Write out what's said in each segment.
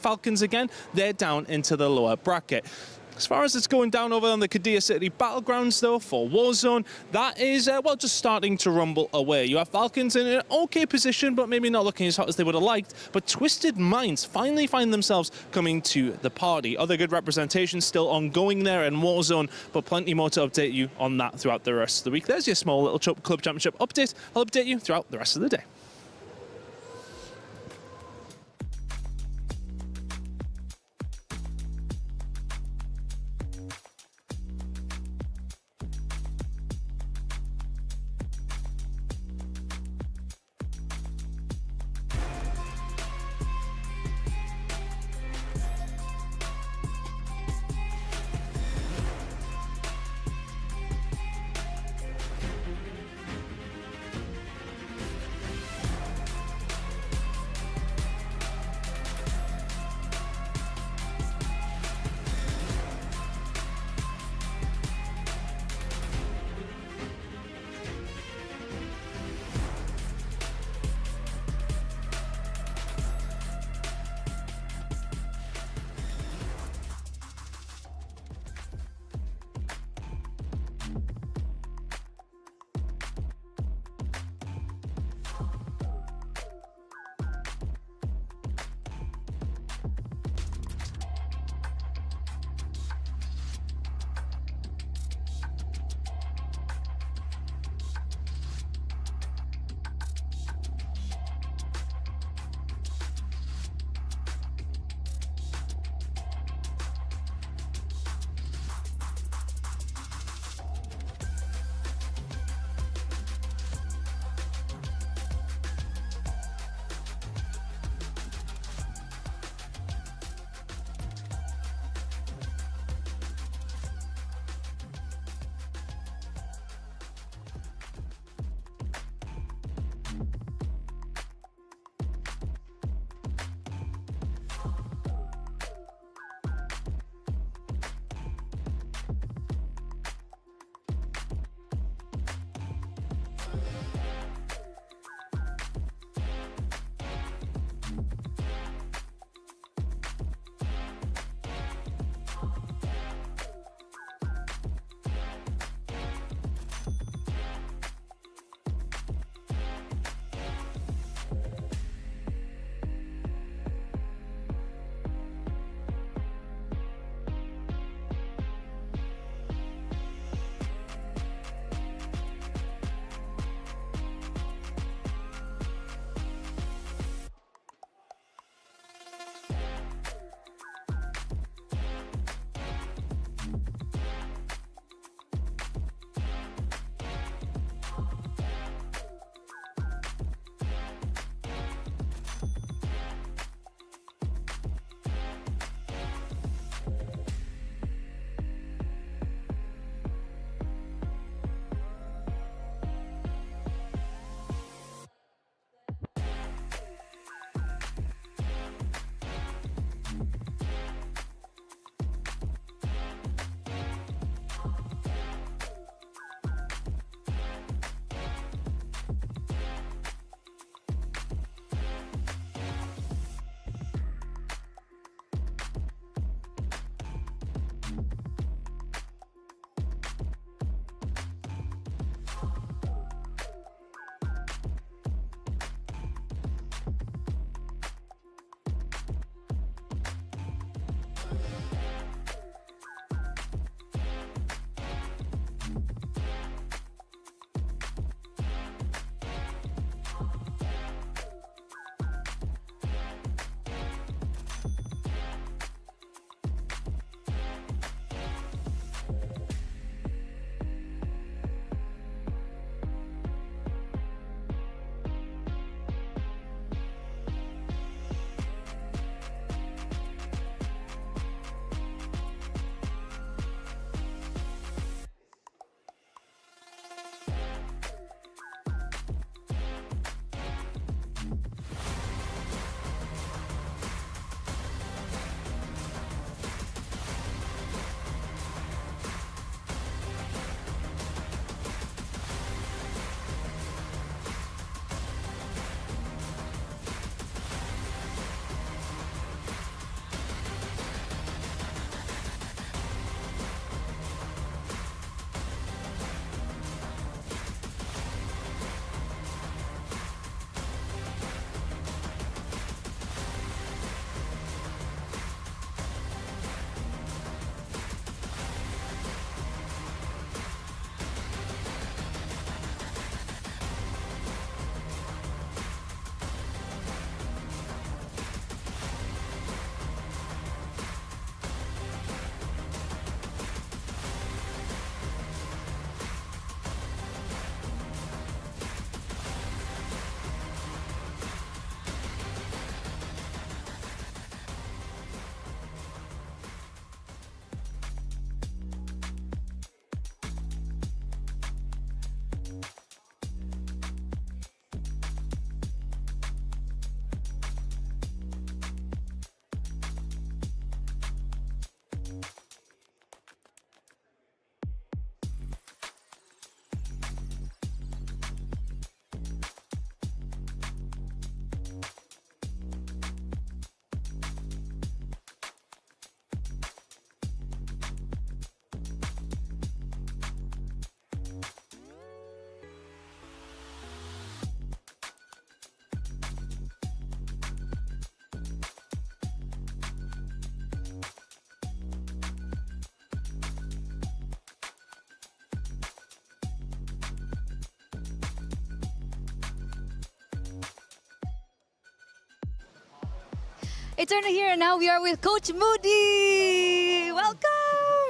Falcons again, they're down into the lower bracket. As far as it's going down over on the Qiddiya City Battlegrounds, though, for Warzone, that is, well, just starting to rumble away. You have Falcons in an okay position, but maybe not looking as hot as they would have liked. But Twisted Minds finally find themselves coming to the party. Other good representation still ongoing there in Warzone, but plenty more to update you on that throughout the rest of the week. There's your small little club championship update. I'll update you throughout the rest of the day. Eterna here, and now we are with Coach Moody. Welcome.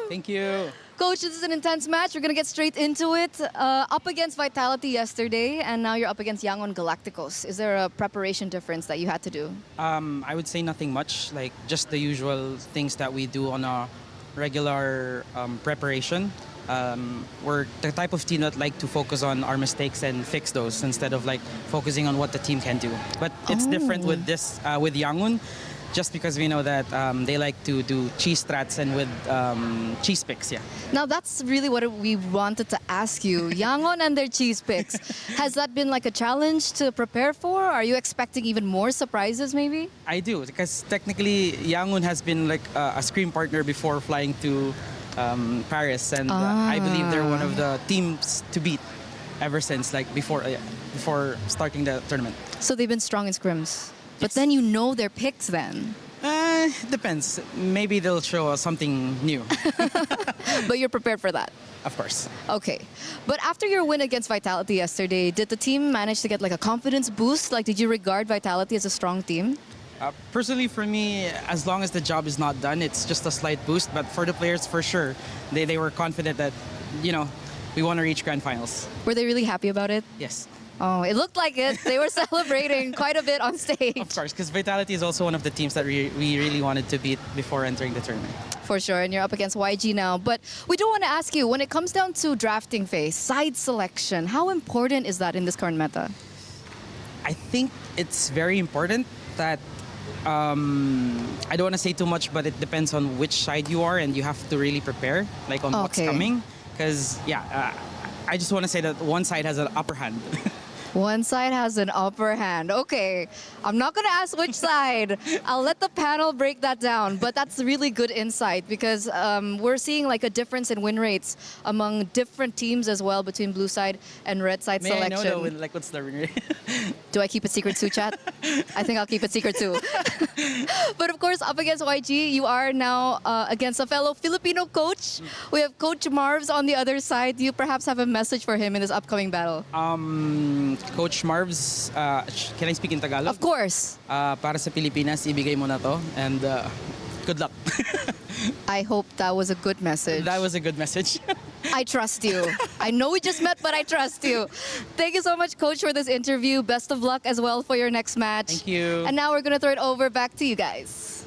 Thank you. Coach, this is an intense match. We're going to get straight into it. Up against Vitality yesterday, and now you're up against Yangon Galacticos. Is there a preparation difference that you had to do? I would say nothing much, like just the usual things that we do on a regular preparation. We're the type of team that like to focus on our mistakes and fix those instead of like focusing on what the team can do. But it's different with this with Yangon, just because we know that they like to do cheese strats and with cheese picks. Yeah. Now that's really what we wanted to ask you. Yangon and their cheese picks. Has that been like a challenge to prepare for? Are you expecting even more surprises maybe? I do, because technically Yangon has been like a screen partner before flying to Paris, and I believe they're one of the teams to beat ever since, like before starting the tournament. So they've been strong in scrims. But Yes. then you know their picks then. Depends. Maybe they'll show us something new. But you're prepared for that. Of course. Okay. But after your win against Vitality yesterday, did the team manage to get like a confidence boost? Like, did you regard Vitality as a strong team? Personally, for me, as long as the job is not done, it's just a slight boost. But for the players, for sure, they were confident that, we want to reach grand finals. Were they really happy about it? Yes. Oh, it looked like it. They were celebrating quite a bit on stage. Of course, because Vitality is also one of the teams that we really wanted to beat before entering the tournament. For sure, and you're up against YG now. But we do want to ask you, when it comes down to drafting phase, side selection, how important is that in this current meta? I think it's very important that I don't want to say too much, but it depends on which side you are, and you have to really prepare, like on what's Okay. coming. Because I just want to say that one side has an upper hand. One side has an upper hand. Okay, I'm not going to ask which side. I'll let the panel break that down. But that's really good insight because we're seeing like a difference in win rates among different teams as well between blue side and red side May selection. I know though, like what's the win rate? Do I keep it secret too, chat? I think I'll keep it secret too. But of course, up against YG, you are now against a fellow Filipino coach. We have Coach Marvs on the other side. Do you perhaps have a message for him in this upcoming battle? Coach Marv's, can I speak in Tagalog? Of course. Para sa Pilipinas, ibigay mo na to, and good luck. I hope that was a good message. That was a good message. I trust you. I know we just met, but I trust you. Thank you so much, Coach, for this interview. Best of luck as well for your next match. Thank you. And now we're going to throw it over back to you guys.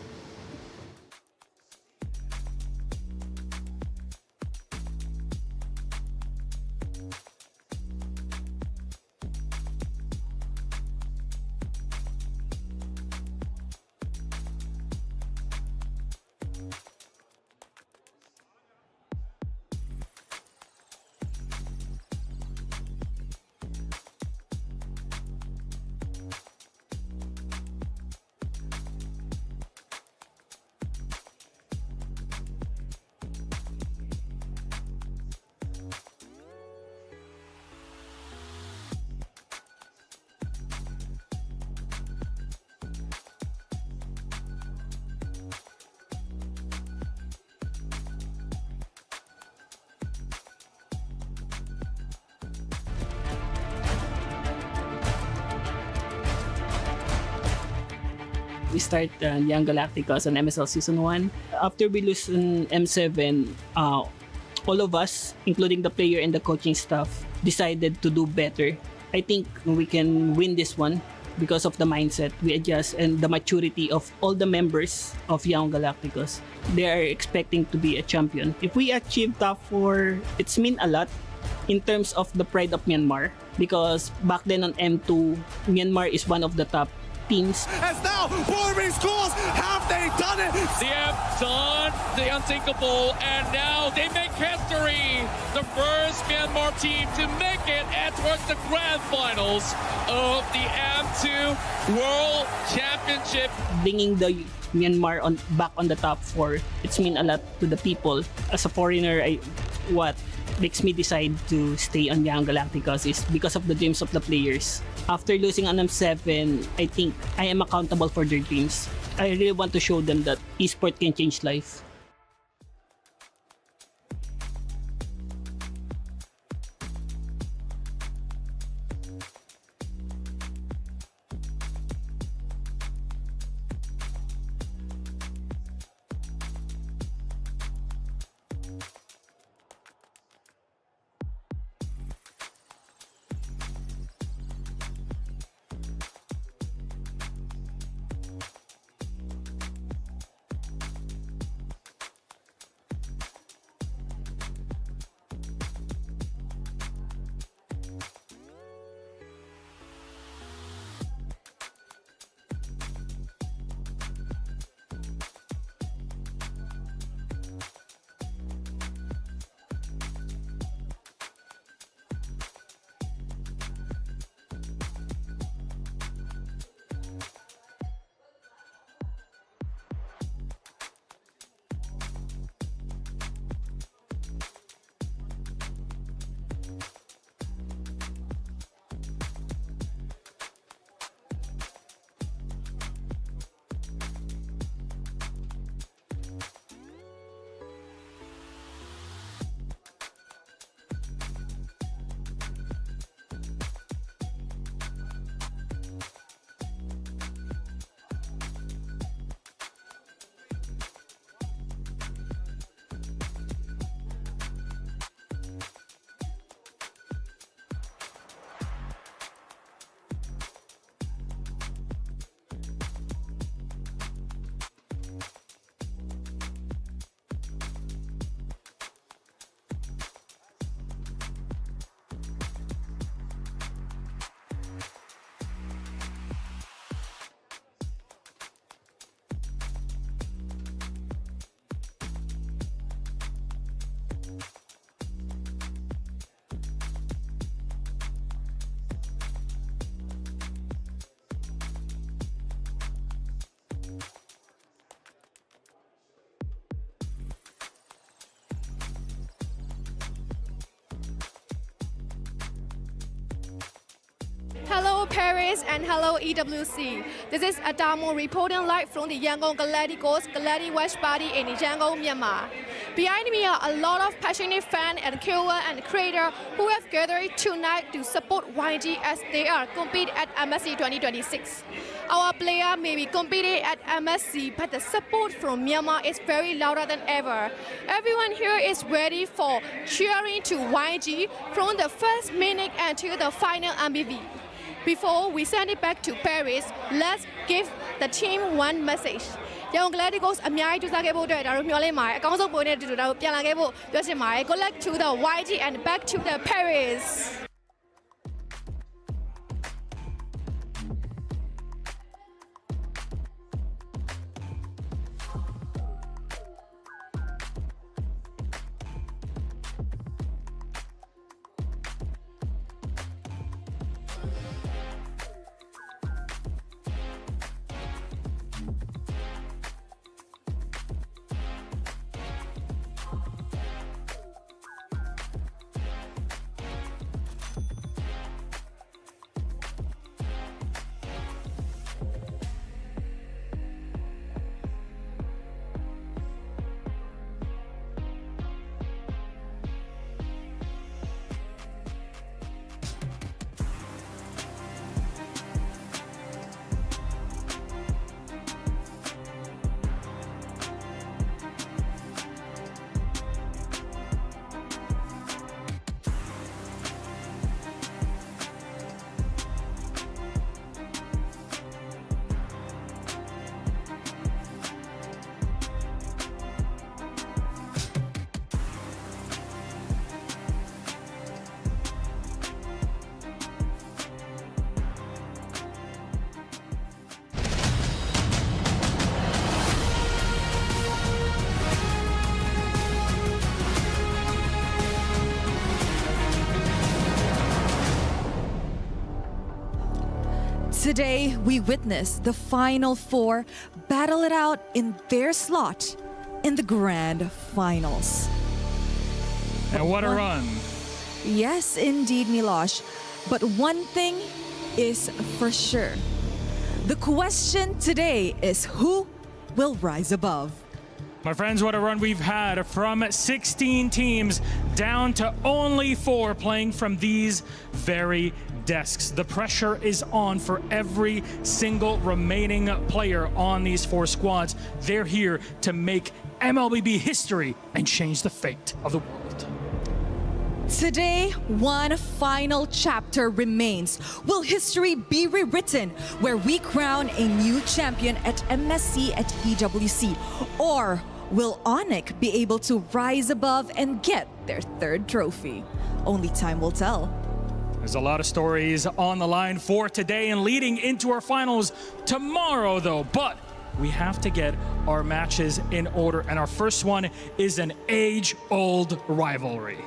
We start Young Galacticos on MSL Season 1. After we lose in M7, all of us, including the player and the coaching staff, decided to do better. I think we can win this one because of the mindset we adjust and the maturity of all the members of Young Galacticos. They are expecting to be a champion. If we achieve top 4, it's mean a lot in terms of the pride of Myanmar, because back then on M2, Myanmar is one of the top teams. As now, Bournemouth scores. Have they done it? They have done the unthinkable, and now they make history. The first Myanmar team to make it and towards the grand finals of the M2 World Championship. Bringing the Myanmar back on the top 4, it's mean a lot to the people. As a foreigner, what makes me decide to stay on Young Galacticos is because of the dreams of the players. After losing on M7, I think I am accountable for their dreams. I really want to show them that esports can change life. Paris and hello EWC. This is Adamo reporting live from the Yangon Galacticos Galactic Watch Party in Yangon, Myanmar. Behind me are a lot of passionate fans and KOL and creators who have gathered tonight to support YG as they are competing at MSC 2026. Our player may be competing at MSC, but the support from Myanmar is very louder than ever. Everyone here is ready for cheering to YG from the first minute until the final MBB. Before we send it back to Paris, let's give the team one message. Young Galacticos အများကြီးကြိုးစားခဲ့ဖို့အတွက်ဒါတို့မျှော်လင့်ပါတယ်အကောင်းဆုံးပုံနဲ့တူတူဒါတို့ပြန်လာခဲ့ဖို့ပြောချင်ပါတယ် Good luck to the YG and back to the Paris. Today, we witness the Final Four battle it out in their slot in the Grand Finals. And what a run. Yes, indeed, Milosh. But one thing is for sure. The question today is who will rise above? My friends, what a run we've had from 16 teams down to only 4 playing from these very desks. The pressure is on for every single remaining player on these 4 squads. They're here to make MLBB history and change the fate of the world. Today, one final chapter remains. Will history be rewritten where we crown a new champion at MSC at EWC? Or will ONIC be able to rise above and get their 3rd trophy? Only time will tell. There's a lot of stories on the line for today and leading into our finals tomorrow, though. But we have to get our matches in order. And our first one is an age-old rivalry.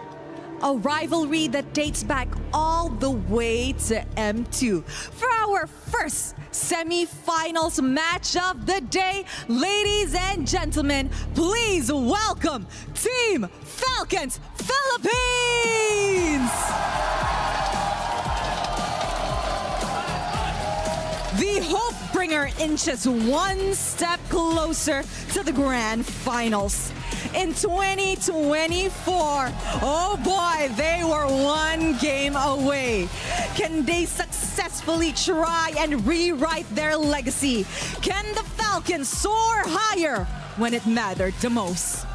A rivalry that dates back all the way to M2. For our first semi-finals match of the day, ladies and gentlemen, please welcome Team Falcons Philippines! The Hope Bringer inches one step closer to the Grand Finals. In 2024, oh boy, they were one game away. Can they successfully try and rewrite their legacy? Can the Falcons soar higher when it mattered the most?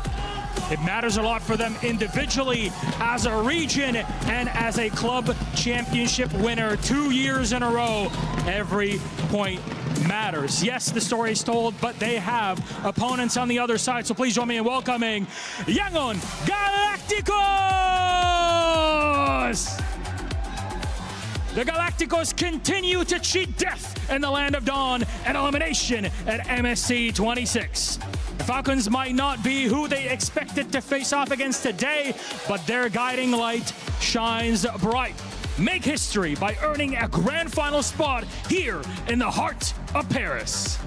It matters a lot for them individually, as a region, and as a club championship winner 2 years in a row. Every point matters. Yes, the story is told, but they have opponents on the other side. So please join me in welcoming Yangon Galacticos! The Galacticos continue to cheat death in the land of dawn and elimination at MSC 26. The Falcons might not be who they expected to face off against today, but their guiding light shines bright. Make history by earning a grand final spot here in the heart of Paris.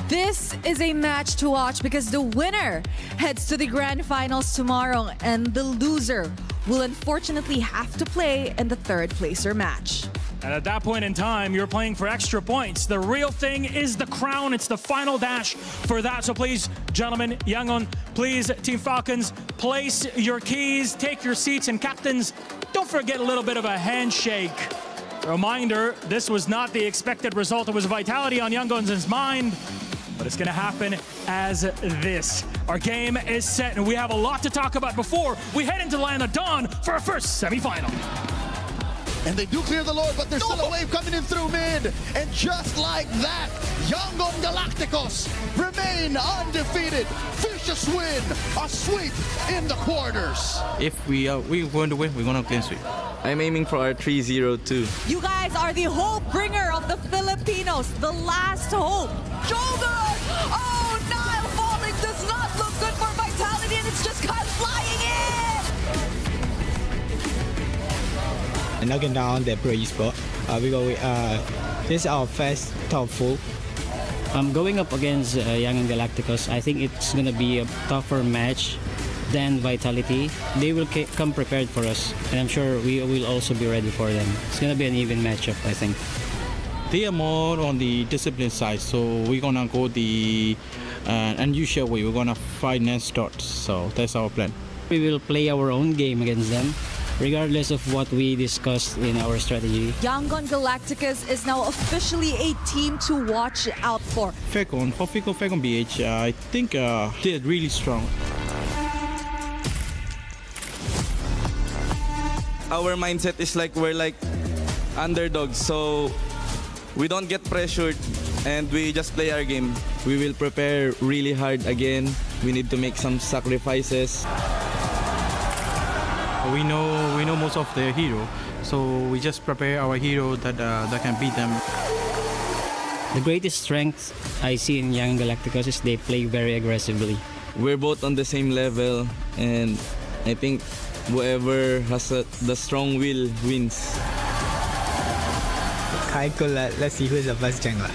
This is a match to watch because the winner heads to the grand finals tomorrow and the loser will unfortunately have to play in the third placer match. And at that point in time, you're playing for extra points. The real thing is the crown. It's the final dash for that. So please, gentlemen, Yangon, please, Team Falcons, place your keys, take your seats, and captains, don't forget a little bit of a handshake. Reminder, this was not the expected result. It was vitality on Yangon's mind, but it's going to happen as this. Our game is set, and we have a lot to talk about before we head into the Land of Dawn for our first semifinal. And they do clear the Lord, but there's still a wave coming in through mid. And just like that, Yangon Galacticos remain undefeated. Vicious win, a sweep in the quarters. If we're going to win, we're going to clean sweep. I'm aiming for our 3-0-2. You guys are the hope bringer of the Filipinos, the last hope. Jogan! Oh, Nile falling does not look good for Vitality, and it's just kind of flying in! Knocking down the pro esport. This is our first top 4. Going up against Yangon Galacticos, I think it's going to be a tougher match than Vitality. They will come prepared for us, and I'm sure we will also be ready for them. It's going to be an even matchup, I think. They are more on the discipline side, so we're going to go the unusual way. We're going to fight non-stop, so that's our plan. We will play our own game against them, regardless of what we discussed in our strategy. Yangon Galacticos is now officially a team to watch out for. Falcon BH, I think they're really strong. Our mindset is like we're like underdogs, so we don't get pressured and we just play our game. We will prepare really hard again. We need to make some sacrifices. We know most of their hero, so we just prepare our hero that can beat them. The greatest strength I see in Yangon Galacticos is they play very aggressively. We're both on the same level, and I think whoever has the strong will wins. Cool. Let's see who's the first jungler.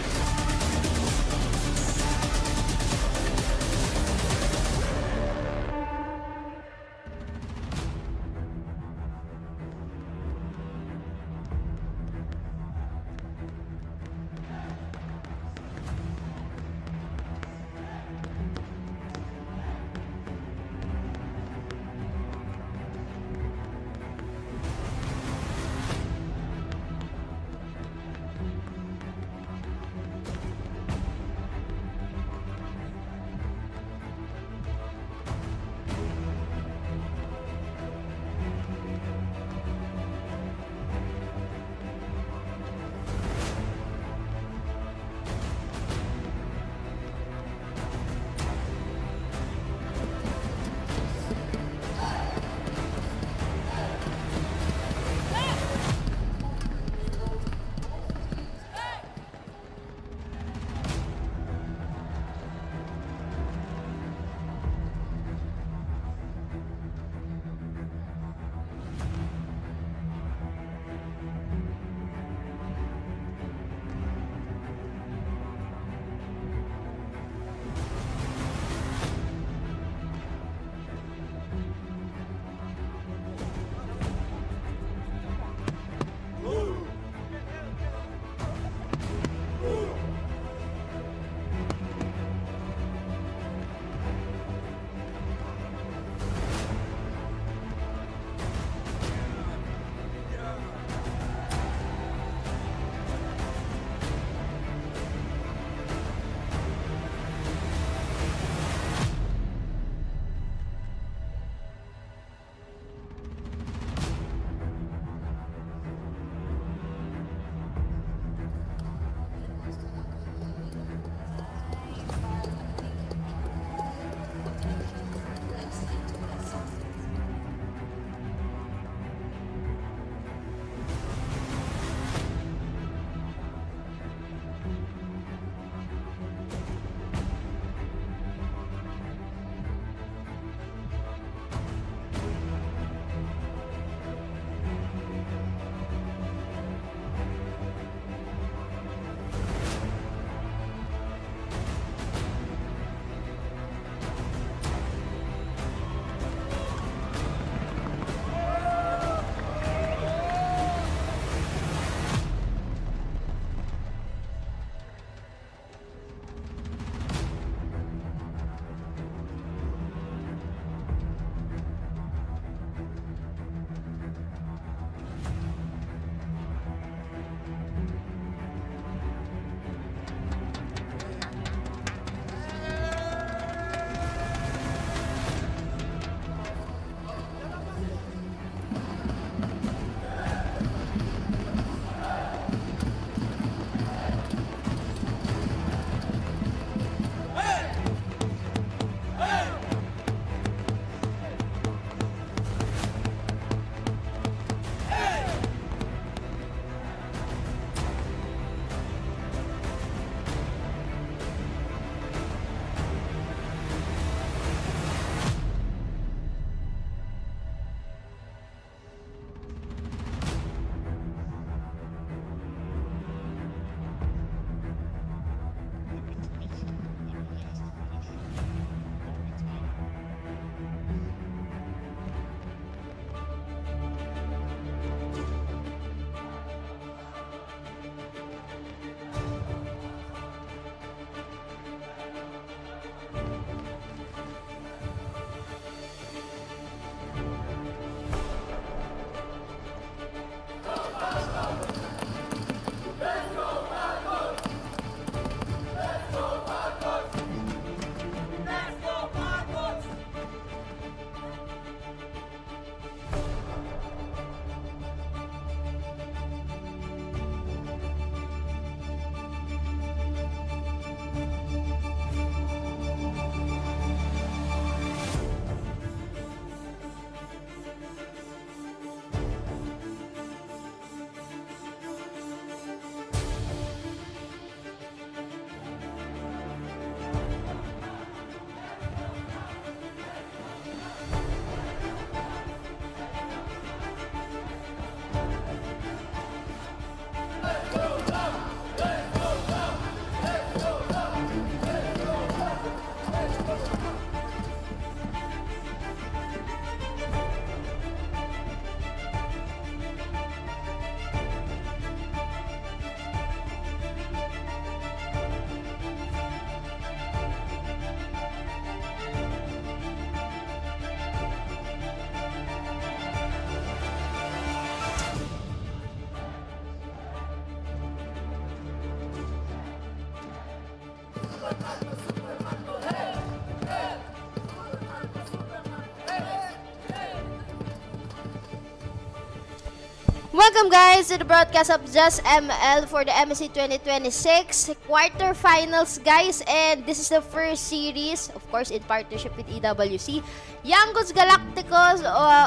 Welcome guys to the broadcast of Just ML for the MSC 2026 quarterfinals guys, and this is the first series, of course in partnership with EWC. Young Guns Galacticos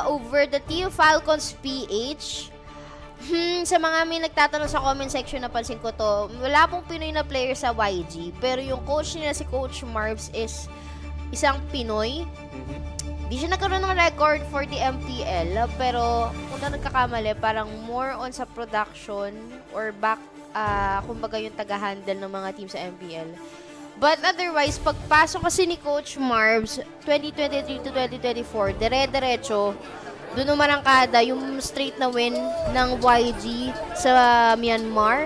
over the Team Falcons PH. Sa mga may nagtatanong sa comment section, napansin ko to, wala pong Pinoy na player sa YG, pero yung coach nila, si Coach Marbs, is isang Pinoy. Di siya nagkaroon ng record for the MPL, pero kung na nagkakamali, parang more on sa production or back, kumbaga yung taga-handle ng mga team sa MPL. But otherwise, pagpasok kasi ni Coach Marbs, 2023 to 2024, dire-diretso, doon umarangkada yung straight na win ng YG sa Myanmar.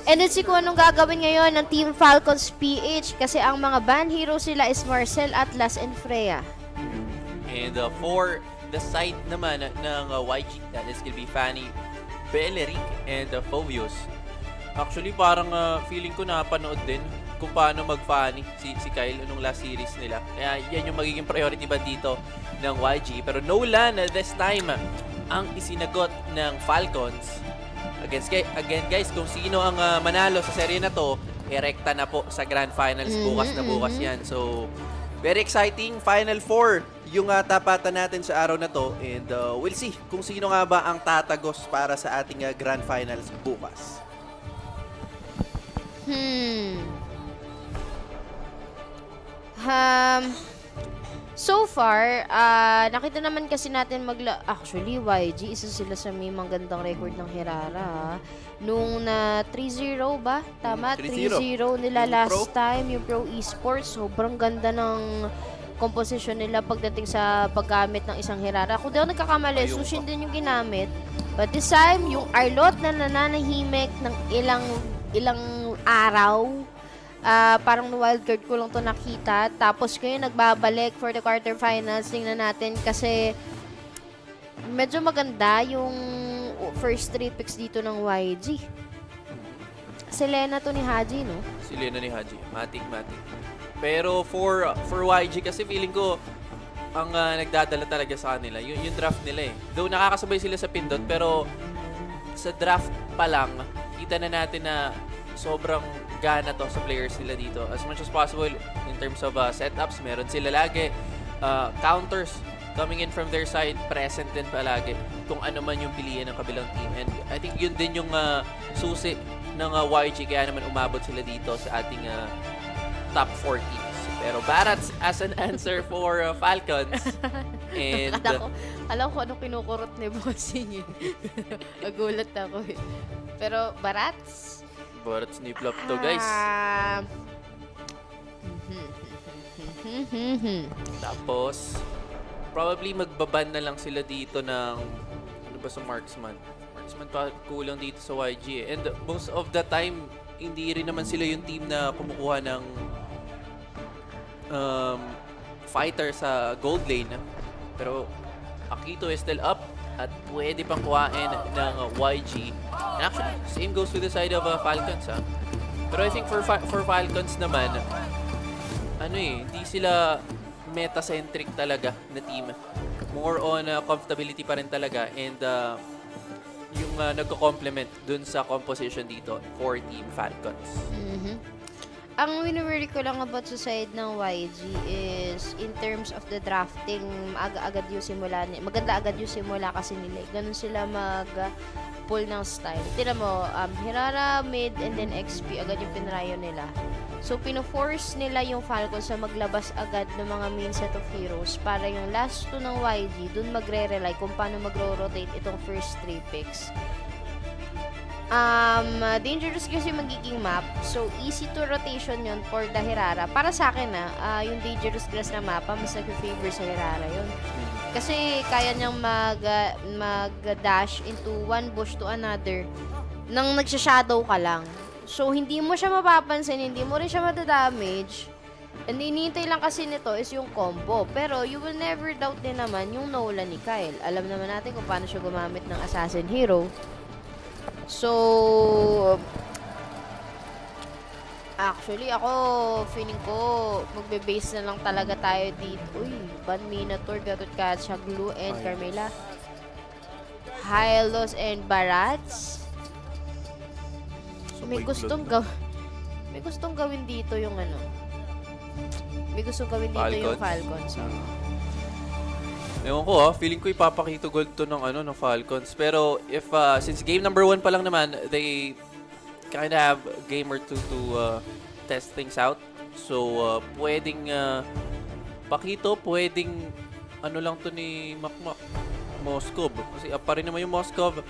And then kung anong gagawin ngayon ng Team Falcons PH, kasi ang mga ban heroes sila is Marcel, Atlas, and Freya. And for the side naman ng YG, that is gonna be Fanny, Beleric, and Fovius. Actually, parang feeling ko napanood din kung paano mag-Fanny si Kyle nung last series nila. Kaya yan yung magiging priority ba dito ng YG. Pero Nolan, this time, ang isinagot ng Falcons. Again guys, kung sino ang manalo sa serye na to, erekta na po sa Grand Finals bukas na bukas yan. So, very exciting. Final 4 yung tapatan natin sa araw na to, and we'll see kung sino nga ba ang tatagos para sa ating Grand Finals bukas. So far, nakita naman kasi natin actually, YG, isa sila sa may magandang record ng Hirara. Nung na 3-0 ba? Tama? 3-0 nila last time, yung Pro Esports. Sobrang ganda ng composition nila pagdating sa paggamit ng isang Hirara. Kung di ako nagkakamali, Sushin din yung ginamit. But this time, yung Arlot na nananahimik ng ilang araw, parang wildcard ko lang to nakita. Tapos kayo nagbabalik for the quarterfinals. Tingnan natin kasi medyo maganda yung first 3 picks dito ng YG. Si Lena to ni Haji, no? Si Lena ni Haji. Matik. Pero for YG kasi feeling ko ang nagdadala talaga sa kanila yung draft nila eh. Though nakakasabay sila sa pindot, pero sa draft pa lang kita na natin na sobrang gana to sa players nila dito. As much as possible in terms of setups, meron sila lagi. Counters coming in from their side, present din palagi kung ano man yung piliin ng kabilang team. And I think yun din yung susi ng YG, kaya naman umabot sila dito sa ating top 4 teams. Pero Barats as an answer for Falcons. And alam ko anong kinukurot ni Bossing eh. Nagulat ako eh. Pero Barats ni Plop to, guys. Tapos probably magbaban na lang sila dito ng ano ba sa Marksman pa kulang dito sa YG eh. And most of the time hindi rin naman sila yung team na kumukuha ng fighter sa gold lane. Pero Akito is still up at pwede pang kuhain ng YG. And actually, same goes with the side of Falcons. Pero I think for Falcons naman, hindi sila meta-centric talaga na team. More on comfortability pa rin talaga, and yung nagko-complement dun sa composition dito for Team Falcons. Ang wini-worry ko lang about sa side ng YG is in terms of the drafting, agad yung simula. Maganda agad yung simula kasi nila. Ganun sila mag-pull ng style. Tira mo, Hirara, mid, and then XP, agad yung pinrayo nila. So, pino-force nila yung Falcons sa maglabas agad ng mga main set of heroes para yung last 2 ng YG, dun magre-rely kung paano magro-rotate itong first 3 picks. Dangerous kasi magiging map. So, easy to rotation yon for the Hirara. Para sa akin yung dangerous grass na mapa, mas nag-favor sa Hirara yun. Kasi kaya niyang mag-dash into one bush to another nang nagsha-shadow ka lang. So, hindi mo siya mapapansin, hindi mo rin siya madadamage. And hinihintay lang kasi nito is yung combo. Pero you will never doubt din naman yung Nolan ni Kyle. Alam naman natin kung paano siya gumamit ng Assassin Hero. So, actually, ako, feeling ko, magbe-base na lang talaga tayo dito. Uy, Ban Minotaur, Gatot Katsa, Glue, and Carmela. Hylos and Barats. May gustong gawin dito yung ano. May gustong gawin dito yung Falcons. Ewan ko feeling ko ipapakita gold to ng Falcons. Pero if since game number 1 pa lang naman, they kind of have a game or two to test things out. So pwedeng Pakito, pwedeng ano lang to ni Makmak. Moskov. Kasi pa rin naman yung Moskov.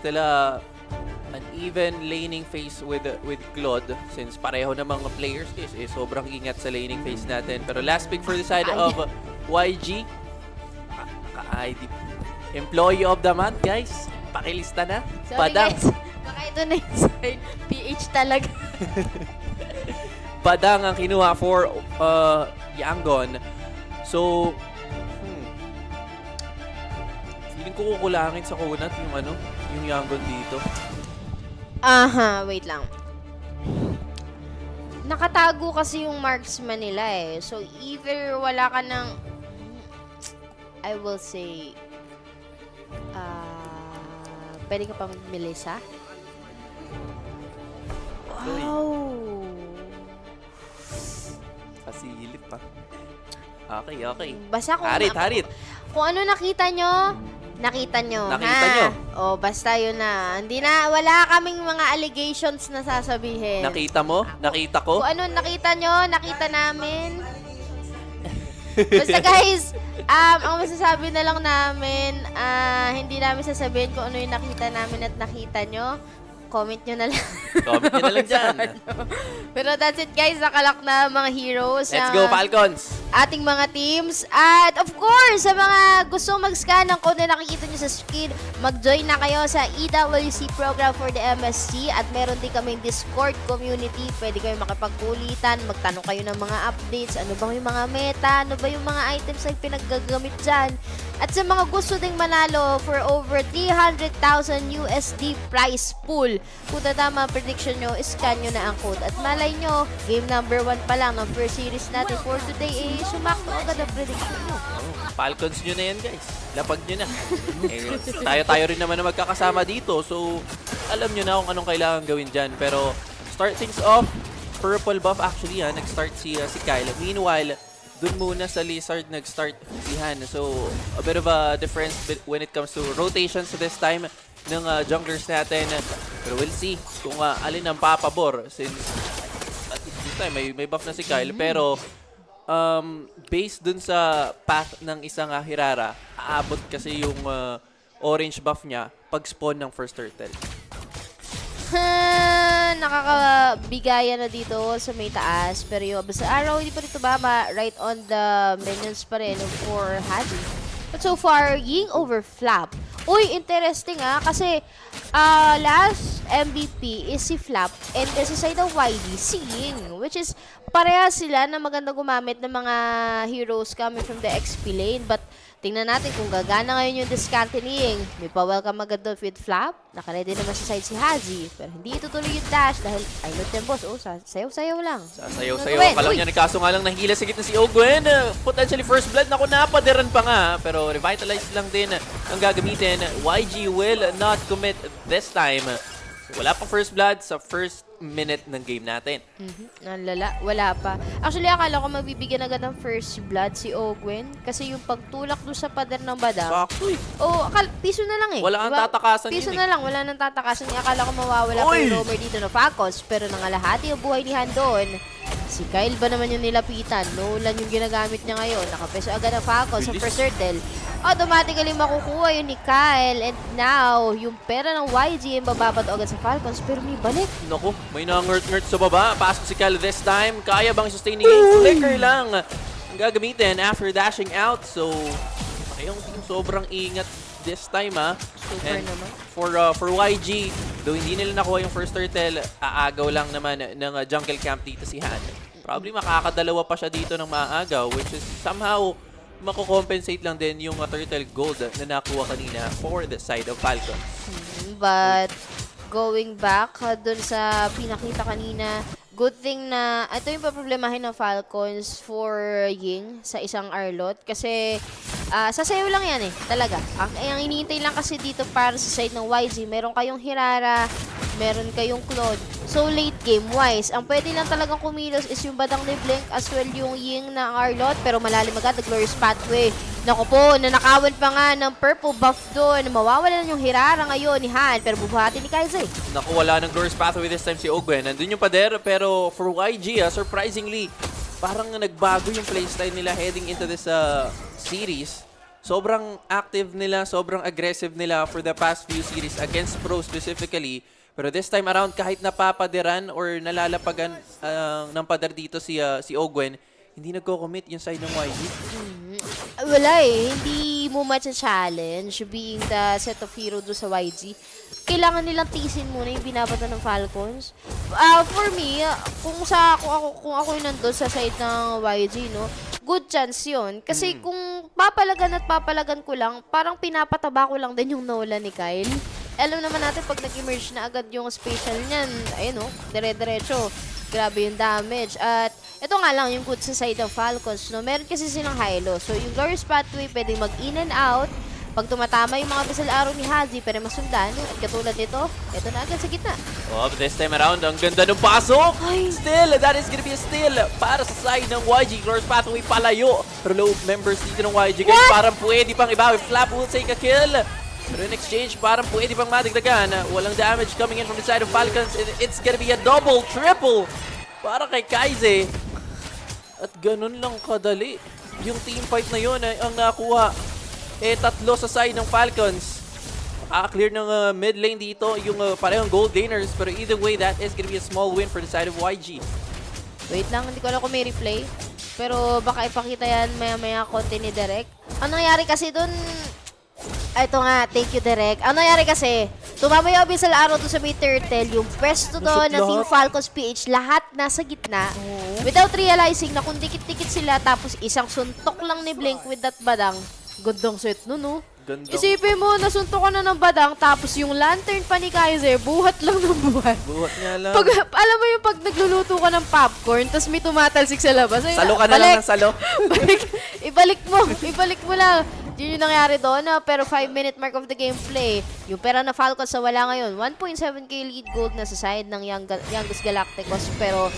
Still an even laning phase with Claude since pareho na mga players sobrang ingat sa laning phase natin. Pero last pick for the side of YG. ID Employee of the month, guys. Pakilista na. Sorry, Padang. guys. Baka ito na yung sign. PH talaga. Padang ang kinuha for Yangon. So, feeling ko kukulangin sa kunat yung Yangon dito. Wait lang. Nakatago kasi yung marksman nila So, either wala ka ng, I will say, pwede ka pa mag-Melissa? Wow! Kasilip pa. Okay. Basta kung Harit. Kung ano nakita nyo. Nakita nyo. O, basta yun na. Wala kaming mga allegations na sasabihin. Nakita mo? Nakita ko? Kung ano nakita nyo, nakita namin. Basta guys, ang masasabi na lang namin, hindi namin sasabihin kung ano yung nakita namin at nakita nyo. Comment nyo na lang. Comment nyo na lang dyan. Pero that's it guys, nakalak na mga heroes. Let's go Falcons! Ating mga teams. At of course, sa mga gusto mag-scan ng code na nakikita nyo sa screen, mag-join na kayo sa EWC program for the MSC. At meron din kaming Discord community. Pwede kayo makipagkulitan, magtanong kayo ng mga updates. Ano ba yung mga meta? Ano ba yung mga items na pinaggagamit dyan? At sa mga gusto ding manalo for over 300,000 USD prize pool, kung tama ang prediction nyo, scan nyo na ang code. At malay nyo, game number 1 pa lang ng first series natin for today, sumakto agad ang prediction nyo. Falcons nyo na yan guys. Lapag nyo na. Tayo rin naman na magkakasama dito. So, alam nyo na kung anong kailangan gawin dyan. Pero, start things off. Purple buff actually nag-start si Kyle. Meanwhile, dun muna sa Lizard nag-start si Han. So, a bit of a difference when it comes to rotations this time ng junglers natin. Pero we'll see kung alin ang papabor since this time may buff na si Kyle. Pero, based dun sa path ng isang Hirara, aabot kasi yung orange buff niya pag-spawn ng first turtle. Nakakabigayan na dito sa may taas. Pero yung basta araw, hindi pa rin tumama. Right on the minions pa rin for Hadi. But so far, Ying over Flap. Uy, interesting kasi last MVP is si Flap and this is side of YD, si Ying. Which is, pareha sila na maganda gumamit ng mga heroes coming from the XP lane. But tingnan natin kung gagana ngayon yung diskarte ni Ying. May pa-welcome agad doon with Flap. Nakaredy naman sa side si Hazi. Pero hindi itutuloy yung dash dahil ay not yung boss. Sayaw-sayaw lang. Sayaw-sayaw ka lang yan. Kaso nga lang nahila sa gitna si Ogwen. Potentially first blood. Naku, napadiran pa nga. Pero revitalize lang din ang gagamitin. YG will not commit this time. Wala pang first blood sa first minute ng game natin. Wala pa. Actually, akala ko magbibigyan agad ng first blood si Ogwen. Kasi yung pagtulak doon sa pader ng Badang. Sakto piso na lang Wala kang tatakasan piso na lang, wala nang tatakasan. Akala ko mawawala pa yung roamer dito na Falcons. Pero nangalahati yung buhay ni Han doon. Si Kyle ba naman yung nilapitan? Nolan yung ginagamit niya ngayon. Nakapeso agad ang Falcons sa first turtle. Automatically makukuha yun ni Kyle. And now, yung pera ng YG yung bababato agad sa Falcons. Pero may balik. Naku, may nangert-ngert sa baba. Pasok si Kyle this time. Kaya bang sustain ni Game? Flicker lang ang gagamitin after dashing out. So, yung team sobrang ingat this time Super naman. For YG, though hindi nila nakuha yung first turtle, aagaw lang naman ng jungle camp dito si Han. Probably makakadalawa pa siya dito ng maagaw, which is somehow mako-compensate lang din yung turtle gold na nakuha kanina for the side of Falcons. But going back dun sa pinakita kanina, good thing na ito yung paproblemahin ng Falcons for Ying sa isang Arlot kasi Sasayaw lang yan talaga. Ang iniintay lang kasi dito para sa side ng YG, meron kayong Hirara, meron kayong Claude. So late game wise, ang pwede lang talagang kumilos is yung badang ni Blink as well yung Ying ng Arlot, pero malalim agad the Glorious Pathway. Naku po, nanakawan pa nga ng purple buff doon. Mawawala yung Hirara ngayon ni Han, pero bubuhatin ni Kaizay. Naku, wala ng Glorious Pathway this time si Ogwen. Nandun yung pader, pero for YG, surprisingly, parang nagbago yung playstyle nila heading into this series. Sobrang active nila, sobrang aggressive nila for the past few series against Pro specifically. Pero this time around, kahit napapadiran or nalalapagan ng padar dito si Ogwen, hindi nagko-commit yung side ng YG. Wala hindi mo matcha-challenge being the set of hero do sa YG. Kailangan nilang tiisin muna yung binabata ng Falcons. For me, kung ako yung nandun sa side ng YG, no, good chance yun. Kasi kung papalagan ko lang, parang pinapataba ko lang din yung Nolan ni Kyle. Alam naman natin pag nag-emerge na agad yung special niyan, ayun dire-diretso. Grabe yung damage. At ito nga lang yung good sa side of Falcons, no? Meron kasi silang high-low. So yung Glorious Pathway pwedeng mag-in and out. Pag tumatama yung mga bisal araw ni Hazi, pero masundan. At katulad nito, ito na agad sa gitna. Oh, but this time around, ang ganda ng pasok! Still, that is gonna be a steal para sa side ng YG. Glorious Pathway palayo. Pero low members dito ng YG. Guys, parang pwede pang ibawi. Flap will take a kill. Pero in exchange, parang pwede pang madagdagan. Walang damage coming in from the side of Falcons. And it's gonna be a double, triple para kay Kaize. At ganun lang kadali. Yung team fight na yun ang nakuha. Tatlo sa side ng Falcons. Clear ng mid lane dito yung parehong gold gainers. Pero either way, that is gonna be a small win for the side of YG. Wait lang, hindi ko alam kung may replay. Pero baka ipakita yan maya-maya konti ni Derek. Ang nangyari kasi dun, ito nga, thank you Derek. Ang nangyari kasi, tumama yung Abyssal Arrow doon sa may turtle, yung pwesto doon ng Team Falcons PH, lahat nasa gitna. Without realizing na kung dikit-dikit sila, tapos isang suntok lang ni Blink with that badang. Gandang set nun, no? Isipin mo, nasuntok ka na ng badang, tapos yung lantern pa ni Kaiser, buhat lang ng buhat. Buhat nga lang. Alam mo yung pag nagluluto ka ng popcorn, tapos may tumatalsik sa labas. Salo ka na lang ng salo. Ibalik mo lang. Yun yung nangyari doon, pero 5-minute mark of the gameplay. Yung pera na Falcons sa wala ngayon. 1.7k lead gold na sa side ng Youngest Galacticos. Pero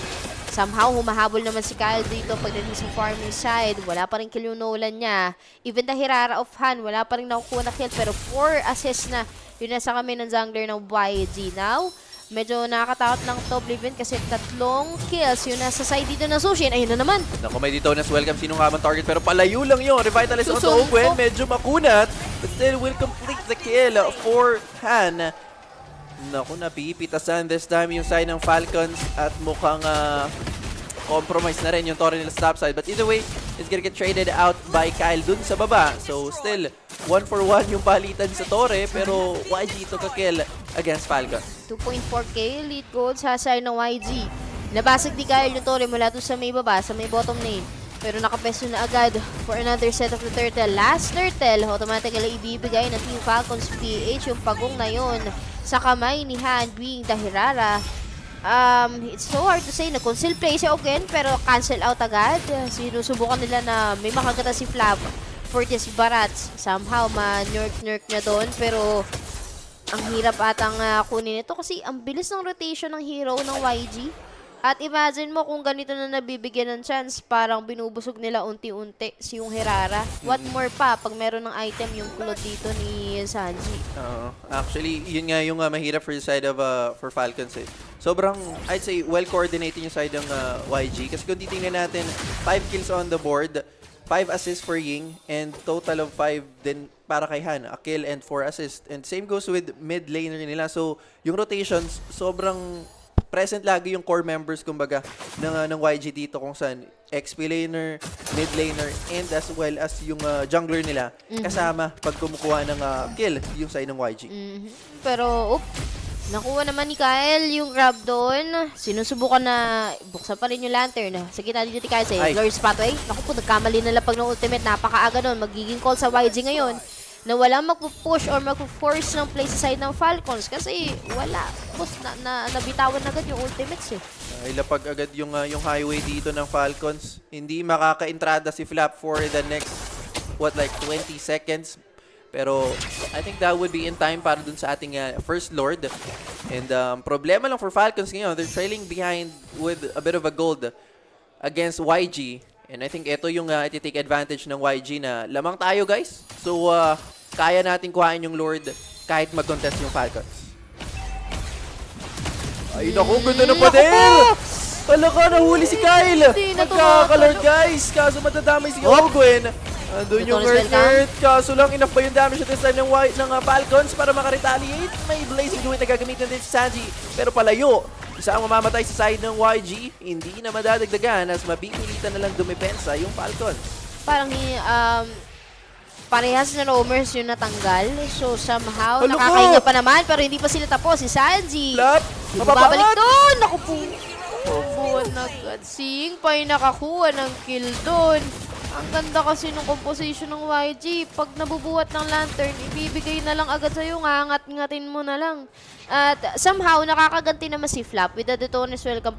somehow humahabol naman si Kyle dito pagdating sa farming side. Wala pa rin kill yung Nolan niya. Even the Hirara of Han, wala pa rin nakukuha na kill. Pero 4 assists na yun nasa kami ng jungler ng YG. Now, medyo nakakatakot ng top living kasi 3 kills yung nasa side dito ng Sushin. Ayun na naman. Naku, may dito na welcome sinong habang target pero palayo lang yun. Revitalize onto Ogwen. Medyo makunat. But still will complete the kill for Han. Naku, napipitasan this time yung side ng Falcons at mukhang compromise na rin yung Torre nila sa top side. But either way, it's gonna get traded out by Kyle dun sa baba. So still, 1-for-1 yung palitan sa Torre pero YG took a kill against Falcons. 2.4k lead gold sa side ng YG. Nabasag di Kyle yung Torre mula doon sa may baba, sa may bottom lane. Pero nakapeso na agad for another set of the turtle. Last turtle, automatically ibibigay ng Team Falcons PH yung pagong na yun sa kamay ni Han being the Hirara. It's so hard to say na conceal play siya again pero cancel out agad. Sinusubukan nila na may makagata si Flav for this Barats. Somehow ma-nerk niya doon pero ang hirap atang kunin ito kasi ang bilis ng rotation ng hero ng YG. At imagine mo kung ganito na nabibigyan ng chance, parang binubusog nila unti-unti si yung Hirara. What more pa pag meron ng item yung kulot dito ni Sanji. Actually, yun nga yung mahirap for the side of for Falcons eh. Sobrang, I'd say, well-coordinated yung side ng YG. Kasi kung titingnan natin, 5 kills on the board, 5 assists for Ying, and total of 5 din para kay Han, a kill and 4 assists. And same goes with mid laner nila. So, yung rotations, sobrang present lagi yung core members, kumbaga, ng YG dito kung saan XP laner, mid laner, and as well as yung jungler nila kasama pag kumukuha ng kill yung side ng YG. Pero, nakuha naman ni Kyle yung grab doon. Sinusubukan na buksan pa rin yung lantern. Sige tayo dito Kyle sa Glorious Pathway. Naku po, nagkamali na lapag ng ultimate. Napakaaga doon. Magiging call sa YG ngayon na walang magpupush or magpuforce ng play sa side ng Falcons kasi wala. Tapos nabitawan agad yung ultimates eh. Ilapag agad yung highway dito ng Falcons. Hindi makaka-entrada si Flap for the next like 20 seconds. Pero I think that would be in time para dun sa ating first Lord. And problema lang for Falcons ngayon, they're trailing behind with a bit of a gold against YG. And I think ito yung iti-take advantage ng YG na lamang tayo, guys. So kaya natin kuhain yung Lord kahit mag-contest yung Falcons. Ay, naku, ganda na pa din! Talaga, nahuli si Kyle! Magkaka-Lord, guys! Kaso matadamay si Ogwen. Andun yung Earth, kaso lang enough ba yung damage at this time ng Falcons para makaretaliate? May Blazing Druid na gagamitin din si Sanji, pero palayo. Isa ang mamamatay sa side ng YG, hindi na madadagdagan as mabipilitan na lang dumepensa yung Falcons. Parang parehas na roamers yung natanggal. So somehow, nakakahinga pa naman pero hindi pa sila tapos. Si Sanji. Mababalik doon! Naku po. Buwan na agad. Sing pa yung nakakuha ng kill doon. Ang ganda kasi ng composition ng YG. Pag nabubuhat ng lantern, ibibigay na lang agad sa'yo. Ngangat-ngatin mo na lang. At somehow, nakakaganti naman si Flap with the Detona's Welcome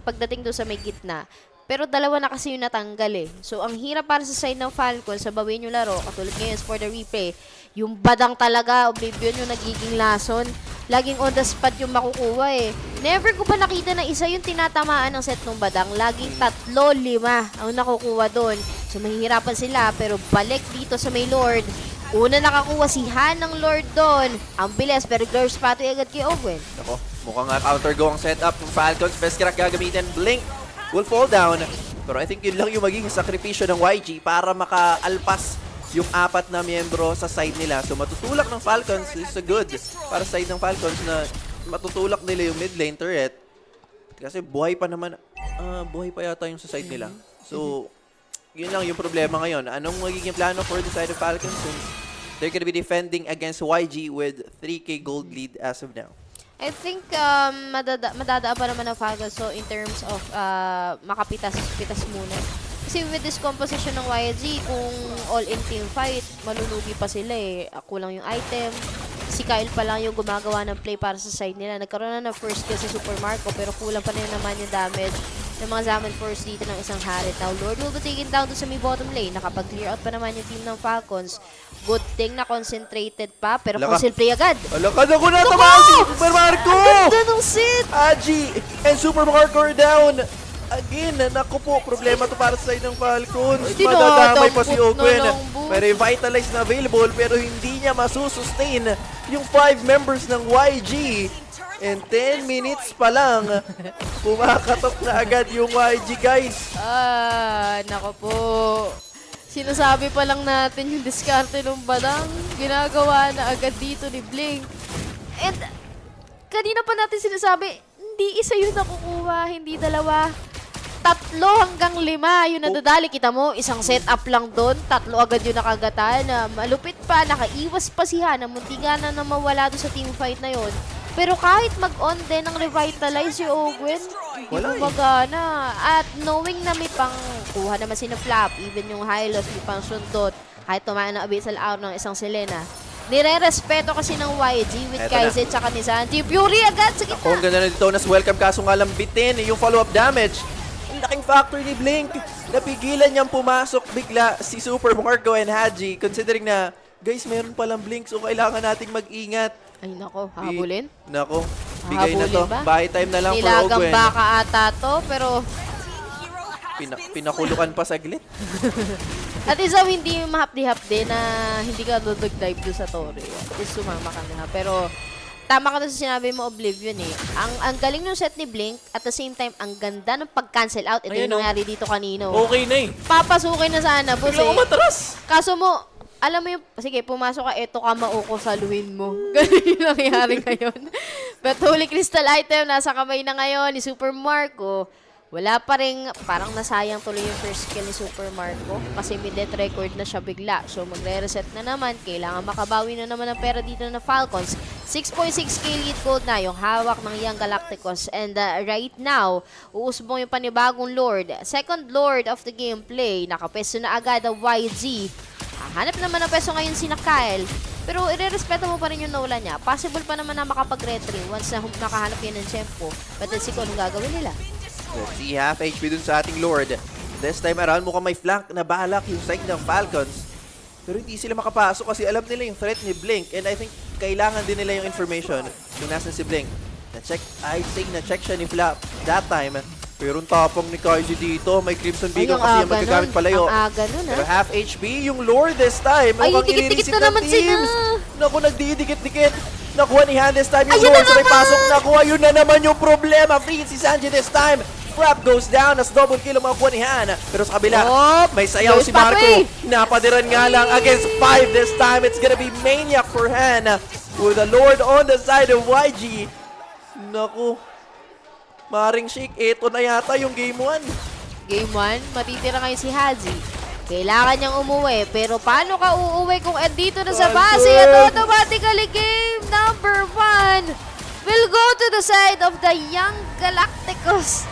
pagdating doon sa may gitna. Pero dalawa na kasi yung natanggal eh. So, ang hirap para sa side ng Falcons sa bawin yung laro, katulad ngayon for the replay, yung badang talaga, Oblivion yung nagiging lason. Laging on the spot yung makukuha eh. Never ko pa nakita na isa yung tinatamaan ng set ng badang. Laging 3, 5 ang nakukuha doon. So, mahihirapan sila. Pero balik dito sa may Lord. Una nakakuha si Han ng Lord doon. Ang bilis, pero Glorious Pathway agad kay Owen. Ako, mukhang counter-go ang setup ng Falcons. Best crack gagamitin. Blink will fall down. Pero I think yun lang yung magiging sakripisyo ng YG para makaalpas yung 4 na miyembro sa side nila. So matutulak ng Falcons is a good para sa side ng Falcons na matutulak nila yung mid lane turret. Kasi buhay pa naman, buhay pa yata yung sa side nila. So yun lang yung problema ngayon. Anong magiging plano for the side of Falcons? They're gonna be defending against YG with 3k gold lead as of now. I think madadaan pa naman ang Falcons so in terms of makapitas muna. Kasi with this composition ng YG, kung all-in team fight, malulugi pa sila eh. Kulang yung item. Si Kyle pa lang yung gumagawa ng play para sa side nila. Nagkaroon na ng first kill si Super Marco pero kulang pa rin naman yung damage ng mga Zaman Force dito ng isang Harit. Now, Lord will be taken down to sa may bottom lane. Nakapag-clear out pa naman yung team ng Falcons. Good thing na concentrated pa pero full play agad. Alakad ako na tamaan si Super Marco! Ang ganda ng sit! Aji and Super Marco are down! Again, naku po, problema to para sa side ng Falcons. Madadamay pa si Ogwen. May revitalize na available pero hindi niya masusustain yung 5 members ng YG. And 10 minutes pa lang, pumakatok na agad yung YG, guys. Naku po. Sinasabi pa lang natin yung diskarte ng badang. Ginagawa na agad dito ni Blink. And kanina pa natin sinasabi, hindi isa yung nakukuha, hindi dalawa. 3 hanggang 5 yung nadadali. Kita mo, isang setup lang doon. 3 agad yung nakagatan. Malupit pa, nakaiwas pa si Hana. Munti nga na mawala doon sa teamfight na yon. Pero kahit mag-on din ng revitalize si Ogwen, hindi magana. At knowing na may pang kuha naman si Flap, even yung Hylos, may pang sundot, kahit tumayan ng Abyssal Hour ng isang Selena, nire-respeto kasi ng YG with Kaizen tsaka ni Sanji. Fury agad sa gitna. Ang ganda na dito, nas-welcome kaso nga lang bitin yung follow-up damage. Ang laking factor ni Blink. Napigilan niyang pumasok bigla si Super Marco and Haji considering na, guys, meron palang Blink so kailangan nating mag-ingat. Ay nako, hahabulin? Nako, bigay na to. Ba? Buy time na lang for Nilagang Ogwen. baka ata to, pero pinakulukan pa saglit. at isa hindi mahapdi-hapdi na hindi ka dodog-dive doon sa Torre. At least sumama ka na. Pero tama ka doon sa sinabi mo, Oblivion eh. Ang galing ng set ni Blink, at the same time, ang ganda ng pag-cancel out. Ito yung nangyari dito kanino. Okay na eh. Papasukin na sana, boss Bigla umatras. Kaso mo, alam mo yung, sige, pumasok ka, eto ka mauko, saluhin mo. Ganun yung nangyari ngayon. But Holy Crystal item, nasa kamay na ngayon ni Super Marco. Wala pa rin, parang nasayang tuloy yung first kill ni Super Marco kasi may death record na siya bigla. So magre-reset na naman, kailangan makabawi na naman ng pera dito na Falcons. 6.6k lead gold na yung hawak ng Young Galacticos. And right now, uusbong yung panibagong Lord. Second Lord of the gameplay. Nakapeso na agad ang YG. Hanap naman ng peso ngayon si Kyle. Pero irerespeto mo pa rin yung Nola niya. Possible pa naman na makapag-retry once na makahanap yan ng tempo. But let's see kung anong gagawin nila. Let's see, half HP dun sa ating Lord. This time around, mukhang may flank na balak yung side ng Falcons. Pero hindi sila makapasok kasi alam nila yung threat ni Blink. And I think kailangan din nila yung information kung nasan si Blink. Na-check, I'd say na-check siya ni Flap that time. Pero ang tapang ni Kaiji dito, may Crimson Beacon kasi yung magagamit palayo. Ang aga nun, Pero half HP yung Lord this time. Ay, Mukhang dikit-dikit inireset na ng naman teams. sila. Naku, nagdidikit-dikit. Nakuha ni Han this time yung Ayun Lord. na Sabay naman! pasok. Nakuha, yun na naman yung problema. Free si Sanji this time. Flap goes down as double kill ang makuha ni Han. Pero sa kabila, may sayaw si Marco. Napadiran nga lang against 5 this time. It's gonna be Maniac for Han. With the Lord on the side of YG. Naku. Maring Shake, ito na yata yung Game 1. Game 1, matitira ngayon si Haji. Kailangan niyang umuwi. Pero paano ka uuwi kung andito na sa base? At automatically game number 1 will go to the side of the Young Galacticos.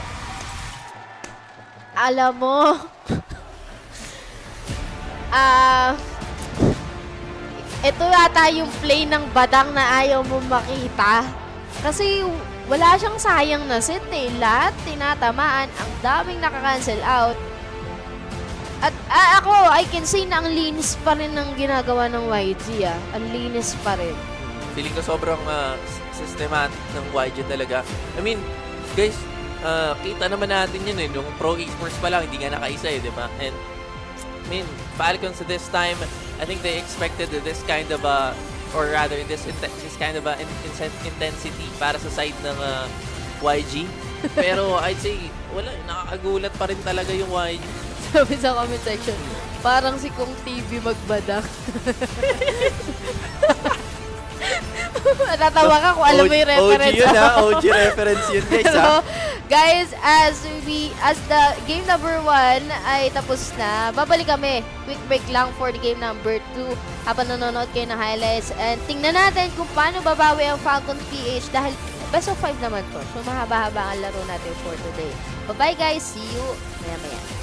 Alam mo, ito yata yung play ng badang na ayaw mo makita. Kasi wala siyang sayang na set eh. Lahat tinatamaan. Ang daming nakakancel out. At ako, I can say na ang linis pa rin ng ginagawa ng YG ah. Ang linis pa rin. Feeling ko sobrang systematic ng YG talaga. I mean, guys, kita naman natin yun eh. Nung Pro Esports pa lang, hindi nga nakaisa eh, di ba? And, I mean, Falcons this time, I think they expected this kind of or rather this kind of intensity para sa side ng YG. Pero I'd say, wala, nakakagulat pa rin talaga yung YG. Sabi sa comment section, parang si Kung TV magbadak. Natatawa ka kung alam mo yung reference. OG yun ha, OG reference yun guys ha. Guys, as the game number 1 ay tapos na, babalik kami. Quick break lang for the game number 2 habang nanonood kayo ng highlights. And tingnan natin kung paano babawi ang Falcon PH dahil best of 5 naman to. So mahaba-haba ang laro natin for today. Bye-bye guys, see you maya-maya.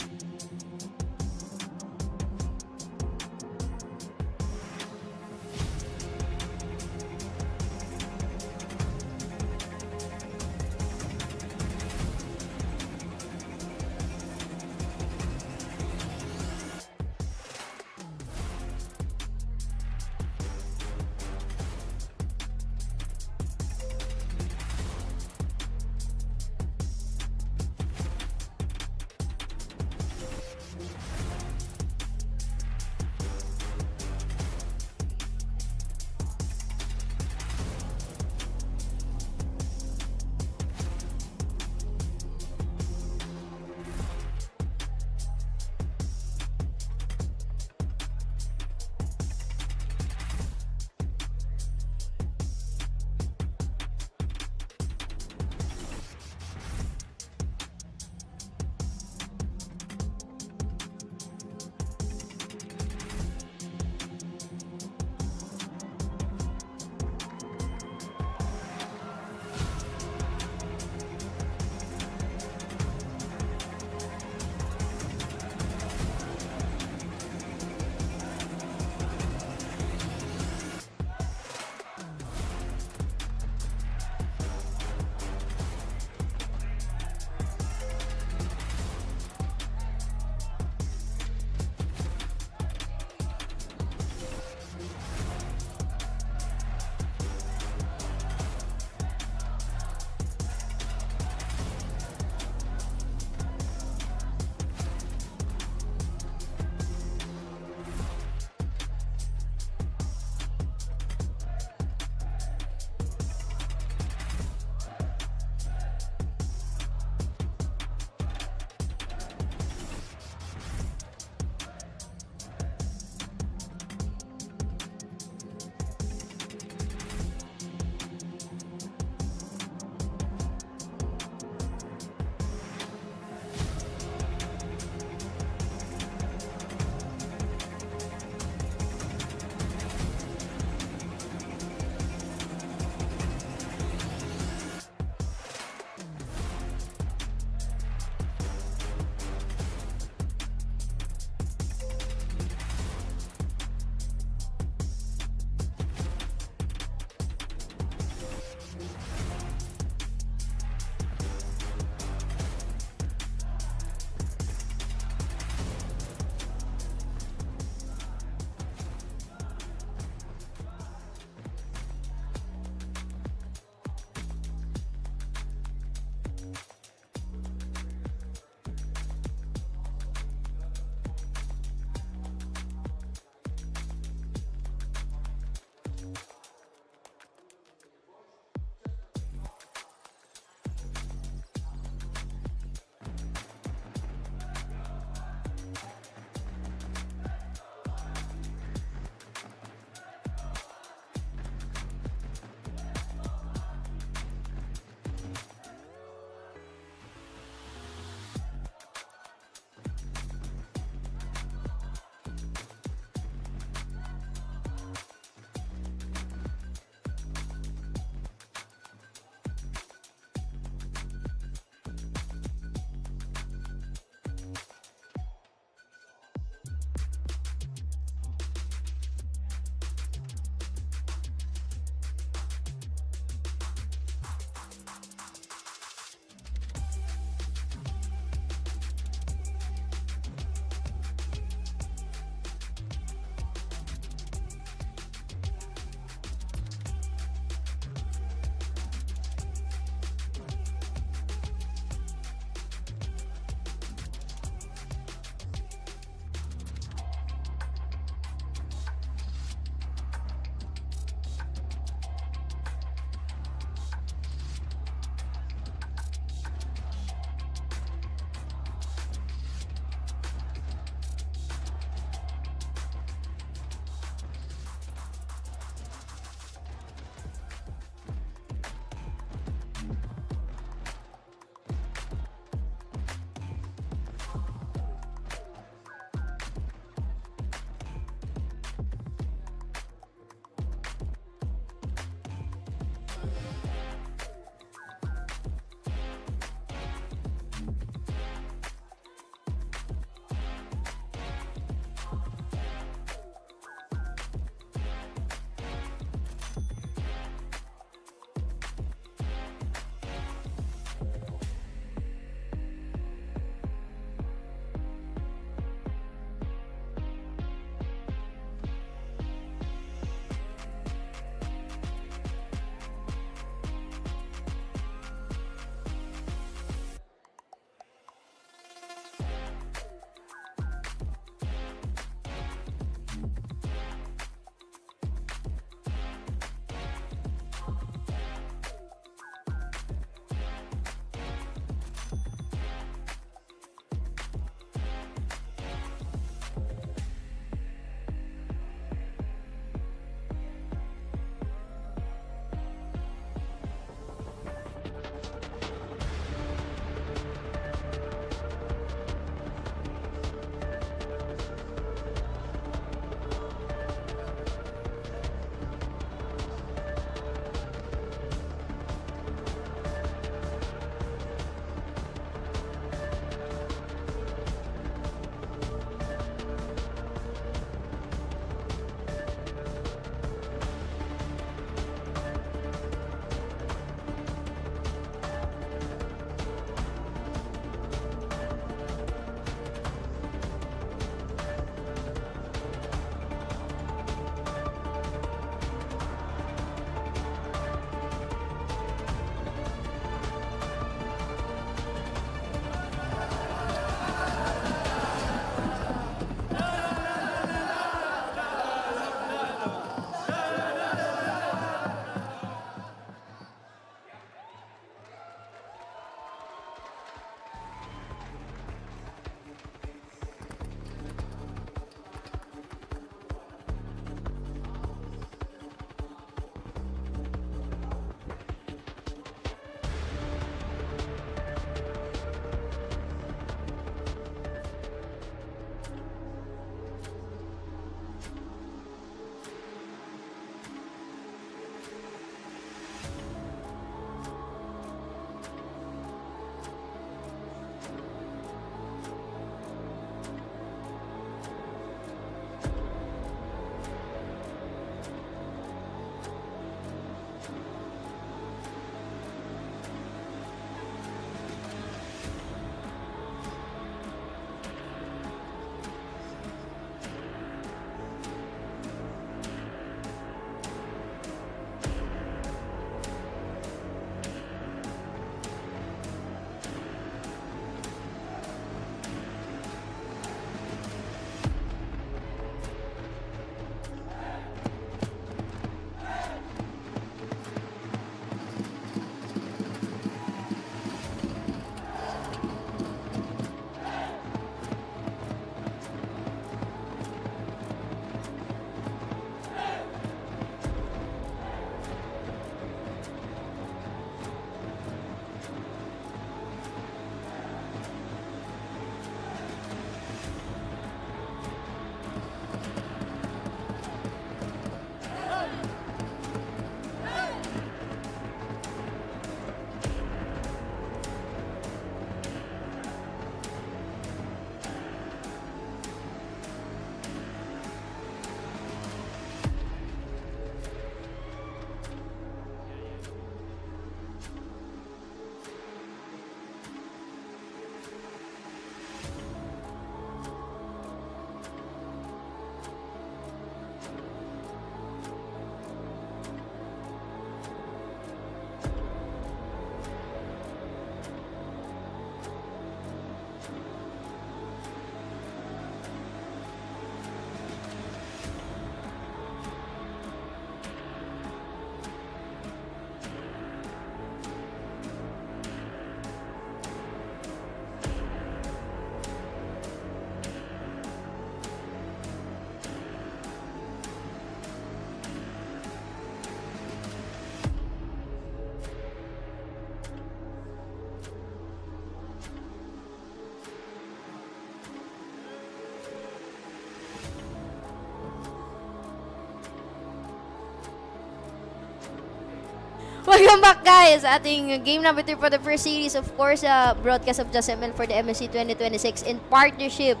Welcome back, guys. Ating game number 3 for the first series. Of course, broadcast of Just ML for the MSC 2026 in partnership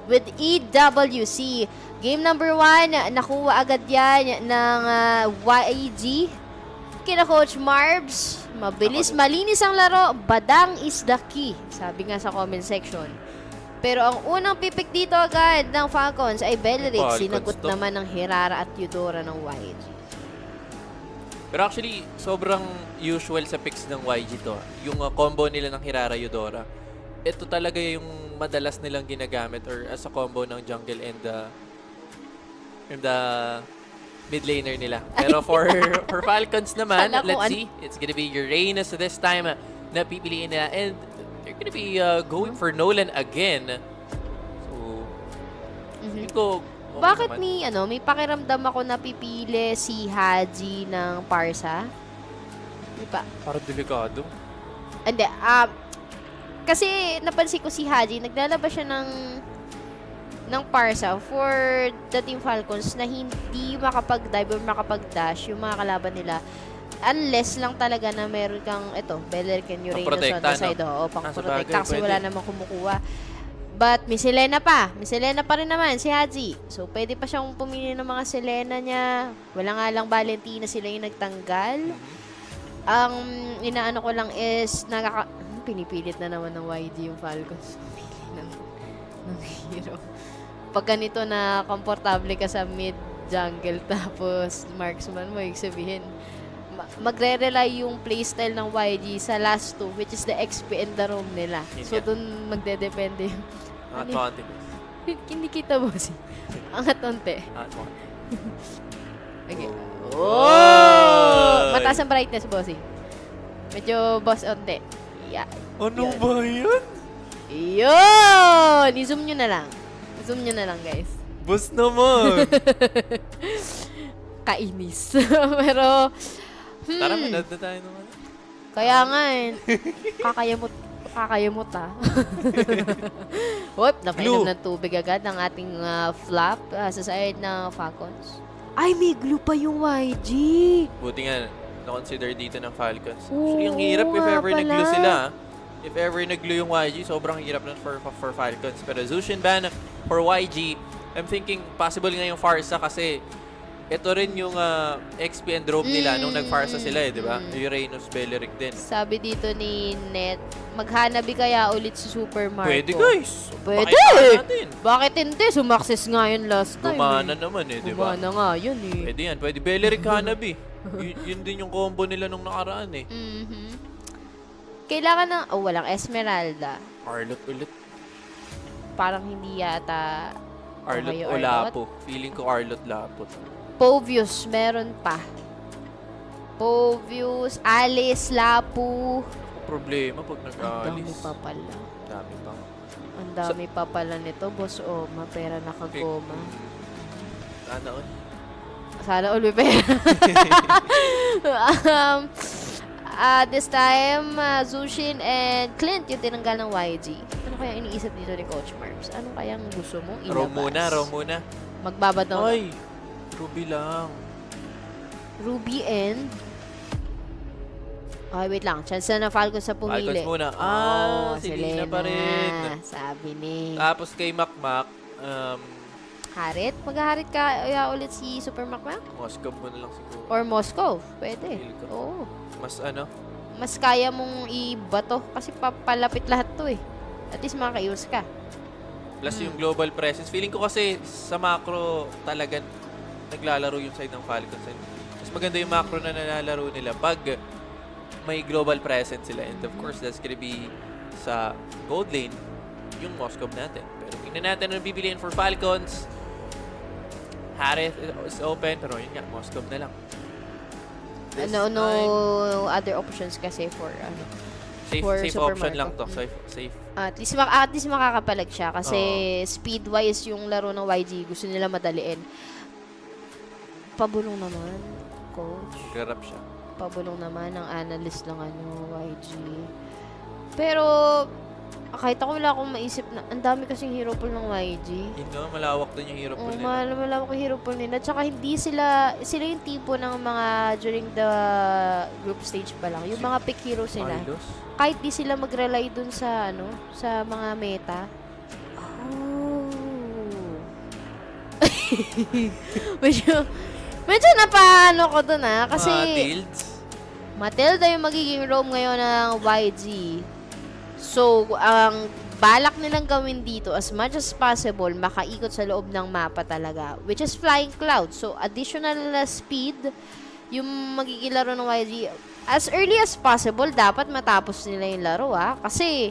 with EWC. Game number 1, nakuha agad yan ng YG. Kina Coach Marbs, mabilis, malinis ang laro. Badang is the key, sabi nga sa comment section. Pero ang unang pipik dito agad ng Falcons ay Beleric. Sinagot naman ng Hirara at Eudora ng YG. Pero actually, sobrang usual sa picks ng YG to. Yung combo nila ng Hirara Eudora. Ito talaga yung madalas nilang ginagamit or as a combo ng jungle and the mid laner nila. Pero for Falcons naman, let's see. It's gonna be Uranus this time na pipiliin nila. And they're gonna be going for Nolan again. So, feel ko bakit may pakiramdam ako na pipili si Haji ng Parsa? Di ba? Parang delikado. Hindi, kasi napansin ko si Haji, naglalabas siya ng Parsa for the Team Falcons na hindi makapag-dive or makapag-dash yung mga kalaban nila. Unless lang talaga na meron kang, Beleric and Uranus on the side. Oo, pang-protect kasi wala namang kumukuha. But may Selena pa. May Selena pa rin naman si Haji. So, pwede pa siyang pumili ng mga Selena niya. Wala nga lang Valentina, sila yung nagtanggal. Ang inaano ko lang is, pinipilit na naman ng YG yung Falcons. Pumili ng hero. Pag ganito na komportable ka sa mid-jungle tapos marksman mo, ibig sabihin, magre-rely yung playstyle ng YG sa last 2, which is the XP and the roam nila. So, dun magdedepende yung... Hindi kita, boss. Angat onte. Okay. Oh! Mataas ang brightness, bossy. Medyo boss onte. Yeah. Ano ba yun? Yun! I-zoom nyo na lang. I-zoom nyo na lang, guys. Boss naman! Kainis. Pero... Tara, manood na tayo naman. Kaya nga kakayamot Whoop, napainom ng tubig agad ng ating flap sa side ng Falcons. Ay, may glue pa yung YG. Buti nga, na-consider dito ng Falcons. Actually, yung hirap if ever nag-glue sila. If ever nag-glue yung YG, sobrang hirap nun for Falcons. Pero Zushin ban for YG, I'm thinking possible nga yung Farsa kasi ito rin yung XP and roam nila nung nag-Farsa sila di ba? Uranus, Beleric din. Sabi dito ni Net, maghanabi kaya ulit si Super Marco. Pwede guys. Pwede! Bakit hindi? Sumakses nga yun last time. Gumana naman di ba? Gumana nga yun Pwede yan. Pwede Beleric hanabi. Yun din yung combo nila nung nakaraan Kailangan ng, walang Esmeralda. Arlot ulit. Parang hindi yata Arlot o Lapo. Feeling ko Arlot Lapo. Povius, meron pa. Povius, Alice, Lapu. Problema pag nag-Alice. Ang dami pa pala. Dami pa. Ang dami pa pala nito, Boss Oma. Pera nakagoma. Sana all. Sana all may pera. This time, Zushin and Clint yung tinanggal ng YG. Ano kaya iniisip dito ni Coach Marbs? Ano kayang gusto mo ilabas? Raw muna. Magbabadaw na. Ay! Ruby lang. Ruby and... Okay, wait lang. Chance na Falcons sa pumili. Falcons muna. Selena pa rin. Sabi ni... Tapos kay Makmak, Harit? Mag-harit kaya ulit si Super Makmak? Moscow mo na lang siguro. Or Moscow? Pwede. Oo. Mas kaya mong ibato kasi papalapit lahat to At least makakaiwas ka. Plus yung global presence. Feeling ko kasi sa macro talaga naglalaro yung side ng Falcons. Mas maganda yung macro na nalalaro nila pag may global presence sila. And of course, that's gonna be sa gold lane, yung Moscow natin. Pero tingnan natin ang bibiliin for Falcons. Harith is open, pero yun nga, Moscow na lang. No other options kasi for safe option lang to. Safe. At least makakapalag siya kasi speed-wise yung laro ng YG. Gusto nila madaliin. Pabulong naman, coach. Garap siya. Pabulong naman ng analyst ng YG. Pero Kahit ako wala akong maisip na, ang dami kasing hero pool ng YG. Yun nga, malawak din yung hero pool nila. Malawak yung hero pool nila. Tsaka hindi sila yung tipo ng mga during the group stage pa lang. Yung mga pick heroes nila. Kahit di sila mag-rely dun sa, sa mga meta. medyo napaano ko dun kasi Matilda yung magiging roam ngayon ng YG. So, ang balak nilang gawin dito as much as possible, makaikot sa loob ng mapa talaga, which is Flying Cloud. So, additional speed yung magiging laro ng YG. As early as possible, dapat matapos nila yung laro kasi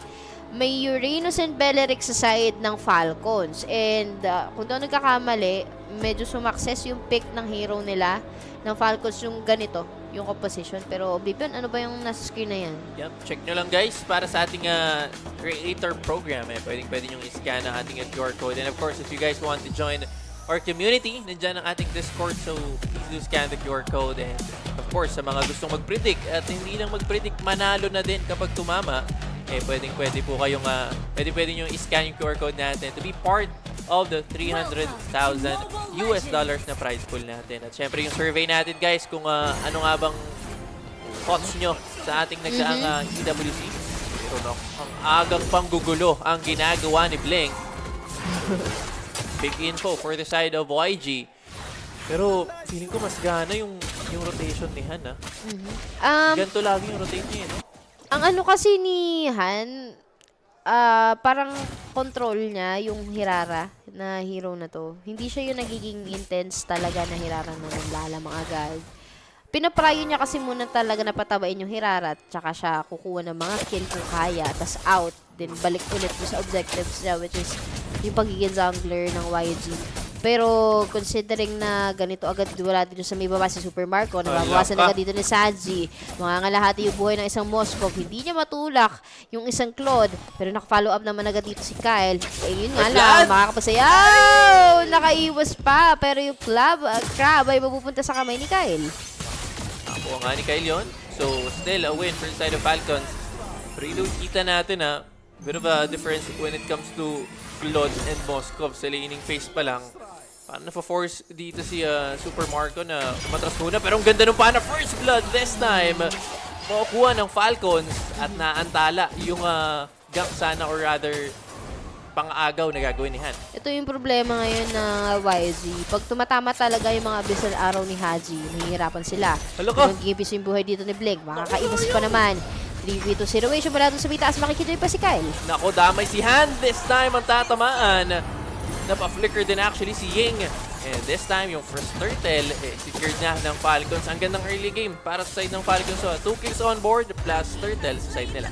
may Uranus and Beleric sa side ng Falcons. And kung doon nagkakamali, medyo sumakses yung pick ng hero nila ng Falcons yung ganito, yung composition. Pero Bibion, ano ba yung nasa screen na yan? Yep, check nyo lang guys para sa ating creator program. Pwede nyo i-scan ang ating QR code. And of course, if you guys want to join our community, nandyan ang ating Discord. So please do scan the QR code. And of course, sa mga gustong mag-predict at hindi lang mag-predict, manalo na din kapag tumama, pwede po kayong pwede nyo i-scan yung QR code natin to be part of the $300,000 na prize pool natin. At syempre yung survey natin guys kung ano nga bang thoughts nyo sa ating nagdaang EWC. Pero ang agang panggugulo ang ginagawa ni Blink. Big info for the side of YG. Pero feeling ko mas gana yung rotation ni Han ganito lagi yung rotate niya Ang ano kasi ni Han, parang control niya yung Hirara na hero na to. Hindi siya yung nagiging intense talaga na Hirara na naglalamang agad. Pinaprayo niya kasi muna talaga na patabain yung Hirara at saka siya kukuha ng mga kill kung kaya, tas out. Then balik ulit sa objectives niya, which is yung pagiging jungler ng YG. Pero considering na ganito agad wala dito sa may baba si Super Marco, nababawasan agad dito ni Sanji, mangangalahati yung buhay ng isang Moskov, hindi niya matulak yung isang Claude, pero naka-follow up naman agad dito si Kyle. Yun nga lang, makakapasayaw! Nakaiwas pa, pero yung crab ay mapupunta sa kamay ni Kyle. Ako nga ni Kyle yun. So, still a win for the side of Falcons. Pero kita natin bit of a difference when it comes to Claude and Moskov sa laning phase pa lang. Parang na-force dito si Super Marco na umatras muna. Pero ang ganda nung pana. First blood this time. Makukuha ng Falcons at naantala yung gank sana or rather pang-agaw na gagawin ni Han. Ito yung problema ngayon ng YG. Pag tumatama talaga yung mga abyssal arrow ni Haji, nahihirapan sila. Nag-gipis yung buhay dito ni Blink. Makakaiwas pa naman. 3v2 situation mula doon sa bitaas. Makikijoy pa si Kyle. Nako, damay si Han. This time ang tatamaan. Napa-flicker din actually si Ying. And this time, yung first turtle, secured na ng Falcons. Ang gandang early game para sa side ng Falcons. So, 2 kills on board plus turtle sa side nila.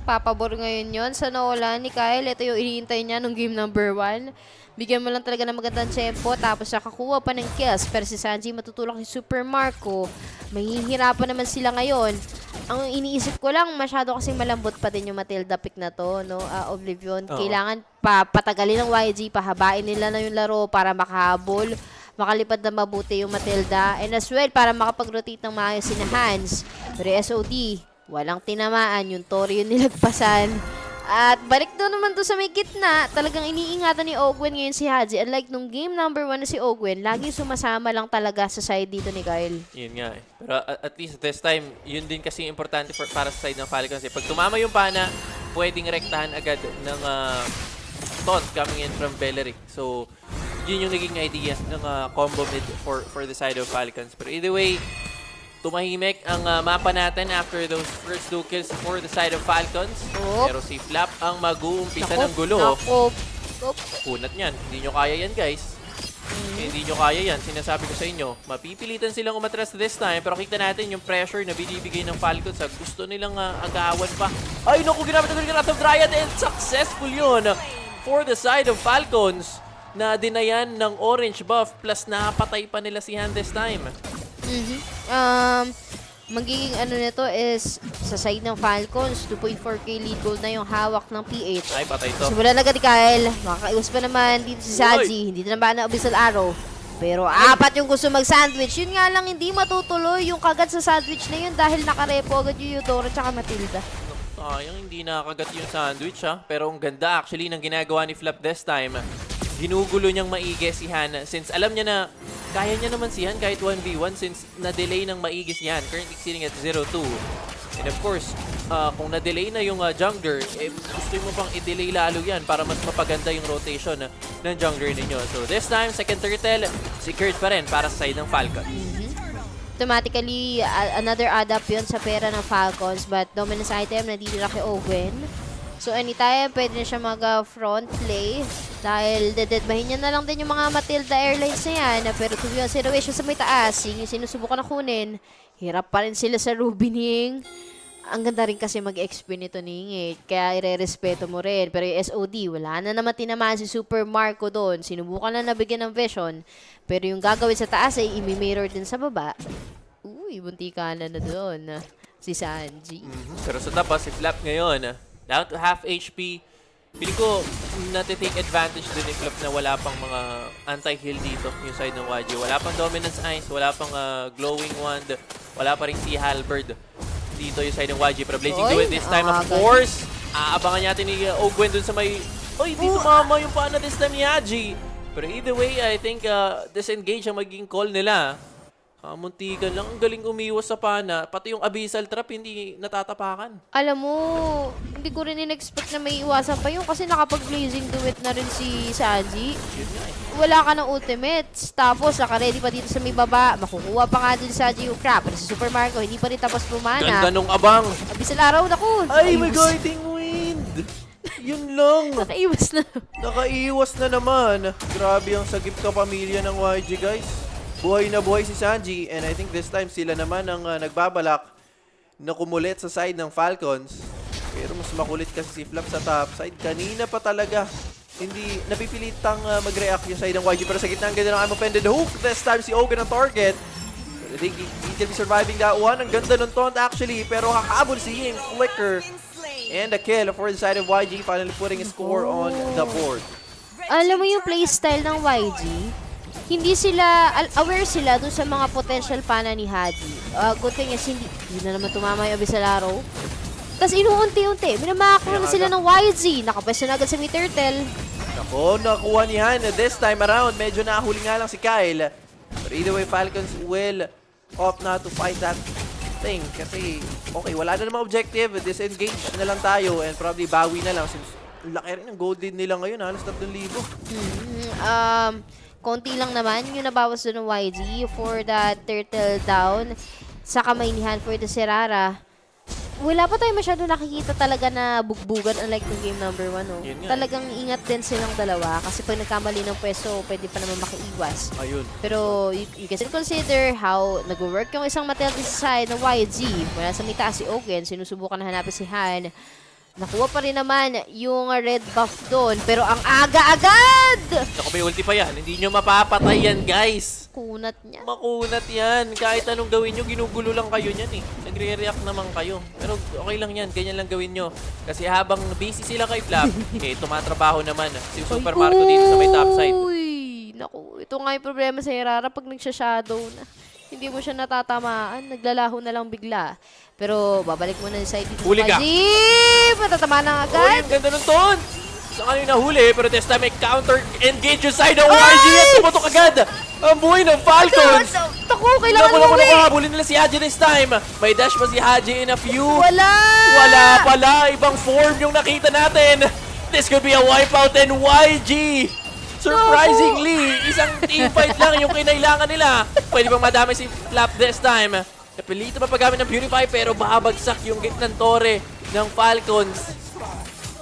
Papabor ngayon yun sa nawala ni Kyle. Ito yung inihintay niya nung game number 1. Bigyan mo lang talaga ng magandang tempo. Tapos siya kakuha pa ng kills. Pero si Sanji matutulak ni Super Marco. Mahihirapan naman sila ngayon. Ang iniisip ko lang, masyado kasing malambot pa din yung Matilda pick na to, Oblivion. Kailangan patagalin ng YG, pahabain nila na yung laro para makahabol, makalipad na mabuti yung Matilda. And as well, para makapag-rotate ng maayos si Hans. Pero SOD, walang tinamaan. Yung Tori yung nilagpasan. At balik doon naman to sa may gitna, talagang iniingatan ni Ogwen ngayon si Haji. Unlike nung game number 1 na si Ogwen, lagi sumasama lang talaga sa side dito ni Kyle. Yun nga Pero at least this time, yun din kasi importante para sa side ng Falcons. Pag tumama yung pana, pwedeng rektahan agad ng taunt coming in from Beleric. So, yun yung naging idea ng combo mid for the side of Falcons. Pero either way, tumahimik ang mapa natin after those first 2 kills for the side of Falcons. Pero si Flap ang mag-uumpisa ng gulo. Kunat niyan. Hindi nyo kaya yan, guys. Hindi nyo kaya yan. Sinasabi ko sa inyo, mapipilitan silang umatras this time. Pero kita natin yung pressure na binibigay ng Falcons. Gusto nilang agawan pa. Ay, naku, ginamit na Wrath of Dryad and successful yun for the side of Falcons na dinayan ng orange buff plus napatay pa nila si Han this time. Magiging ano nito is sa side ng Falcons, 2.4k lead goal na yung hawak ng PH. Ay, patay to. Simulan agad ni Kyle. Makakaiwas pa naman dito si Saji. Hindi na naman ang Abyssal Arrow. Pero 4 yung gusto mag-sandwich. Yun nga lang, hindi matutuloy yung kagat sa sandwich na yun dahil nakarepo agad yung Eudora tsaka Matilda. Sayang, hindi nakagat yung sandwich ha. Pero ang ganda actually ng ginagawa ni Flap this time. Ginugulo niyang maigi si Han since alam niya na kaya niya naman si Han kahit 1v1 since na-delay ng maigi si Han. Currently sitting at 0-2. And of course, kung na-delay na yung jungler, gusto mo pang i-delay lalo yan para mas mapaganda yung rotation ng jungler ninyo. So this time, second turtle, secured pa rin para sa side ng Falcons. Automatically, another add-up yun sa pera ng Falcons. But dominance item, nadidira kay Owen. So anytime, pwede na siya mag-front play. Dahil dededmahin niya na lang din yung mga Matilda Airlines na yan. Pero to be honest, situation sa may taas, yung sinusubukan na kunin, hirap pa rin sila sa Rubining. Ang ganda rin kasi mag-XP nito ni kaya ire-respeto mo rin. Pero yung SOD, wala na naman tinamaan si Super Marco doon. Sinubukan na nabigyan ng vision. Pero yung gagawin sa taas ay imi-mirror din sa baba. Uy, bunti ka na doon. Si Sanji. Pero sa tapas, si Flap ngayon, down to half HP. Pili ko, natitake advantage din ni Flap na wala pang mga anti-heal dito yung side ng YG. Wala pang Dominance Ice, wala pang Glowing Wand, wala pa rin si Halberd dito yung side ng YG. Pero Blazing Do It this time, of course. Aabangan natin ni Ogwen dun sa may... Oy, dito mama yung pana this time ni Haji. Pero either way, I think disengage ang magiging call nila. Muntikan lang. Ang galing umiwas sa pana. Pati yung Abyssal Trap, hindi natatapakan. Alam mo, hindi ko rin in-expect na may iwasan pa yun kasi nakapag-blazing do it na rin si Sanji. Wala ka ng ultimates. Tapos, naka-ready pa dito sa may baba. Makukuha pa nga din si Sanji yung crap. Pero si Super Marco, hindi pa rin tapos pumana. Ganda nung abang. Abyssal araw, naku. Ay, may guiding wind. Yun lang. Nakaiwas na. Nakaiwas na naman. Grabe ang sagip ka pamilya ng YG, guys. Buhay na buhay si Sanji, and I think this time sila naman ang nagbabalak na kumulit sa side ng Falcons. Pero mas makulit kasi si Flap sa top side. Kanina pa talaga, hindi napipilitang mag-react yung side ng YG. Pero sa gitna ang ganda ng I'm offended hook. This time si Ogan ang target. I think he can be surviving that one. Ang ganda ng taunt actually, pero hahabol si Ying. Flicker. And a kill for the side of YG, finally putting a score on the board. Alam mo yung playstyle ng YG? Hindi sila, aware sila dun sa mga potential pana ni Haji. Good thing is, hindi na naman tumama yung Abyssal Arrow. Tapos inuunti-unti, minamakro na sila ng YG. Nakapwesto na agad sa may turtle. Nako, nakuha ni Han. This time around, medyo nahuli nga lang si Kyle. But either way, Falcons will opt not to fight that thing. Kasi, okay, wala na namang objective. Disengage na lang tayo and probably bawi na lang. Since laki rin ang gold lead nila ngayon, halos 3,000. Konti lang naman yung nabawas doon ng YG for the turtle down sa kamay ni Han for the Serara. Wala pa tayo masyado nakikita talaga na bugbugan unlike yung game number 1. No? Talagang ingat din silang dalawa kasi pag nagkamali ng pwesto, pwede pa naman makiiwas. Ayun. Pero you can still consider how nag-work yung isang Matilda sa side ng YG. Mula sa may taas si Ogen, sinusubukan na hanapin si Han. Nakuha pa rin naman yung red buff doon. Pero ang aga-agad! Naku, may ulti pa yan. Hindi nyo mapapatay yan, guys. Kunat niya. Makunat yan. Kahit anong gawin nyo, ginugulo lang kayo niyan eh. Nagre-react naman kayo. Pero okay lang yan. Ganyan lang gawin nyo. Kasi habang busy sila kay Flap, tumatrabaho naman si Super Marco dito sa may top side. Uy! Naku, ito nga yung problema sa Herrera pag nagsha-shadow na. Hindi mo siya natatamaan. Naglalaho na lang bigla. Pero babalik mo na sa side dito. Huli ka! Matatama na agad! Uy, ang ganda ng taunt! Sa kanina nahuli, pero this time may counter-engage yung side ng YG at tumutok agad! Ang buhay ng Falcons! Naku, kailangan mo habulin nila si Haji this time! May dash pa si Haji in a few! Wala! Wala pala! Ibang form yung nakita natin! This could be a wipeout and YG! Surprisingly, isang teamfight lang yung kinailangan nila. Pwede bang madami si Flap this time? Napilito pa paggamit ng Purify pero babagsak yung gitnang tore ng Falcons.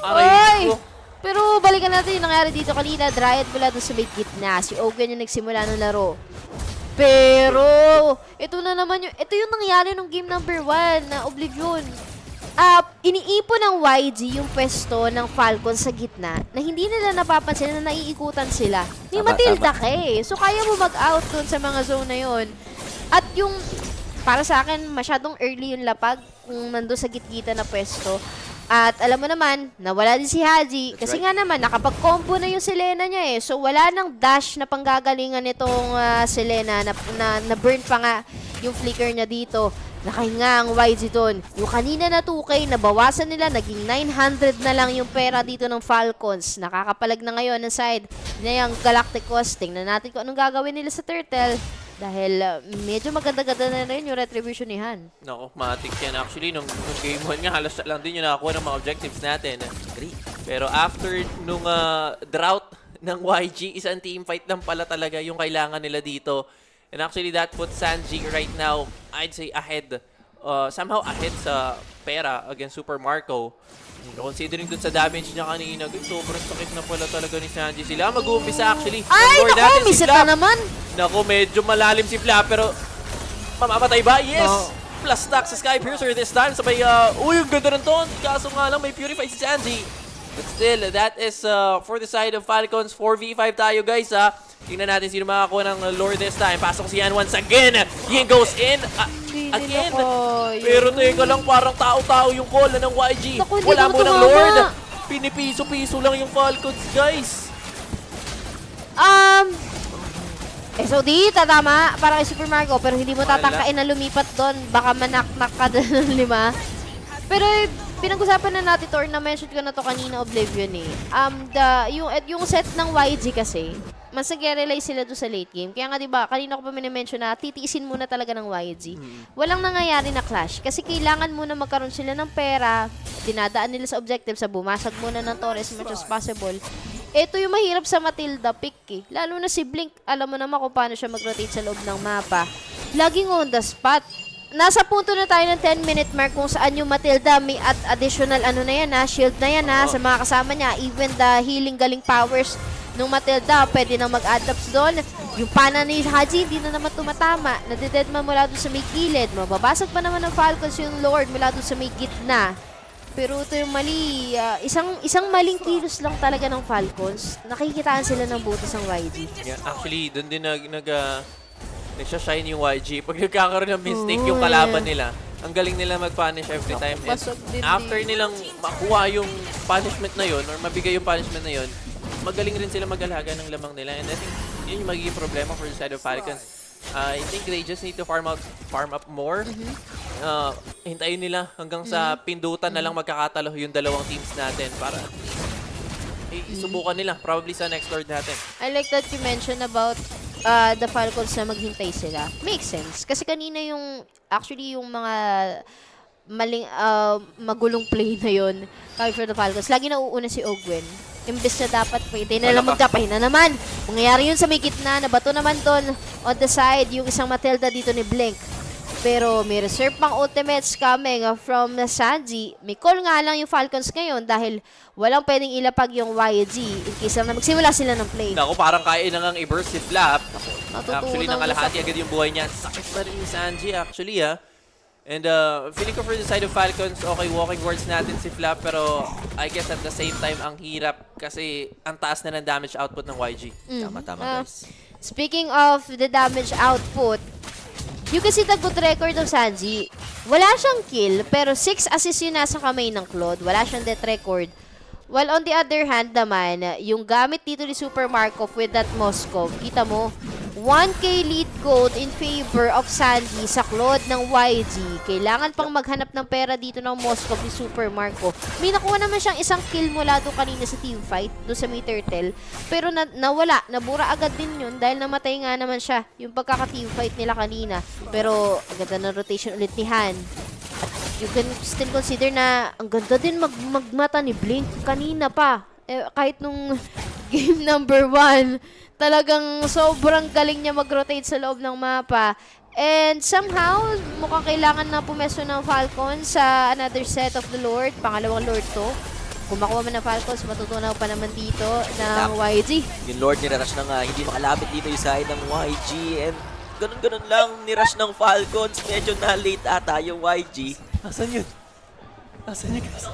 Aray ko. Pero balikan natin yung nangyari dito kanina. Dryad mula doon sa may gitna. Si Ogen yung nagsimula ng laro. Pero, ito na naman yung, ito yung nangyari nung game number 1 na Oblivion. Iniipon ng YG yung pwesto ng Falcons sa gitna na hindi nila napapansin na naiikutan sila. Ni Matilda ka eh. So, kaya mo mag-out dun sa mga zone na yun. At yung, para sa akin, masyadong early yung lapag kung nandun sa gitgita na pwesto. At alam mo naman, nawala din si Haji. Kasi nga naman, nakapag-combo na yung Selena niya eh. So, wala nang dash na panggagalingan nitong Selena na burn pa nga yung flicker niya dito. Nakahinga ang YG doon. Yung kanina na 2K, nabawasan nila, naging 900 na lang yung pera dito ng Falcons. Nakakapalag na ngayon ang side na yung Galacticos. Tingnan natin kung anong gagawin nila sa Turtle. Dahil medyo maganda-ganda na rin yung retribution ni Han. Nako, matik yan. Actually, nung game 1 nga, halos lang din yung nakakuha ng mga objectives natin. Pero after nung drought ng YG, isang teamfight lang pala talaga yung kailangan nila dito. And actually, that puts Sanji right now, I'd say, ahead. Somehow ahead sa pera against Super Marco. Considering dun sa damage niya kanina, sobrang sakit na pala talaga ni Sanji. Sila mag-uumpisa actually. Ay, naku, misit na naman. Naku, medyo malalim si Flap, pero mamamatay ba? Yes! Plus stack sa Sky Piercer this time. Sabay, uy, ang ganda ng taunt. Kaso nga lang, may Purify si Sanji. But still, that is for the side of Falcons. 4v5 tayo, guys, ha. Tingnan natin sino makakuha ng lore this time. Pasok si Yan once again. Yin goes in. Again. Pero teka lang, parang tao-tao yung call ng YG. Wala mo ng Lord. Pinipiso-piso lang yung Falcons, guys. SOD, tatama. Para kay Super Marco. Pero hindi mo tatangkain na lumipat doon. Baka manak-nak ka doon ng 5. Pero pinag-usapan na natin to, or na-mention ko na to kanina, Oblivion eh. Yung set ng YG kasi, mas nag-realize sila doon sa late game. Kaya nga diba, kanina ko pa minimension na titiisin muna talaga ng YG. Walang nangyayari na clash. Kasi kailangan muna magkaroon sila ng pera, dinadaan nila sa objective, sa bumasag muna ng Torres as much as possible. Ito yung mahirap sa Matilda pick eh. Lalo na si Blink, alam mo naman kung paano siya mag-rotate sa loob ng mapa. Laging on the spot. Nasa punto na tayo ng 10-minute mark kung saan yung Matilda may additional shield na yan sa mga kasama niya. Even the healing galing powers nung Matilda, pwede nang mag-adapts doon. Yung pana ni Haji, hindi na naman tumatama. Nadededman mula doon sa may gilid. Mababasag pa naman ng Falcons yung Lord mula doon sa may gitna. Pero ito yung mali. Isang maling kilos lang talaga ng Falcons. Nakikitaan sila ng butas ng YG. Yeah, actually, doon din nagsashine yung YG. Pag nagkakaroon ng mistake yung kalaban nila, ang galing nila mag-punish every time. And after nilang makuha yung punishment na yun, or mabigay yung punishment na yun, magaling rin sila mag-alaga ng lamang nila. And I think yun yung magiging problema for the side of Falcons. I think they just need to farm up more. Hintayin nila hanggang sa pindutan na lang magkakatalo yung dalawang teams natin para isubukan nila probably sa next Lord natin. I like that you mentioned about the Falcons na maghintay sila. Makes sense. Kasi kanina yung actually yung mga magulong play na yun for the Falcons. Lagi nauuna si Ogwen. Imbes na dapat pwede na lang magkapahina naman. Mangyayari yun sa may gitna. Nabato naman doon on the side yung isang Matilda dito ni Blink. Pero may reserve pang ultimates coming from Sanji. May call nga lang yung Falcons ngayon dahil walang pwedeng ilapag yung YG in case lang na magsimula sila ng play. Naku, parang kaya na ngang i-burst si Flap. Actually, nangalahati agad yung buhay niya. Sakit pa rin ni Sanji actually, ha. And feeling ko for the side of Falcons, okay, walking towards natin si Flap, pero I guess at the same time, ang hirap kasi ang taas na ng damage output ng YG. Tama-tama, guys. Speaking of the damage output, you can see the good record of Sanji. Wala siyang kill, pero 6 assists yun nasa kamay ng Claude. Wala siyang death record. While on the other hand naman, yung gamit dito ni Super Markov with that Moskov, kita mo, 1K lead gold in favor of Sanji sa Claude ng YG. Kailangan pang maghanap ng pera dito ng Moskov ni Super Markov. May nakuha naman siyang isang kill mula doon kanina sa teamfight, doon sa may turtle. Pero nawala, nabura agad din yun dahil namatay nga naman siya yung pagkaka-teamfight nila kanina. Pero ganda ng rotation ulit ni Han. At you can still consider na ang ganda din magmata ni Blink kanina pa. Kahit nung game number 1, talagang sobrang galing niya mag-rotate sa loob ng mapa. And somehow, mukhang kailangan na pumeso ng Falcons sa another set of the Lord. Pangalawang Lord to. Kung makuha man ng Falcons, matutunaw pa naman dito ng YG. Yung Lord ni-rush na nga, hindi makalapit dito yung side ng YG. And ganun-ganun lang ni-rush ng Falcons. Medyo na-late ata yung YG. Asan yun? Asan yun, guys?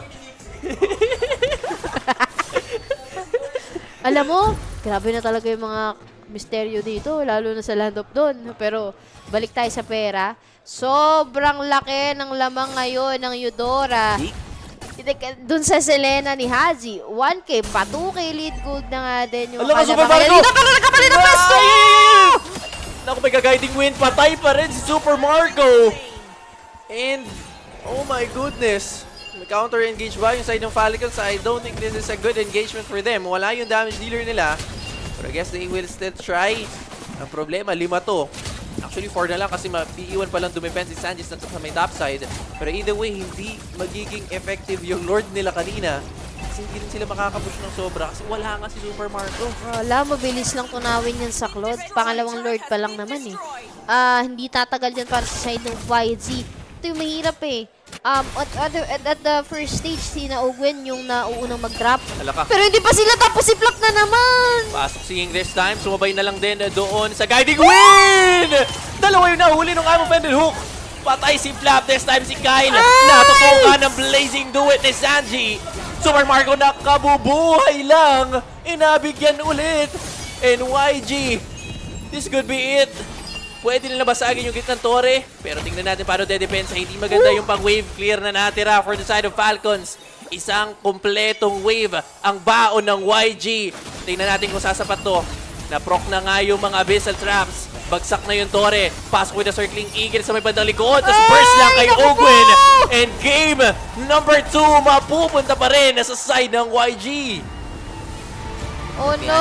Alam mo, grabe na talaga yung mga misteryo dito, lalo na sa Land of Dawn. Pero balik tayo sa pera. Sobrang laki ng lamang ngayon ng Eudora. Dun sa Selena ni Haji, 1K, pa 2K lead gold na nga din yung kanya. Super Marco! Dito pala nagkapalit ng pesto! Naku, may ka-guiding wind. Patay pa rin si Super Marco. And, oh my goodness. May counter-engage ba yung side ng Falcons? I don't think this is a good engagement for them. Wala yung damage dealer nila. But I guess they will still try. Ang problema, 5 to. Actually, 4 na lang kasi iiwan pa lang dumipen si Sanchez na sa may top side. Pero either way, hindi magiging effective yung Lord nila kanina. Kasi hindi rin sila makakapush ng sobra kasi wala nga si Super Marco. Wala, mabilis lang tunawin yan sa Claude. Pangalawang Lord pa lang naman eh. Hindi tatagal yan para sa side ng YG. Ito yung mahirap eh. At the first stage, si Ogwen yung nauunang mag-drop. Alaka. Pero hindi pa sila, tapos si Flap na naman! Pasok seeing this time, sumabay na lang din doon sa guiding win! Dalawa yung nahuli ng among Fendel Hook. Patay si Flap, this time si Kyle. Natutukan ng Blazing Duet ni Sanji. Super Marco nakabubuhay lang. Inabigyan ulit. And YG, this could be it. Pwede nila basagin yung gitnang tore. Pero tingnan natin paano de-depensa. Hindi maganda yung pang-wave clear na natira for the side of Falcons. Isang kompletong wave ang baon ng YG. Tingnan natin kung sasapat to. Na-proc na nga yung mga Abyssal Traps. Bagsak na yung tore. Pasok with the Circling Eagle sa may bandang likod. Tapos burst lang kay Ogwen. And game number 2 mapupunta pa rin sa side ng YG. Oh no!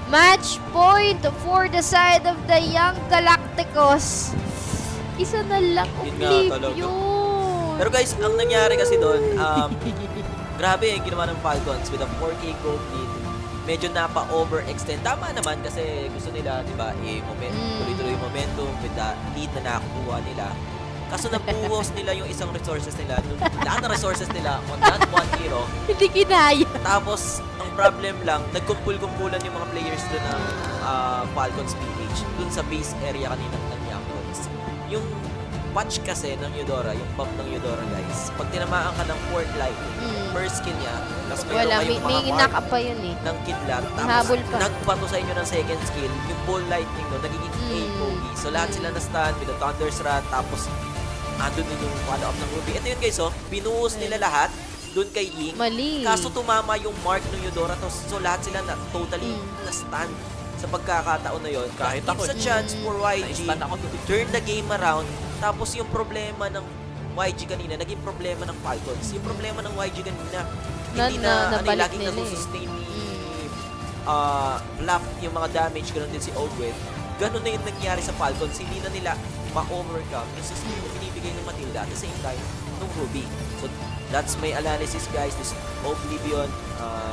Match point for the side of the Young Galacticos. Isa na lang Oblivion. Pero guys, ang nangyari kasi doon, grabe yung ginawa ng Falcons with a 4K gold lead. Medyo napa-overextend. Tama naman kasi gusto nila, di ba, tuloy-tuloy yung momentum with the lead na nakakuha nila. Kaso nabuhos nila yung isang resources nila, lahat ng resources nila on that one hero. Hindi kinaya. Tapos, ang problem lang, nagkumpul-kumpulan yung mga players doon ng Falcons PH doon sa base area kanina ng Youngguns. Yung patch kasi ng Eudora, yung buff ng Eudora guys, pag tinamaan ka ng 4th lightning, first skill niya, tapos mayroon kayong mga knock-up pa yun eh. ng kidlat, tapos nagpato sa inyo ng second skill, yung ball lightning doon, nagiging AOE. So lahat sila na-stand with the Thunder's Wrath, tapos andun din yung follow-up ng Ruby. Ito yun guys, binuhos nila lahat doon kay Ying. Mali. Kaso tumama yung mark ng Eudora, so lahat sila na totally na-stand sa pagkakataon na yun. Kahit ako. It's a chance for YG to turn the game around. Tapos yung problema ng YG kanina, naging problema ng Falcons. Yung problema ng YG kanina, hindi na laging nasusustain ni Black yung mga damage, ganoon din si Ogwen. Ganun na yung nangyari sa Falcons. Hindi na nila ma-overcome yung sustain na binibigay ng Matilda at the same time ng Ruby. So that's my analysis guys. This Oblivion,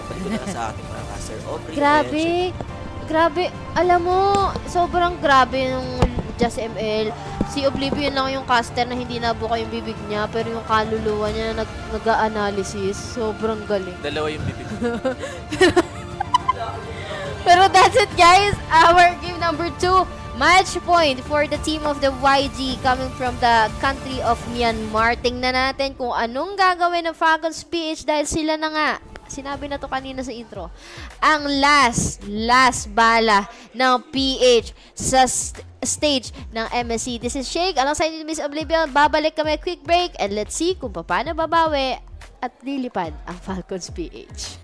balik ko na lang sa ating mga caster. Grabe. Alam mo, sobrang grabe yung Just ML. Si Oblivion lang yung caster na hindi nabuka yung bibig niya, pero yung kaluluwa niya nag-a-analysis. Sobrang galing. Dalawa yung bibig. Pero that's it guys. Our game number 2. Match point for the team of the YG coming from the country of Myanmar. Tingnan natin kung anong gagawin ng Falcons PH dahil sila na nga. Sinabi na to kanina sa intro. Ang last bala ng PH sa stage ng MSC. This is Shake. Alongside ni Miss Oblivion, babalik kami quick break and let's see kung paano babawi at lilipad ang Falcons PH.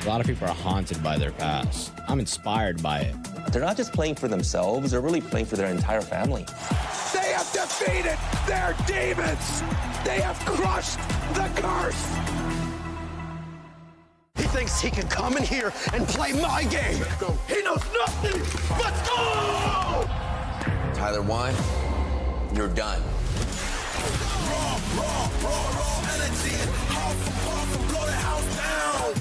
A lot of people are haunted by their past. I'm inspired by it. They're not just playing for themselves, they're really playing for their entire family. They have defeated their demons! They have crushed the curse! He thinks he can come in here and play my game! Let's go. He knows nothing! Let's go! Tyler 1, you're done. Raw energy, half for puff and blow the house down!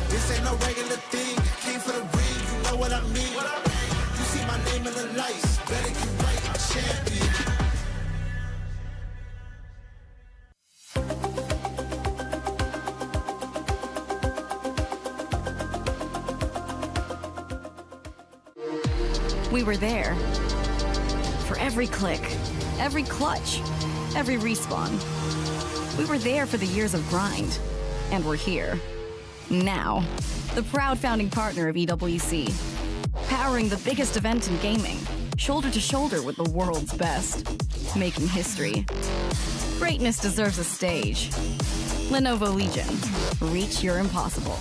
This ain't no regular thing. Came for the ring, you know what I mean. You see my name in the lights. Better get right, champion. We were there for every click, every clutch, every respawn. We were there for the years of grind, and we're here. Now, the proud founding partner of EWC, powering the biggest event in gaming, shoulder to shoulder with the world's best, making history. Greatness deserves a stage. Lenovo Legion, reach your impossible.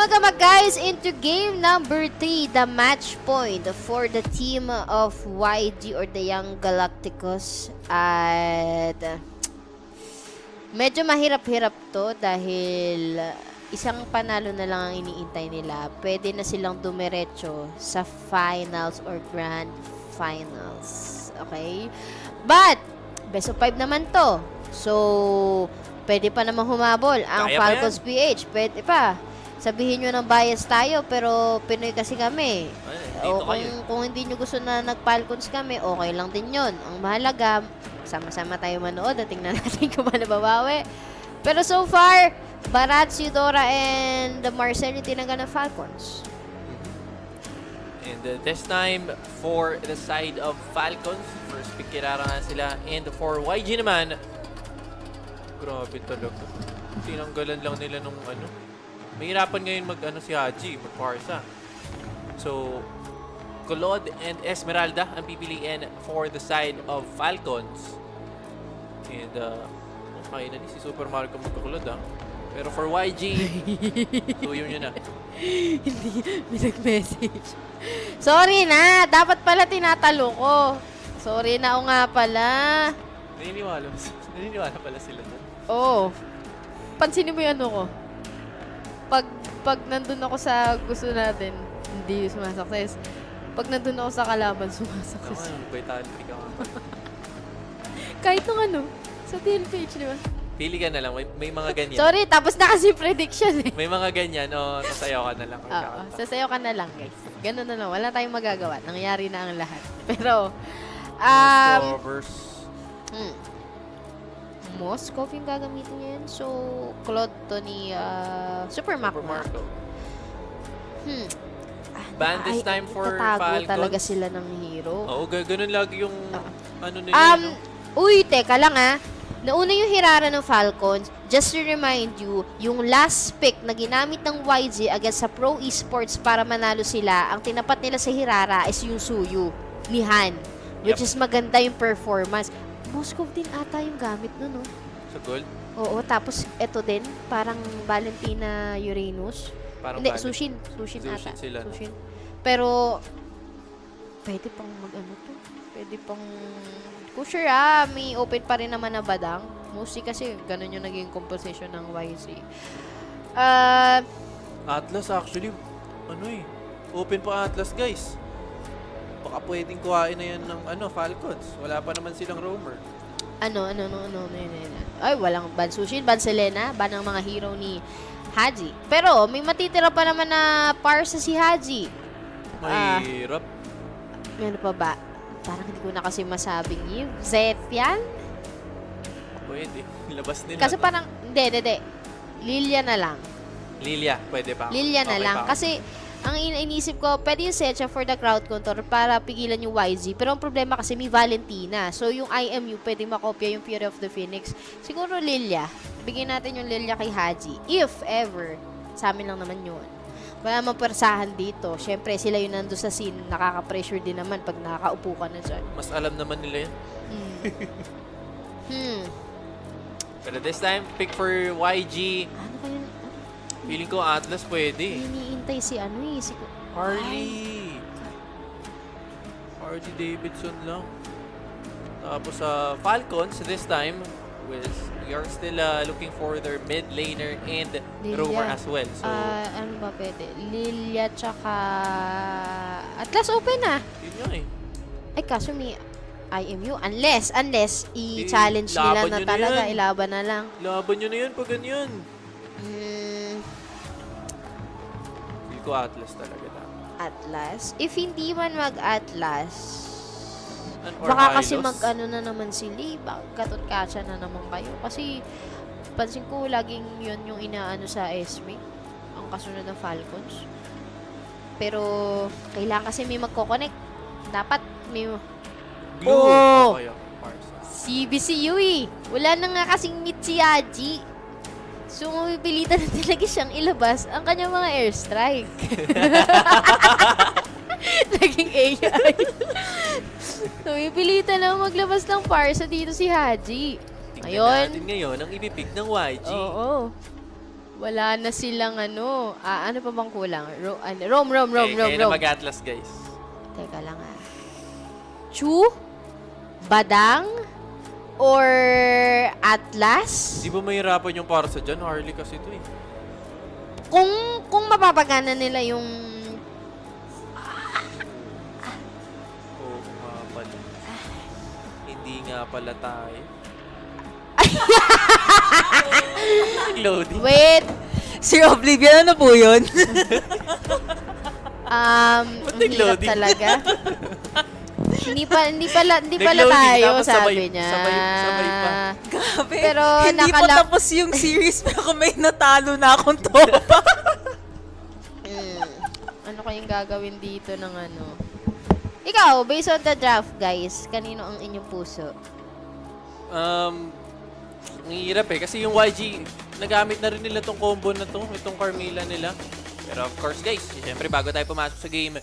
Welcome back guys into game number 3, the match point for the team of YG or the Young Galacticos. At medyo mahirap-hirap to dahil isang panalo na lang ang iniintay nila. Pwede na silang dumiretso sa finals or grand finals. Okay? But, best of 5 naman to. So, pwede pa namang humabol ang Kaya Falcons PH. Pwede pa. Sabihin nyo ng bias tayo, pero Pinoy kasi kami. O kung hindi nyo gusto na nag-Falcons kami, okay lang din yun. Ang mahalaga, sama-sama tayo manood at tingnan natin kung paano babawi. Pero so far, Barat, Eudora, and Marcel yung tinanggal ng Falcons. And this time, for the side of Falcons, first pick kirara nga sila. And for YG naman, grabe talaga. Tinanggalan lang nila nung ano. Mahirapan ngayon si Haji, mag-Parsa. So, Claude and Esmeralda ang pipiliin for the side of Falcons. And, okay na si Super Mario kung magkakulod Pero for YG, tuyo nyo na. Hindi, nag-message. Sorry na, dapat pala tinatalo ko. Sorry na, o nga pala. Naniniwala pala sila doon. Oo. Pansinin mo yung ano ko. Pag nandun ako sa gusto natin, hindi sumasakses. Pag nandun ako sa kalaban, sumasakses. Vitality ka nga. Kahit nung ano, sa TL page, di ba? Pili ka na lang, may mga ganyan. Sorry, tapos na kasi prediction eh. May mga ganyan, sasayaw ka na lang. Oo, sasayaw ka na lang guys. Ganun na lang, wala tayong magagawa. Nangyari na ang lahat. Pero, Moscow yung gagamitin niya yan. So, Claude to ni Super Marco. Ban this time for Tatago Falcons. talaga sila ng hero. Oo, ganun lagi yung ano nila. Uy, teka lang Nauna yung Hirara ng Falcons. Just to remind you, yung last pick na ginamit ng YG against sa Pro Esports para manalo sila, ang tinapat nila sa Hirara is yung Suyu ni Han. Which is maganda yung performance. Moscow din ata yung gamit nun, no? Sa gold? Oo, tapos ito din, parang Valentina Uranus. Parang Hindi, Sushin ata. Sila, Sushin. Pero, pwede pang mag-ano to. Pwede pang... Kung sure may open pa rin naman na badang. Mostly kasi, ganun yung naging composition ng YC. Atlas actually, open pa Atlas guys. Baka pwedeng kuhain na yan ng Falcons. Wala pa naman silang roamer. Ay, walang ban Sushin, ban Selena, ban ng mga hero ni Haji. Pero, may matitira pa naman na Parsa si Haji. Mahirap. Ano pa ba? Parang hindi ko na kasi masabing yun. Zetian? Pwede. Labas nila. Kasi parang, hindi. Lilia na lang. Lilia, pwede pa. Lilia na Okay lang. pa. Kasi, ang inisip ko, pwede yung Secha for the crowd control para pigilan yung YG. Pero ang problema kasi may Valentina. So, yung IMU, pwede makopya yung Fury of the Phoenix. Siguro Lilia. Bigyan natin yung Lilia kay Haji. If ever. Sa amin lang naman yun. Wala namang persahan dito. Siyempre, sila yung nando sa scene. Nakaka-pressure din naman pag nakakaupo ka na dyan. Mas alam naman nila yan. Pero this time, pick for YG. Ano kaya? Feeling ko Atlas pwede. Iniintay si Harley. RG Davidson lang. Tapos sa Falcons this time, you're still looking for their mid laner and roamer as well. So, ano ba pwede? Lilia tsaka Atlas open na. Yun nga Ay, kaso may IMU. Unless i-challenge nila na talaga. Ilaban na lang. Laban nyo na yun pag ganyan. Feel ko Atlas talaga. Atlas? If hindi man mag-Atlas, Or baka kasi Hylos. mag-ano na naman sila. Katot-katsa na naman kayo. Kasi, pansin ko, laging yun yung inaano sa Esme. Ang kasunod ng Falcons. Pero, kailangan kasi may magkoconnect. Dapat may... Oh! CBCU eh. Wala na nga kasing meet si Yaji. So, mapipilitan na talaga siyang ilabas ang kanyang mga airstrike. Naging AI. So, mapipilitan lang maglabas ng Parsa dito si Haji. Tingnan natin ngayon ang ipipick ng YG. Oo. Wala na silang ano. Ano pa bang kulang? Rom. Kaya na mag-Atlas, guys. Teka lang Chu? Badang? Or Atlas? Di ba mahirapan yung para sa dyan? Harley kasi ito eh. Kung mapapagana nila yung... Oo nga pala. Hindi nga pala tayo. Loading. Wait! Sir Oblivion, ano po yun? Ang hirap talaga. hindi pala tayo, sabi niya. Sabay pa. Grabe. Pero hindi pa tapos yung series pero may natalo na akong topa. Ano kayong gagawin dito ng ano? Ikaw, based on the draft, guys, kanino ang inyong puso? Ang hirap kasi yung YG, nagamit na rin nila tong combo na to, itong Carmilla nila. Pero of course guys, siyempre bago tayo pumasok sa game,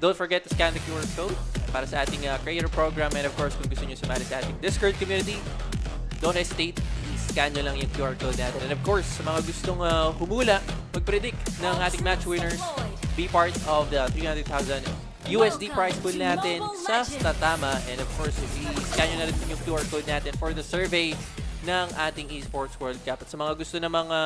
don't forget to scan the QR code para sa ating creator program. And of course, kung gusto nyo sumali sa ating Discord community, don't hesitate, scan nyo lang yung QR code natin. And of course, sa mga gustong humula, mag-predict ng ating match winners, be part of the 300,000 USD prize pool natin sa Statama. And of course, i-scan nyo na rin yung QR code natin for the survey ng ating Esports World Cup. At sa mga gusto na mga...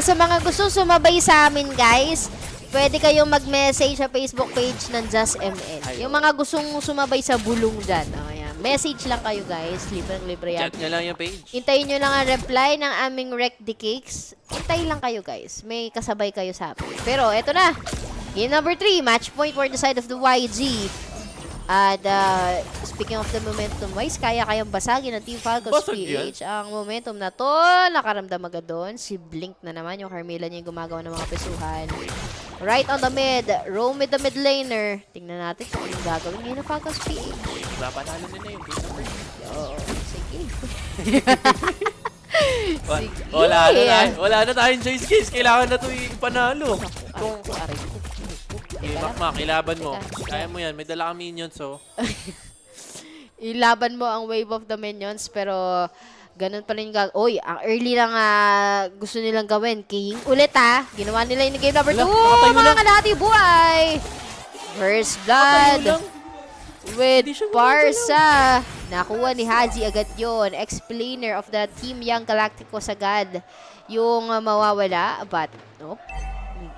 sa mga gusto sumabay sa amin, guys, pwede kayong mag-message sa Facebook page ng Just ML. Yung mga gustong sumabay sa bulong dyan. Ayan. Message lang kayo, guys. Libre yan. Chat nyo lang yung page. Hintayin nyo lang ang reply ng aming Rec the Cakes. Hintayin lang kayo, guys. May kasabay kayo sa amin. Pero, eto na. Game number 3. Match point for the side of the YG. At speaking of the momentum-wise, kaya kayang basagin ng Team Falcons PH ang momentum na to. Nakaramdam agad doon. Si Blink na naman, yung Carmilla niya yung gumagawa ng mga pesuhan. Right on the mid. Roam with the mid laner. Tingnan natin kung anong gagawin ngayon ng Falcons PH. Ipapanalo nila yung game number 3. Oo, sige. Wala na tayong choice case. Kailangan na ito ipanalo. Makmak, ilaban mo. Kaya mo yan. May dala ka minions, so. Ilaban mo ang wave of the minions, pero ganun pa rin yung Oy, ang early lang gusto nilang gawin. King ulit Ginawa nila yung game number 2. Mga kalahati buhay. First blood. With Parsa. Nakuha ni Haji agad yon. Explainer of the Team Young Galacticos agad yung mawawala. But,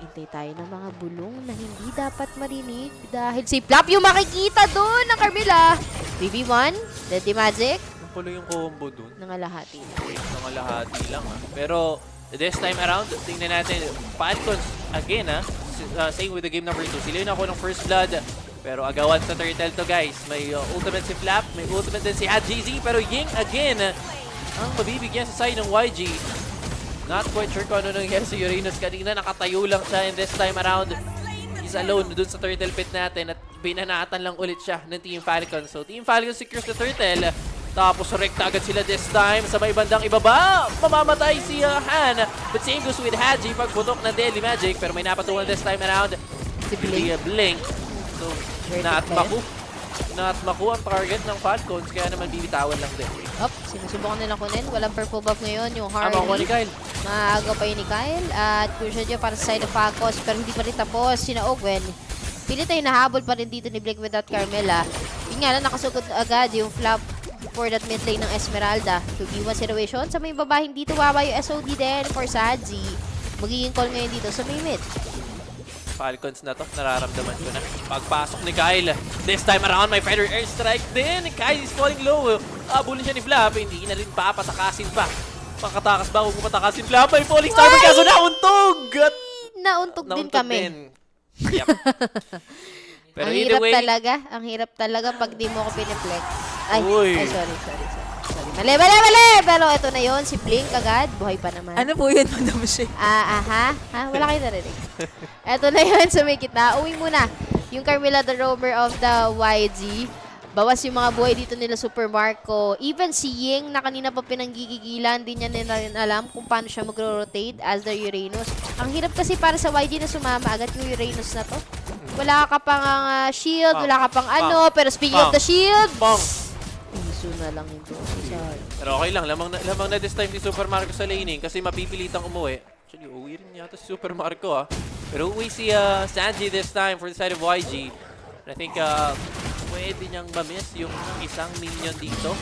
hintay tayo ng mga bulong na hindi dapat marinig dahil si Plap yung makikita doon ng Carmilla. BB1, Deadly Magic. Ano pala yung combo doon? Nangalahati lang Pero this time around, tingnan natin, Falcons again same with the game number 2. Sila yung nakuha ng first blood. Pero agawan sa turtle to guys. May ultimate si Flap, may ultimate din si HGZ. Pero Ying again ang mabibigyan sa side ng YG. Not quite sure kung ano nangyari sa Uranus kanina. Nakatayo lang siya and this time around, he's alone dun sa turtle pit natin at binanatan lang ulit siya ng Team Falcons. So Team Falcons secures the turtle. Tapos rekta agad sila this time. Sa may bandang ibaba, mamamatay si Han. But same goes with Haji pagputok ng Deadly Magic. Pero may napatungan this time around si Blink. So, Natmaku ang target ng Falcons, kaya naman bibitawan lang din. Sinusubukan nila kunin. Walang purple buff ngayon. Yung Harley. Ni Kyle. Maaga pa yun ni Kyle. At crucial dyan para sa side of Falcons. Pero hindi pa rin tapos. Sina Ogwen. Pilit ay nahabol pa rin dito ni Blake without Carmilla. Yun nga lang, nakasugod agad yung flap for that mid lane ng Esmeralda. 2v1 situation. Sa may baba, hindi tuwawa yung SOD din for Sadzi. Magiging call ngayon dito sa may mid. Falcons na to, nararamdaman ko na. Pagpasok ni Kyle. This time around, may fighter airstrike din. Kyle is falling low. Abulin siya ni Flap. Hindi na rin papatakasin pa. Pakatakas ba? Huwag mo patakasin Flap. May falling star. Kaso nauntog! Nauntog din kami. Yep. Pero either way, ang hirap talaga pag di mo ako piniflex. Ay, sorry. Mali! Pero ito na yon si Blink agad. Buhay pa naman. Ano po yun, Madam Shea? Wala kayo narinig. Ito na yon sa may gitna. Uwi muna. Yung Carmilla, the roamer of the YG. Bawas yung mga buhay dito nila Super Marco. Even si Ying na kanina pa pinanggigigilan, di niya na rin alam kung paano siya mag-rotate as the Uranus. Ang hirap kasi para sa YG na sumama agad yung Uranus na to. Wala ka pang shield, wala ka pang pero speaking of the shield, piso na lang ito. Pero okay lang, lamang na this time si Super Marco sa laning kasi mapipilitang umuwi. Actually, uwi rin yata si Super Marco Pero uwi si Sanji this time for the side of YG. And I think pwede niyang ma-miss yung isang minion dito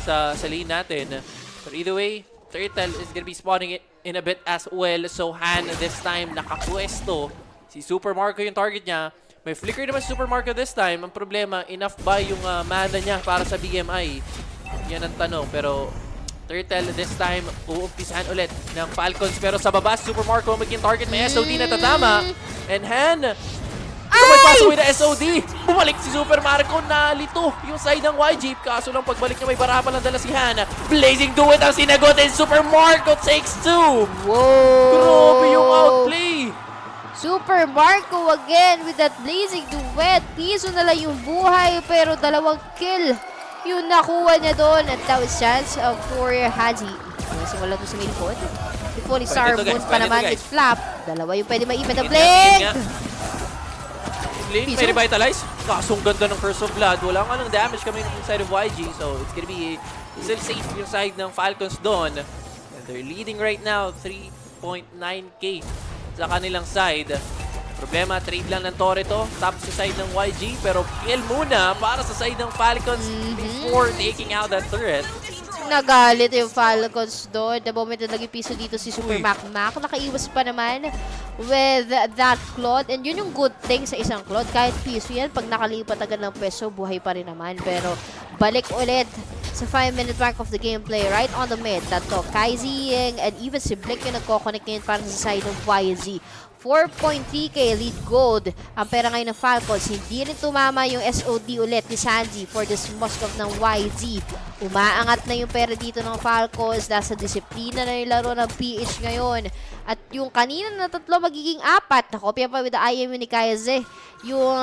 sa lane natin. But either way, Turtle is gonna be spawning it in a bit as well. So Han this time nakapwesto. Si Super Marco yung target niya. May flicker naman si Super Marco this time. Ang problema, enough ba yung mana niya para sa BMI? Yan ang tanong. Pero Turtle this time, uumpisahan ulit ng Falcons. Pero sa baba, Super Marco magiging target. May SOD na tatama. And Han, may pass away na SOD. Bumalik si Super Marco. Nalito yung side ng YG. Kaso lang pagbalik niya, may bara pa lang dala si Han. Blazing Duet ang sinagot. And Super Marco takes 2. Whoa! Grabe yung outplay. Super Marco again with that blazing duet. Piso na lang yung buhay pero 2 kill yung nakuha niya doon. At that was chance for Haji. Simula doon sa main point. Before ni Sarmon pa naman with Flap. 2 yung pwede maipan na Blink. Blink, may revitalize. Kasong ganda ng Curse of Blood. Wala nga ng damage coming inside of YG. So it's gonna be still safe yung side ng Falcons doon. And they're leading right now 3.9k. Sa kanilang side. Problema, trade lang ng Torre to. Top sa side ng YG. Pero kill muna para sa side ng Falcons before taking out that turret. Nagalit yung Falcons doon. The moment na lagi piso dito si Super Mac. Nakaiwas pa naman with that Claude. And yun yung good thing sa isang Claude. Kahit piso yan, pag nakalipat agad ng peso, buhay pa rin naman. Pero balik ulit sa 5-minute mark of the gameplay right on the mid. Tato, Kaizing and even si Blink yung nagkoconnect ngayon para sa side ng YZ. 4.3k lead gold ang pera ngayon ng Falcons. Hindi rin tumama yung SOD ulit ni Sanji for this Moskov ng YZ. Umaangat na yung pera dito ng Falcons. Nasa disiplina na yung laro ng PH ngayon. At yung kanina na 3 magiging 4. Nakopya pa with the IMU ni Kayaze. Yung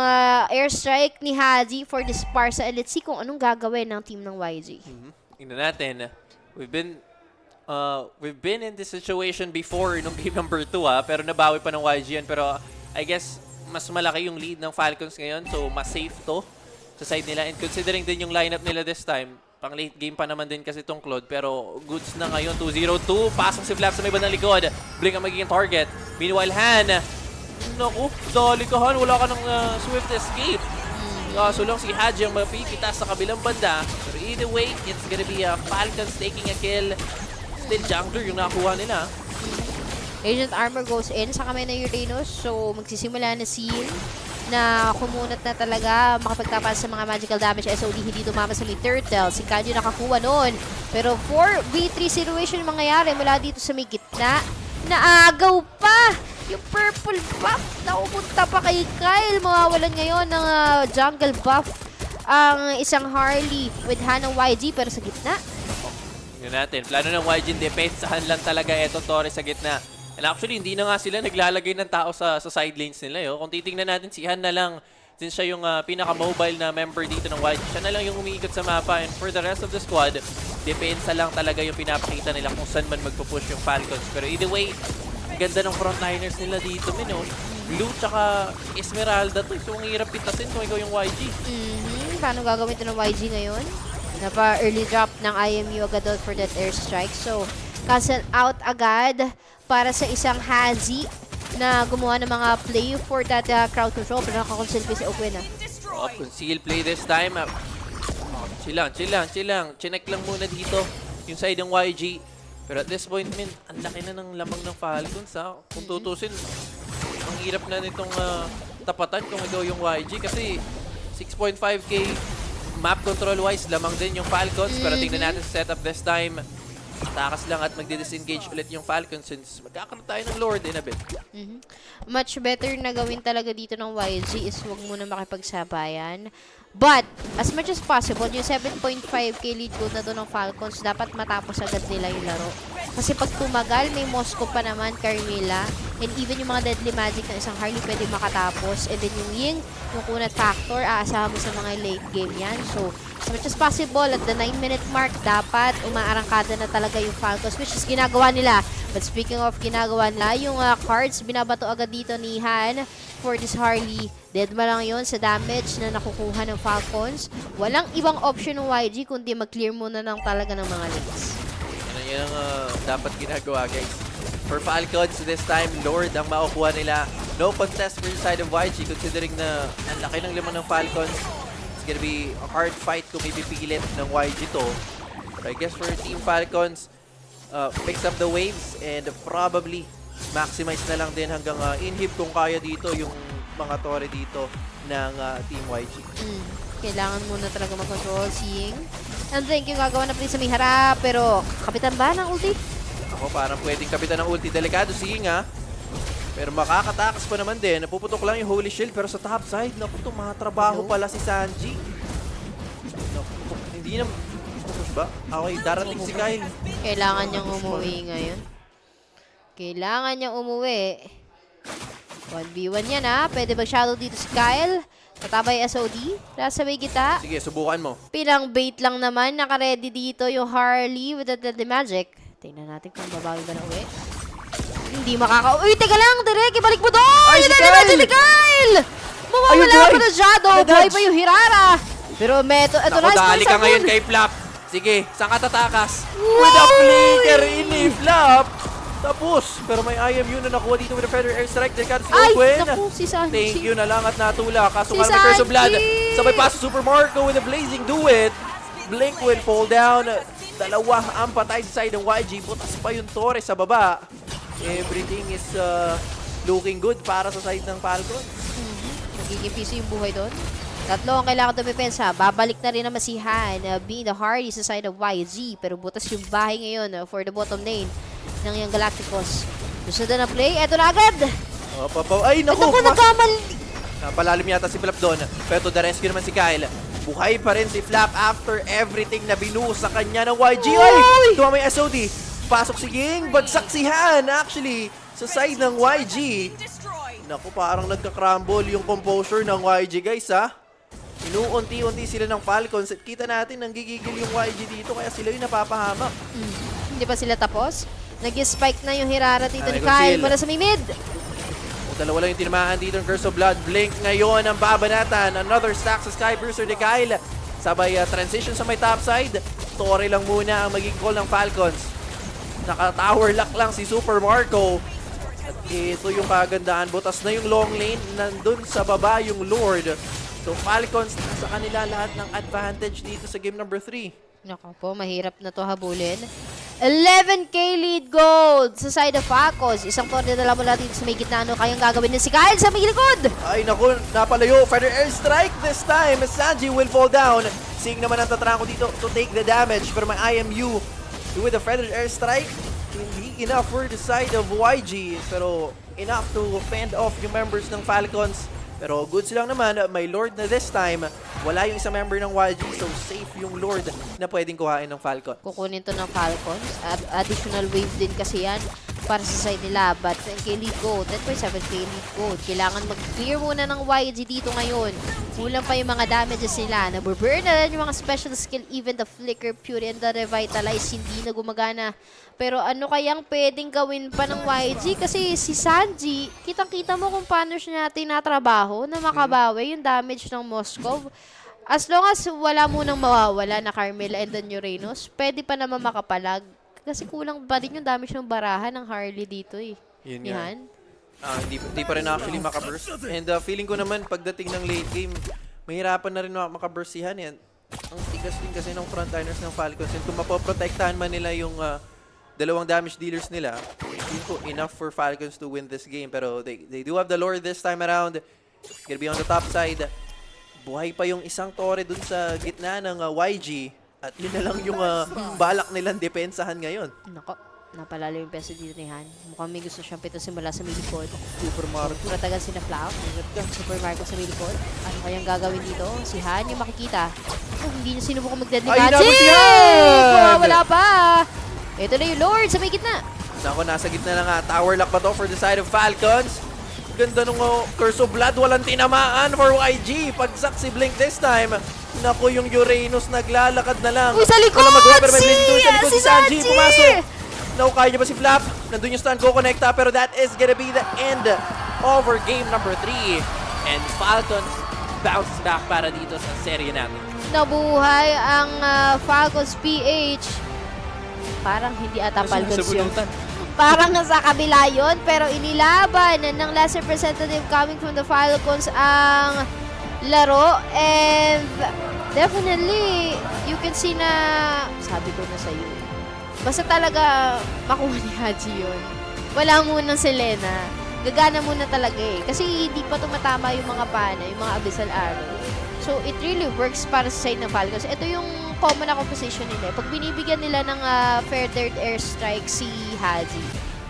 airstrike ni Haji for this Sparsa. And let's see kung anong gagawin ng team ng YZ. Tingnan natin. We've been in this situation before nung game number 2 pero nabawi pa ng YG yan. Pero I guess mas malaki yung lead ng Falcons ngayon, so mas safe to sa side nila. And considering din yung lineup nila this time, pang late game pa naman din kasi itong Claude, pero goods na ngayon. 2-0-2, pasang si Flap sa may bandang likod. Blink ang magiging target. Meanwhile, Han, naku, dali ka Han, wala ka ng swift escape. Kaso lang si Haji ang mapipita sa kabilang banda. Pero either way, it's gonna be Falcons taking a kill. Still jungler yung nakuha nila. Agent Armor goes in sa kamay ng Uranus. So, magsisimula na scene na kumunat na talaga makapagtapas sa mga magical damage. SOD hindi tumama sa may Turtle. Si Kanji nakakuha noon. Pero 4v3 situation mangyayari mula dito sa may gitna. Naagaw pa yung purple buff. Naupunta pa kay Kyle. Mawawalan ngayon ng jungle buff ang isang Harley with Hana YG pero sa gitna. Yun natin. Plano ng YG, depensahan lang talaga eto Torres sa gitna. And actually, hindi na nga sila naglalagay ng tao sa side lanes nila. Kung titingnan natin, si Han na lang, since siya yung pinaka-mobile na member dito ng YG, siya na lang yung umiikot sa mapa. And for the rest of the squad, depensa lang talaga yung pinapakita nila kung saan man magpupush yung Falcons. Pero either way, ganda ng frontliners nila dito, Blue tsaka Esmeralda to. So, ang hirap pitasin kung ikaw yung YG. Paano gagawin ito ng YG ngayon? Napa-early drop ng IMU agad for that airstrike. So, cancel out agad para sa isang Hazi na gumawa ng mga play for that crowd control. Pero nakakonsil pa si Okwena. Conceal play this time. Chill lang. Chinek lang muna dito yung side ng YG. Pero at this point, ang laki na ng lamang ng Falcons. Kung tutusin, ang hirap na nitong tapatan kung ikaw yung YG. Kasi 6.5k map control-wise, lamang din yung Falcons. Pero tingnan natin sa setup this time. Takas lang at magdi-disengage ulit yung Falcons since magkakaroon tayo ng Lord in a bit. Much better na gawin talaga dito ng YG is huwag muna makipagsabayan. But, as much as possible, yung 7.5k lead goal na doon ng Falcons, dapat matapos agad nila yung laro. Kasi pag tumagal, may Moscow pa naman, Carmilla, and even yung mga deadly magic ng isang Harley pwede makatapos. And then yung Ying, yung kunat factor, aasahan mo sa mga late game yan. So, as much as possible, at the 9-minute mark, dapat umaarangkada na talaga yung Falcons, which is ginagawa nila But speaking of ginagawa na, yung cards, binabato agad dito ni Han for this Harley. Dead ma lang yun sa damage na nakukuha ng Falcons. Walang ibang option ng YG kundi mag-clear muna ng talaga ng mga lanes. Yan ang dapat ginagawa, guys. For Falcons, this time, Lord ang makukuha nila. No contest for the side of YG considering na ang laki ng limang ng Falcons. It's gonna be a hard fight kung ipipilit ng YG to. But I guess for Team Falcons, picks up the waves and probably maximize na lang din hanggang inhib kung kaya dito yung mga tore dito ng Team YG. Kailangan muna talaga mag-control si Ying. And thank you, gagawa na pala sa may harap. Pero, kapitan ba ng ulti? Ako, parang pwedeng kapitan ng ulti. Delikado si Ying, ha? Pero makakatakas pa naman din. Napuputok lang yung Holy Shield. Pero sa top side, naku, tumatrabaho pala si Sanji. Naku, hindi na... ba? Okay, darating si Kyle. Kailangan niyang umuwi ngayon. Kailangan niyang umuwi. 1v1 yan, ha? Pwede mag-shadow dito si Kyle. Katabay SOD. Nasa may kita. Sige, subukan mo. Pilang bait lang naman. Naka-ready dito yung Harley with the magic. Tingnan natin kung babawi ba na uwi. Hindi Uy, teka lang, Direk. Ibalik mo doon! Ay, si Kyle! Kyle! Mawawala pa na shadow. Buhay pa yung Hirara. Pero ito na. Dali ka ngayon kay Flap. Sige, saan ka tatakas? With a flicker in Flap. Tapos, pero may IMU na nakuha dito with a Feather Airstrike. Delikado si Owen. Naku, si Sanji. Thank you na lang at natula. Kaso nga naman Curse of Blood. Sabay pa sa Super Marco with a Blazing Duet. Blink will fall down. Dalawa ang patay sa side ng YG. Butas pa yung Torres sa baba. Everything is looking good para sa side ng Falcon. Nagiging piso yung buhay doon. Tatlo ang kailangan dumipensa. Babalik na rin naman si Han, being the Hardy sa side of YG. Pero butas yung bahay ngayon for the bottom lane ng yung Galacticos. Gusto na play. Eto na agad! Ay, naku! Ito ko nagkamali! Napalalim yata si Flap doon. Pero to the rescue naman si Kyle. Buhay pa rin si Flap after everything na binuhos sa kanya ng YG. Ay! Tumama yung SOD. Pasok si Ying. Bagsak si Han actually sa side ng YG. Naku, parang nagka-crumble yung composure ng YG, guys, ha? Inuunti-unti sila ng Falcons at kita natin nanggigigil yung YG dito kaya sila yung napapahamak. Hindi pa sila tapos? Nag-spike na yung Hirara dito ni Kyle mula sa may mid. Dalawa lang yung tinamaan dito ng Curse of Blood. Blink ngayon ang babanatan. Another stack sa Sky Bruiser ni Kyle. Sabay transition sa may top side. Torre lang muna ang magiging call ng Falcons. Naka-tower lock lang si Super Marco. At ito yung kagandaan. Butas na yung long lane. Nandun sa baba yung Lord. So Falcons sa kanila lahat ng advantage dito sa game number 3. Naku po, mahirap na to habulin. 11k lead gold sa side of Falcons. Isang torre na lang mula dito sa may gitna. Ano kayang gagawin na si Kyle sa may likod? Ay naku, napalayo. Feather Airstrike this time. Sanji will fall down. Sing naman ang tatrangko dito to take the damage. Pero may IMU with the Feather Airstrike. Hindi enough for the side of YG. Pero enough to fend off yung members ng Falcons. Pero good silang naman, may Lord na this time. Wala yung isang member ng YG, so safe yung Lord na pwedeng kuhain ng Falcon. Kukunin to ng Falcons. Additional wave din kasi yan para sa side nila. But 10k lead gold, 10.7k lead gold. Kailangan mag-clear muna ng YG dito ngayon. Kulang pa yung mga damages nila. Naburburn na rin yung mga special skill, even the Flicker, Pure, and the Revitalize. Hindi na gumagana. Pero ano kayang pwedeng gawin pa ng YG? Kasi si Sanji, kitang-kita mo kung paano siya tinatrabaho na makabawi yung damage ng Moscow. As long as wala munang mawawala na Carmela and the Uranus, pwede pa naman makapalag. Kasi kulang pa rin yung damage ng barahan ng Harley dito eh. Yun yan. Hindi pa rin actually makaburst. And feeling ko naman pagdating ng late game, mahirapan na rin makaburst si Han yan. Ang tigas din kasi ng frontliners ng Falcons. And kung mapoprotektahan man nila yung dalawang damage dealers nila, yun po enough for Falcons to win this game. Pero they do have the Lord this time around. It's gonna be on the top side. Buhay pa yung isang torre dun sa gitna ng YG. At yun na lang yung balak nilang depensahan ngayon. Nako, napalalo yung peso dito ni Han. Mukhang may gusto siyang pito simula sa milikod. Super Marco. Pratagan si na Flap. Super Marco sa milikod. Ano kayang gagawin dito? Si Han yung makikita. Oh, hindi niya sinubukang mag-deadly magic! Ay, si Han! Wala pa! Ito na yung Lord sa may gitna. Nako, nasa gitna na nga. Tower lock ba to for the side of Falcons? Ganda nung Curse of Blood. Walang tinamaan for YG. Pagsak si Blink this time. Nako, yung Uranus naglalakad na lang. Uy, sa likod! Wala magawa pero may Blink doon sa likod si Sanji. Pumasok. Naukay niya ba si Flap? Nandun yung stun, go-connecta, pero that is gonna be the end over game number 3. And Falcons bounces back para dito sa serye natin. Nabuhay ang Falcons PH. Parang hindi ata Falcons yun. Parang nasa kabila yun, pero inilaban ng last representative coming from the Falcons ang laro. And definitely, you can see na, sabi ko na sa'yo, basta talaga makuha ni Haji yun. Wala munang Selena. Gagana muna talaga eh. Kasi hindi pa tumatama yung mga pana, yung mga abyssal arrow. So, it really works para sa side ng Falcons. Ito yung common na composition nila. Pag binibigyan nila ng feathered airstrike si Haji,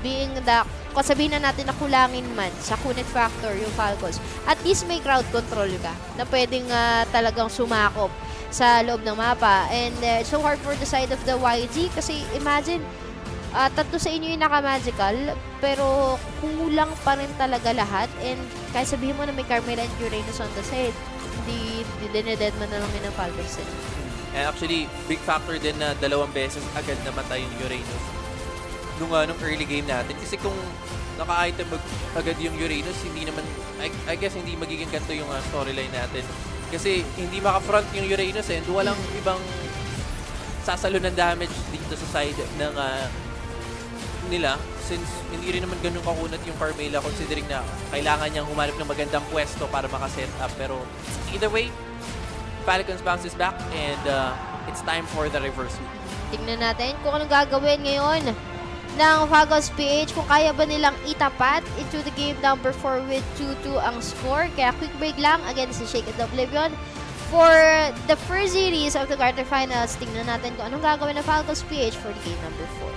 being the, kung sabihin na natin na kulangin man sa kunit factor yung Falcons, at least may crowd control ka na pwedeng talagang sumakop sa loob ng mapa. And it's so hard for the side of the YG kasi imagine, tatlo sa inyo yung naka-magical, pero kulang pa rin talaga lahat. And kahit sabihin mo na may Carmela and Uranus on the side, hindi dinededman na lang ng Falcons. And actually, big factor din na 2 beses agad namatay yung Uranus nung early game natin. Kasi kung naka-item agad yung Uranus, hindi naman, I guess hindi magiging ganito yung storyline natin. Kasi hindi maka-front yung Uranus and walang ibang sasalo ng damage dito sa side ng nila, since hindi rin naman ganun kakunat yung Carmela considering na kailangan niyang humanap ng magandang pwesto para makaset up. Pero either way, Falcons bounces back and it's time for the reverse sweep. Tingnan natin kung anong gagawin ngayon ng Falcons PH, kung kaya ba nilang itapat into the game number 4 with 2-2 ang score. Kaya quick break lang against si Shake and Oblivion for the first series of the quarterfinals. Tingnan natin kung anong gagawin ng Falcons PH for the game number 4.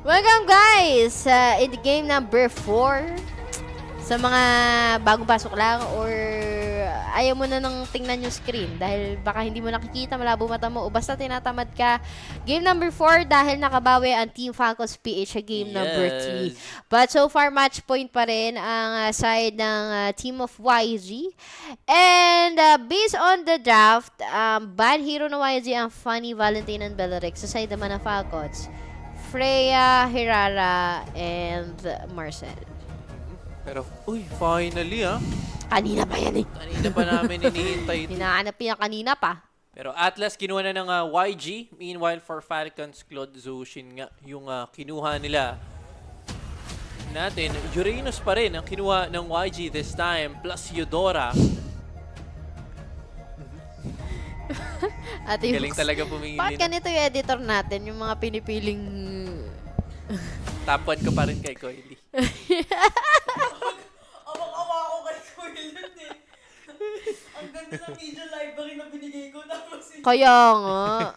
Welcome guys in the game number 4. Sa mga bagong pasok lang or ayaw mo na nang tingnan yung screen dahil baka hindi mo nakikita, malabo mata mo o basta tinatamad ka. Game number 4 dahil nakabawi ang Team Falcons PH sa game number 3. But so far match point pa rin ang side ng team of YG. And based on the draft, bad hero na YG ang Funny, Valentine, and Bellaric. Sa side naman ng Falcons, Freya, Hirara, and Marcel. Pero, uy, finally Kanina pa yan eh. Kanina pa namin hinihintay ito. Hinahanap niya kanina pa. Pero Atlas kinuha na ng YG. Meanwhile, for Falcons, Claude Zushin nga yung kinuha nila. Natin, Uranus pa rin ang kinuha ng YG this time. Plus Eudora. Galing talaga pumili. Bakit ganito yung editor natin? Yung mga pinipiling... Top 1 ko pa rin kay Coily. Awang-awa ako kay Coily eh. Ang ganda ng media library na binigay ko. Kaya nga.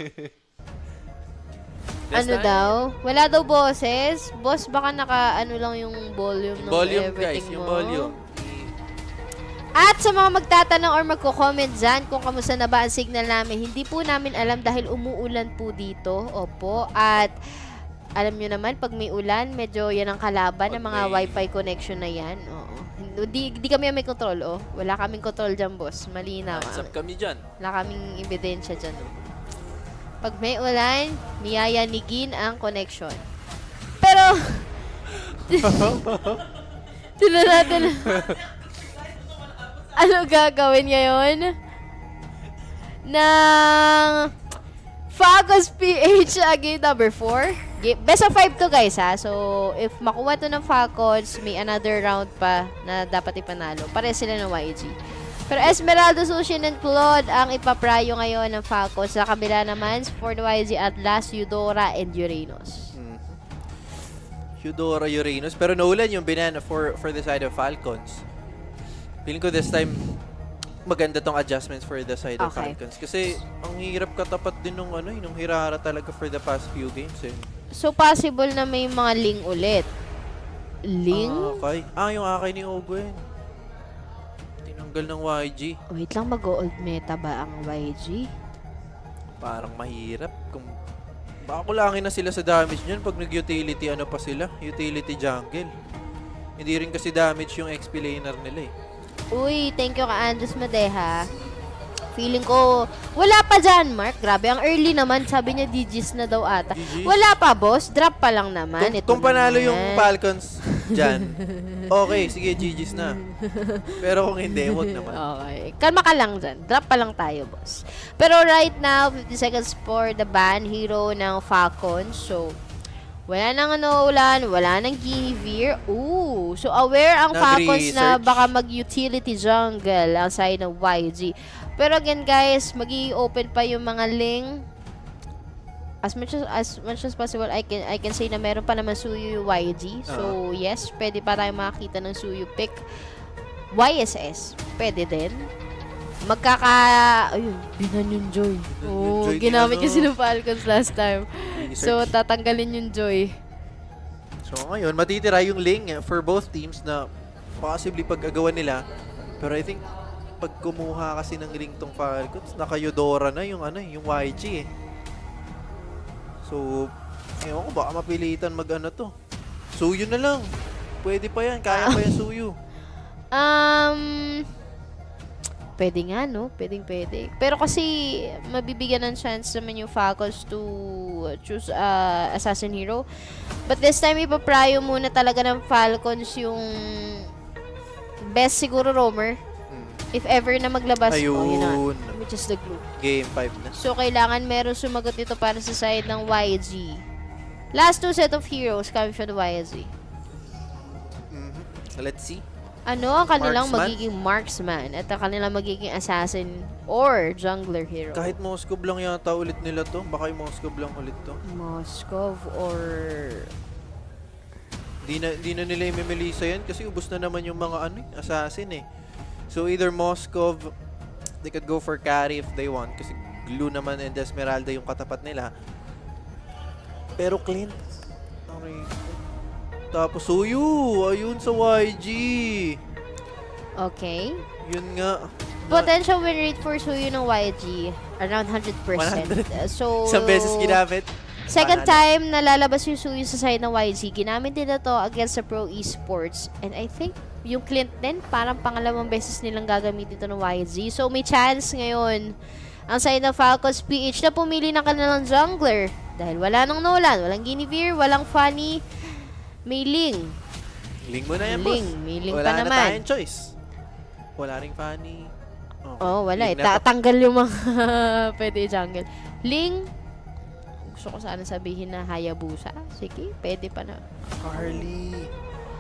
Ano daw? Wala daw boses? Boss, baka naka-ano lang yung volume ng Volume everything guys, yung mo. volume. At sa mga magtatanong or magko-comment dyan kung kamusta na ba ang signal namin, hindi po namin alam dahil umuulan po dito. Opo. At alam nyo naman, pag may ulan, medyo yan ang kalaban ng mga wifi connection na yan. Oo. Di kami may control, oh. Wala kaming control dyan, boss. Malinaw. Sab kami dyan. Wala kaming ebidensya dyan. Pag may ulan, niyayanigin ang connection. Pero, tignan natin. Ano gagawin ngayon? Ng Falcons PH game number 4. Best of 5 to guys ha. So, if makuha to ng Falcons, may another round pa na dapat ipanalo. Pare sila ng YG. Pero Esmeralda, Sushin, and Claude ang ipaprayo ngayon ng Falcons. Sa kabila naman, for the YG Atlas, Eudora, and Uranus. Eudora, Uranus. Pero naulan yung banana for the side of Falcons. Feeling ko this time, maganda tong adjustments for the side of Falcons. Kasi, ang hirap katapat din nung nung Hirara talaga for the past few games eh. So, possible na may mga Ling ulit. Ling? Okay. Yung akay ni Ogwen. Tinanggal ng YG. Wait lang, mag-old meta ba ang YG? Parang mahirap. Baka kulangin na sila sa damage niyan pag nag-utility pa sila. Utility jungle. Hindi rin kasi damage yung XP laner nila eh. Uy, thank you ka Andres Madeha. Feeling ko, wala pa dyan, Mark. Grabe, ang early naman. Sabi niya, DGs na daw ata. DGs? Wala pa, boss. Drop pa lang naman. Kung panalo yung Falcons dyan, okay, sige, GG's na. Pero kung hindi, wag naman. Okay. Kalma ka lang dyan. Drop pa lang tayo, boss. Pero right now, 50 seconds for the ban hero ng Falcons. So, wala nang ulan, wala nang Givir. Ooh, so aware ang Falcons na baka mag-utility jungle ang side ng YG. Pero again guys, magi-open pa yung mga Ling. As much as possible, I can say na meron pa naman Suyu YG. So yes, pwede pa tayo makakita ng Suyu pick. YSS, pwede din. Ayun, binan yung Joy. Oh, ginamit kasi ng Falcons last time. So, tatanggalin yung Joy. So, ngayon, matitira yung Ling for both teams na possibly pag-agawan nila. Pero I think, pag kumuha kasi ng Ling tong Falcons, naka-Eudora na yung YG eh. So, ewan ko, baka mapilitan to. Suyu na lang. Pwede pa yan, kaya pa yan Suyu. Pwede nga, no? Pwede. Pero kasi, mabibigyan ng chance naman yung Falcons to choose Assassin Hero. But this time, ipaprayo muna talaga ng Falcons yung best siguro roamer. If ever na maglabas. Ayun. Which is the glue. Game 5 na. So, kailangan meron sumagot dito para sa side ng YG. Last 2 set of heroes coming from the YG. Let's see. Ano ang kanilang magiging marksman at ang kanilang magiging assassin or jungler hero? Kahit Moskov lang yata ulit nila to. Baka yung Moskov lang ulit to. Moskov or... Di na nila imimilisa yan kasi ubos na naman yung mga assassin eh. So either Moskov, they could go for carry if they want kasi glue naman and Esmeralda yung katapat nila. Pero Clint, Aray ko. Tapos Suyu, ayun sa YG. Okay. Yun nga. Potential win rate for Suyu ng YG, around 100%. 100. So, Isang beses ginamit. second Panalo. time na lalabas yung Suyu sa side ng YG, ginamit din na to against the Pro Esports. And I think yung Clint din, parang pangalawang beses nilang gagamitin ito ng YG. So may chance ngayon ang side ng Falcons PH na pumili ng kanilang jungler. Dahil wala nang Nolan, walang Guinevere, walang Fanny, may Ling. Ling mo na yan, Ling, boss. may Ling Wala pa na naman. tayong choice. Wala ring Fanny. Oh, wala eh. Ling na to. Tatanggal yung mga pwede jungle. Ling, gusto ko sana sabihin na Hayabusa. Sige, pwede pa na. Harley.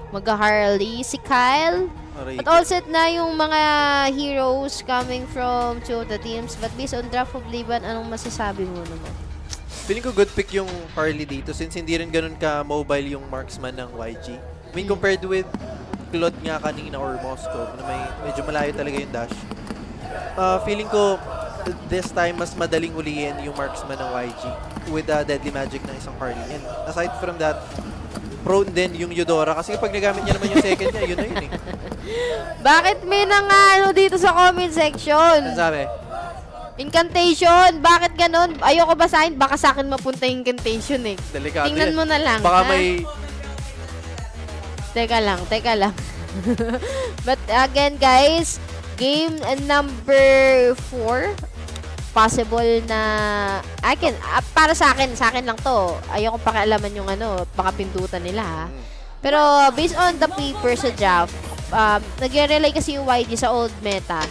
Mag-Harley. Si Kyle. Aray But ko. all set na yung mga heroes coming from two of the teams. But based on draft of Liban, anong masasabi mo naman? Feeling ko good pick yung Harley dito since hindi rin ganun ka-mobile yung marksman ng YG. I mean, compared with Claude nga kanina or Moscow, na may medyo malayo talaga yung dash. Feeling ko, this time, mas madaling ulihin yung marksman ng YG with deadly magic ng isang Harley. And aside from that, prone din yung Eudora kasi kapag nagamit niya naman yung second niya, yun na yun eh. Bakit may nangano dito sa comment section? Ano sabi? Incantation! Bakit ganun? Ayoko basahin. Baka sa akin mapunta yung incantation eh. Delikado Tingnan yan. mo na lang. Baka ha? may... Teka lang. But again, guys, game number 4. Possible na... para sa akin lang to. Ayoko pakialaman yung baka pindutan nila ha. Pero based on the paper sa draft, nag-rely kasi yung YG sa old meta.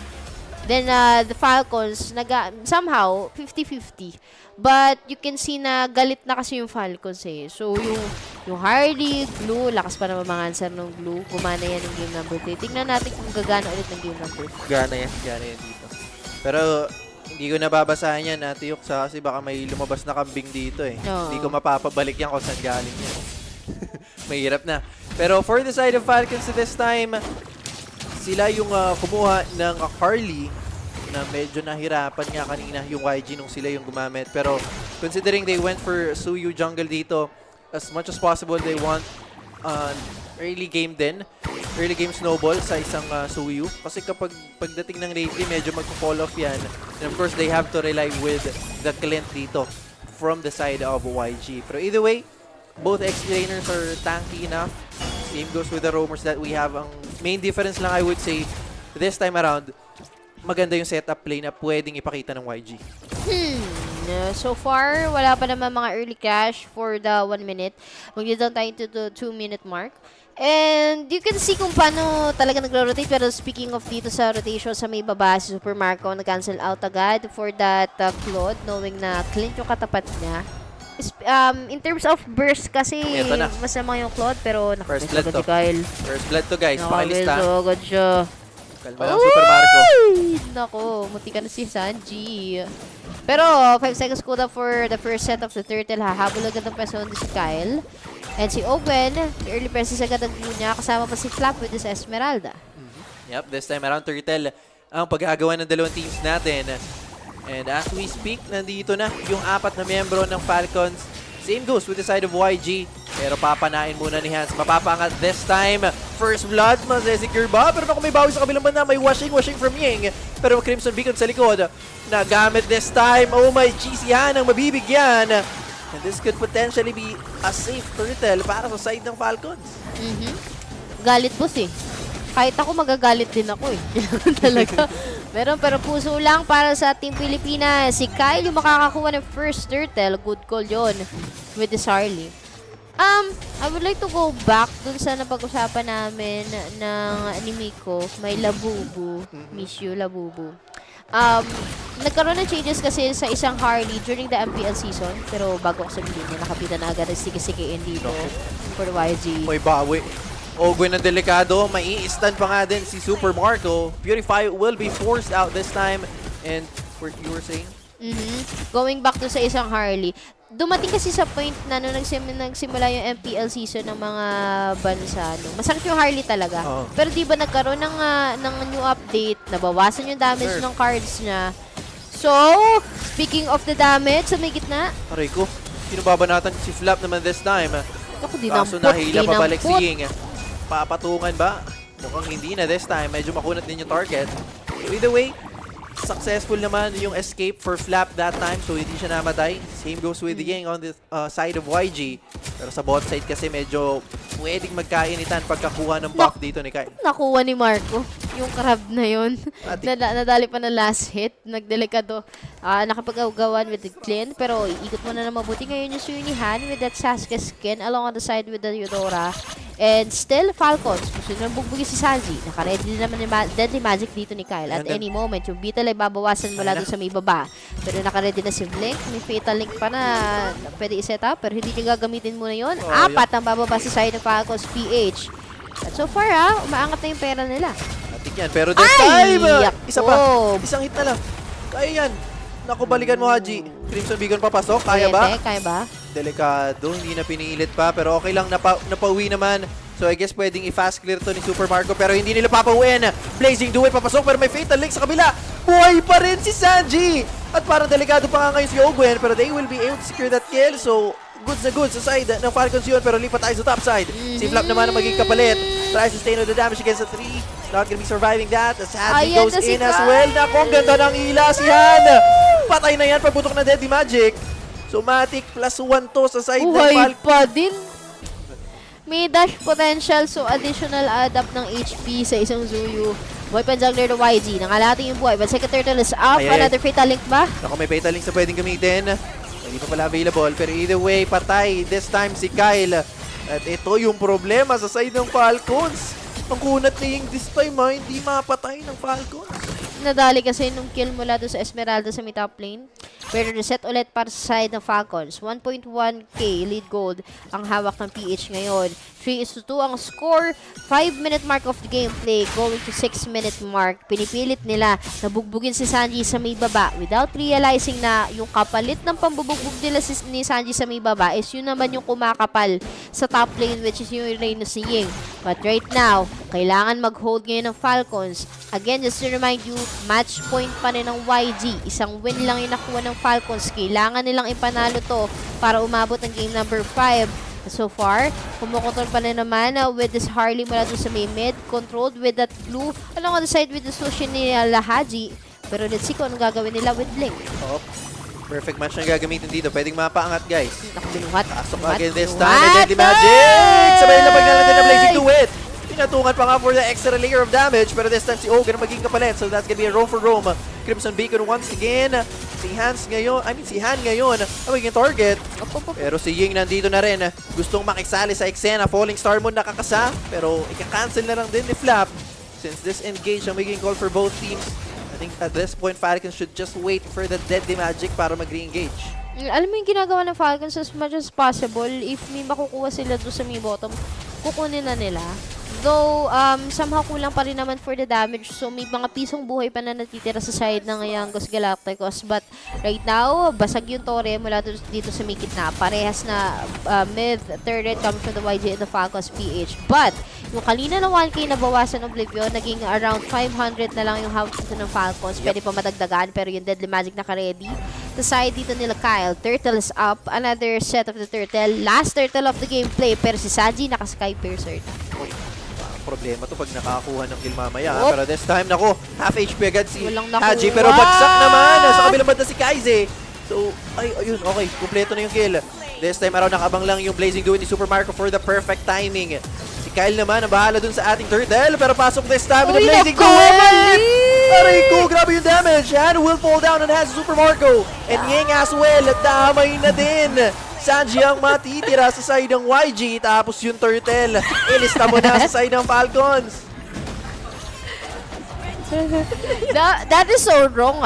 Then, the Falcons, somehow, 50-50. But, you can see na galit na kasi yung Falcons eh. So, yung Harley, Glue, lakas pa naman mga answer ng Glue. Gumana yan ng game number 3. Tingnan natin kung gagana ulit ng game number 4. Gana yan dito. Pero, hindi ko nababasahan yan, Ate Yuk, kasi baka may lumabas na kambing dito eh. Oo. Hindi ko mapapabalik yan kung saan galing yan. Mahirap na. Pero for the side of Falcons this time, sila yung kumuha ng Harley na medyo nahirapan nga kanina yung YG nung sila yung gumamit. Pero considering they went for Suyu jungle dito, as much as possible they want early game din. Early game snowball sa isang Suyu. Kasi kapag pagdating ng late game, medyo mag-fall off yan. And of course, they have to rely with the Clint dito from the side of YG. Pero either way, both XP-laners are tanky enough. Same goes with the roamers that we have. Ang main difference lang I would say, this time around, maganda yung setup play na pwedeng ipakita ng YG. So far, wala pa naman mga early cash for the 1 minute. Mag-down tayo to the 2-minute mark. And you can see kung paano talaga nagro-rotate. Pero speaking of dito sa rotation sa may baba, si Super Marco na-cancel out agad for that Claude, knowing na Clint yung katapat niya. In terms of burst kasi, mas naman yung Claude, pero First blood to. Kyle. First blood to, guys. Pakilista. Agad siya. Kalma lang, Super Marco. Nako, muti ka na si Sanji. Pero 5 seconds cooldown for the first set of the turtle. Hahabol agad ng peso si Kyle. And si Owen, early presses agad ang blue niya. Kasama pa si Flap with his Esmeralda. Yep, this time around Turtle ang pag-agawa ng dalawang teams natin. And as we speak, nandito na yung 4 na miyembro ng Falcons. Same goes with the side of YG. Pero papanain muna ni Hans. Mapapangat this time. First blood, masesecure ba? Pero naku, may bawi sa kabilang banda. May washing from Ying. Pero Crimson Beacon sa likod. Nagamit this time. Oh my GC Han ang mabibigyan. And this could potentially be a safe turtle para sa side ng Falcons. Galit boss eh. Kahit ako magagalit din ako eh. Talaga. Pero puso lang para sa Team Pilipinas. Si Kyle yung makakakuha ng first turtle. Good call yon with the Sarli. I would like to go back dun sa napag-usapan namin ng anime ko. May Labubu. Miss you, Labubu. Nagkaroon ng changes kasi sa isang Harley during the MPL season. Pero bago ako sabihin niya, nakapita na agad ang sige-sigein dito for the YG. May bawi. Ogwen na delikado. May i-stun pa nga din si Super Marco. Purify will be forced out this time. And what you were saying? Going back to sa isang Harley. Dumating kasi sa point na nung nagsimula yung MPL season ng mga bansa. Masakit yung Harley talaga. Pero di ba nagkaroon ng new update, nabawasan yung damage ng cards niya. So, speaking of the damage sa may gitna. Aray ko, pinubabanatan si Flap naman this time. Ako, Kaso dinampot. nahila pabalik si Ying. Papatungan ba? Mukhang hindi na this time. Medyo makunat din yung target. So either way, successful naman yung escape for Flap that time. So hindi siya namatay. Same goes with Ying on the side of YG. Pero sa bot side kasi medyo pwedeng magkainitan pagkakuha ng buff dito ni Kyle. Nakuha ni Marco yung crab na yun. Nadali pa na last hit. Nagdelikado. Nakapagawan with the clean. Pero ikot mo na mabuti. Ngayon yung Sunihan with that Sasuke skin along on the side with the Eudora. And still, Falcons. Gusto nang bugbugin si Sanji. Nakaready din naman yung Deadly Magic dito ni Kyle. At any moment, yung Beetle ay babawasan mula doon sa may baba. Pero nakaready na si Blink. May Fatal Link pa na pwede i-set up. Pero hindi niya gagamitin muna yun. Apat ang bababa sa side ng Falcons PH. At so far, umaangat na yung pera nila. Atik yan. Pero this time, isa pa. Isang hit na lang. Kaya yan. Naku, balikan mo, Haji. Crimson Beacon papasok. Kaya ba? Kaya ba? Delikado, hindi na pinilit pa, pero okay lang, napauwi naman. So I guess pwedeng i-fast clear to ni Super Marco, pero hindi nila papauwiin. Blazing Duet papasok, pero may Fatal Link sa kabila. Buhay pa rin si Sanji! At parang delikado pa nga ngayon si Ogwen, pero they will be able to secure that kill. So goods na goods sa side ng Falcons yun, pero lipat tayo sa top side. Si Flap naman ang maging kapalit. Tries to sustain the damage against the 3. Not gonna be surviving that. As Haji goes in as well. Naku, ang ganda ng ila si Han. Patay na yan pagputok na Deadly Magic. So Matic +1 to sa side ng Falcons. Pa din. May dash potential, so additional add up ng HP sa isang Zuyu. Boy pan jungler na YG. Nangalati yung buhay. But second turtle is up. Another Fatal Link ba? Naku, may Fatal Link sa pwedeng gamitin. Hindi pa pala available. Pero either way, patay. This time si Kyle. At ito yung problema sa side ng Falcons. Ang kunat na yung this time hindi mapatay ng Falcons. Nadali kasi nung kill mula doon sa Esmeralda sa top lane. Pero reset ulit para sa side ng Falcons. 1.1k lead gold ang hawak ng PH ngayon. 3-2 ang score. 5-minute mark of the gameplay going to 6-minute mark. Pinipilit nila na bugbugin si Sanji sa may baba without realizing na yung kapalit ng pambubugbog nila ni Sanji sa may baba is yun naman yung kumakapal sa top lane, which is yung Reina si Ying. But right now, kailangan mag-hold ngayon ng Falcons. Again, just to remind you, match point pa rin ng YG. Isang win lang yung nakuha ng Falcons. Kailangan nilang ipanalo to para umabot ng game number 5. So far, kumukontrol pa rin naman with this Harley mula doon sa may mid. Controlled with that blue along on the side with the sushi ni Haji. Pero let's see kung anong gagawin nila with Blink. Perfect match na gagamitin dito. Pwedeng mapaangat, guys. Nakabinuhat. Pasok again this time. And Deadly Magic! Sabay na paglalagay na Blazing Duet. Pinatungan pa nga for the extra layer of damage. Pero this time si Ogre maging kapalit. So that's gonna be a roam for roam. Crimson Beacon once again. Si Han ngayon ang maging target. Pero si Ying nandito na rin. Gustong makisali sa eksena. Falling Star Moon nakakasa. Pero ika-cancel na lang din ni Flap. Since this engage ang maging call for both teams. I think at this point, Falcons should just wait for the Deadly Magic para mag-re-engage. Alam mo yung ginagawa ng Falcons as much as possible, if may makukuha sila doon sa may bottom, kukunin na nila. Though, somehow kulang pa rin naman for the damage. So, may mga pisong buhay pa na natitira sa side ng Youngos Galacticos. But, right now, basag yung Torre mula dito sa may gitna. Parehas na mid, turret coming from the YG and the Falcons PH. But, yung kanina na 1k na bawasan Oblivion, naging around 500 na lang yung hawak dito ng Falcons. Pwede pa madagdagan, pero yung Deadly Magic naka-ready. Sa side dito nila Kyle, Turtle is up. Another set of the Turtle. Last Turtle of the gameplay. Pero si Sanji naka-Sky Piercer na. Problema to pag nakakuha ng kill mamaya. Pero this time, nako, half HP agad si Haji. Pero bagsak naman sa kabilang banda si Kaize. So, ayun, okay. Kumpleto na yung kill. This time around, nakabang lang yung Blazing Duet ni Super Marco for the perfect timing. Si Kyle naman, ang bahala dun sa ating Turtle. Pero pasok this time with the Blazing Duet. Aray ko, grabe yung damage. Han will fall down and has Super Marco. And Ying as well, damay na din. Sanji ang matitira sa side ng YG, tapos yung Turtle, ilista mo na sa side ng Falcons. That is so wrong,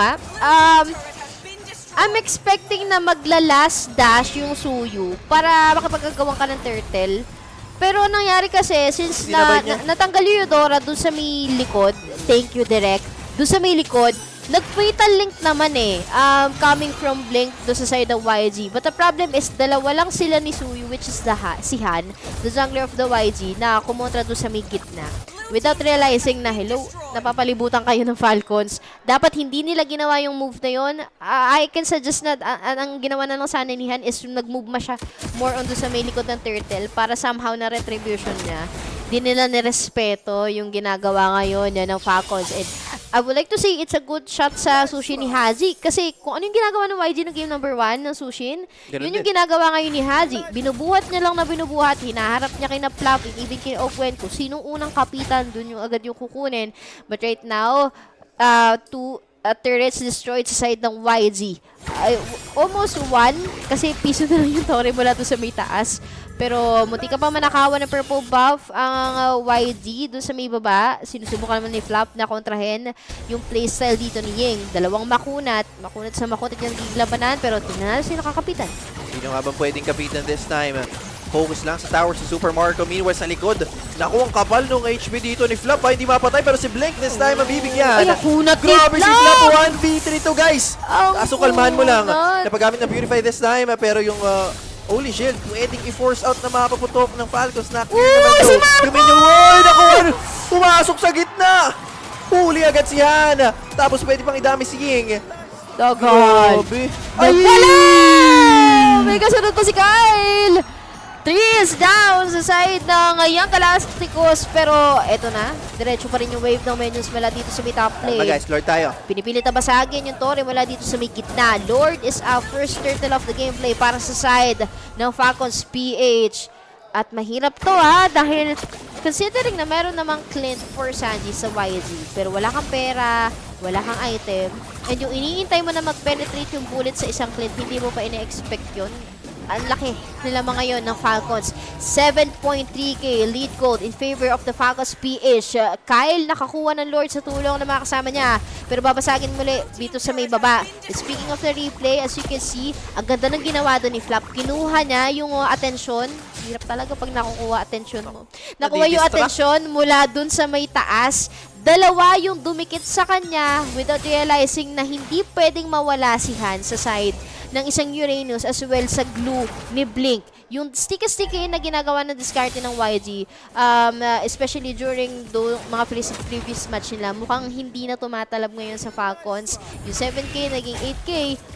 I'm expecting na magla-last dash yung Suyu para makapagagawan ka ng Turtle. Pero nangyari kasi, since natanggal yung Eudora dun sa may likod, thank you, Direk, dun sa may likod, nag-fatal link naman coming from Blink do sa side ng YG. But the problem is, dalawa lang sila ni Suyu, which is si Han, the jungler of the YG, na kumontra do sa may gitna. without realizing na, hello, napapalibutan kayo ng Falcons. Dapat hindi nila ginawa yung move na yun. I can suggest na ang ginawa na lang sana ni Han is yung nag-move siya more on doon sa may likod ng turtle para somehow na retribution niya. Di nila nirespeto yung ginagawa ngayon yan ng Falcons. And I would like to say it's a good shot sa Sushin ni Haji. Kasi kung ano yung ginagawa ng YG ng game number 1 ng Sushin, yun yung ginagawa ngayon ni Haji. Binubuhat niya lang na binubuhat. Hinaharap niya kay na Flap, even kay Okwen. Kung sinong unang kapitan, dun yung agad yung kukunin. But right now, two turrets destroyed sa side ng YG. Almost one, kasi piso na lang yung Torre mula doon sa may taas. Pero munti ka pa manakawan ng purple buff ang YG doon sa may baba. Sinusubukan naman ni Flap na kontrahin yung playstyle dito ni Ying. Dalawang makunat sa makunat yung labanan, pero tingnan natin sino kakapitan. Sino nga bang pwedeng kapitan this time? Focus lang sa tower si Super Marco. Meanwhile sa likod, naku, ang kapal nung HP dito ni Flap. Hindi mapatay, pero si Blink this time mabibigyan. Ay, kunat ni Grabe si Flap! Flap, 1v3 to guys. Kaso kalmahan mo lang. Napagamit ng Purify this time, pero yung Holy Shield, pwedeng i-force out na mapaputok ng Falcons na clear naman to. Dominion Ward! Naku, pumasok sa gitna! Huli agad si Han. Tapos pwede pang idami si Ying. Dagan! Ay! Wala! May kasunod pa si Kyle! 3 is down sa side ng Young Galacticos. Pero eto na, diretso pa rin yung wave ng minions mula dito sa may top lane. Guys, Lord tayo. Pinipilit na basagin yung Torre mula dito sa may gitna. Lord is our first turtle of the gameplay para sa side ng Falcons PH. At mahirap to dahil considering na meron namang Clint for Sanji sa YG. Pero wala kang pera, wala kang item. And yung iniintay mo na mag-penetrate yung bullet sa isang Clint, hindi mo pa ine-expect yun. Ang laki nila mga ngayon ng Falcons. 7.3k lead gold in favor of the Falcons PH. Kyle nakakuha ng Lord sa tulong ng mga kasama niya. Pero babasagin muli dito sa may baba. Speaking of the replay, as you can see, ang ganda ng ginawa doon ni Flap. Kinuha niya yung atensyon. Hirap talaga pag nakukuha atensyon mo. Nakuha yung atensyon mula dun sa may taas. Dalawa yung dumikit sa kanya without realizing na hindi pwedeng mawala si Han sa side ng isang Uranus as well sa glue ni Blink. Yung sticky-sticky na ginagawa ng discarte ng YG, especially during mga previous match nila, mukhang hindi na tumatalab ngayon sa Falcons. Yung 7k naging 8k,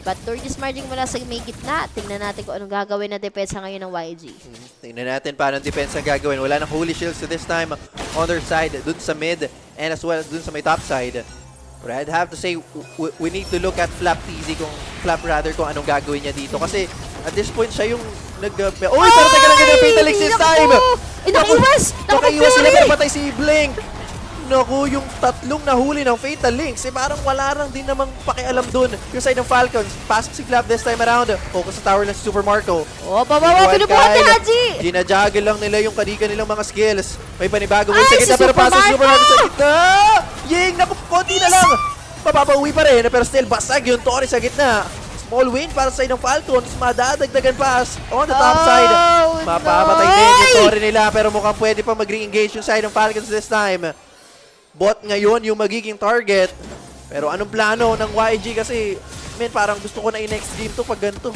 but Lord is marging mula sa may gitna. Tingnan natin kung anong gagawin na depensa ngayon ng YG. Tingnan natin paano ang depensa gagawin. Wala ng Holy Shields to this time on their side, dun sa mid, and as well dun sa may top side. But I'd have to say, we need to look at Flap TZ, kung anong gagawin niya dito. Kasi at this point, siya yung Uy, pero teka lang, ganyan Fatal Links this time! Nakaiwas! Nakaiwas sila, pero patay si Blink! Naku, yung tatlong nahuli ng Fatal Links, parang wala lang din namang pakialam dun. Yung side ng Falcons, pasok si Flap this time around. Focus sa tower lang si Super Marco. Pinubuhat ni Haji! Ginajaggle lang nila yung kadika nilang mga skills. May panibagong win sa gitna, pero pasok si Super Marco sa gitna! Ying, naku, konti na lang! Mapapauwi pa rin, pero still basag yung Torre sa gitna. Small win para sa side ng Falcons. Madadagdagan pass on the top side. Mapapatay din yung Torre nila, pero mukhang pwede pa mag-re-engage yung side ng Falcons this time. Bot ngayon yung magiging target. Pero anong plano ng YG? Kasi, parang gusto ko na i-next game to pag ganito.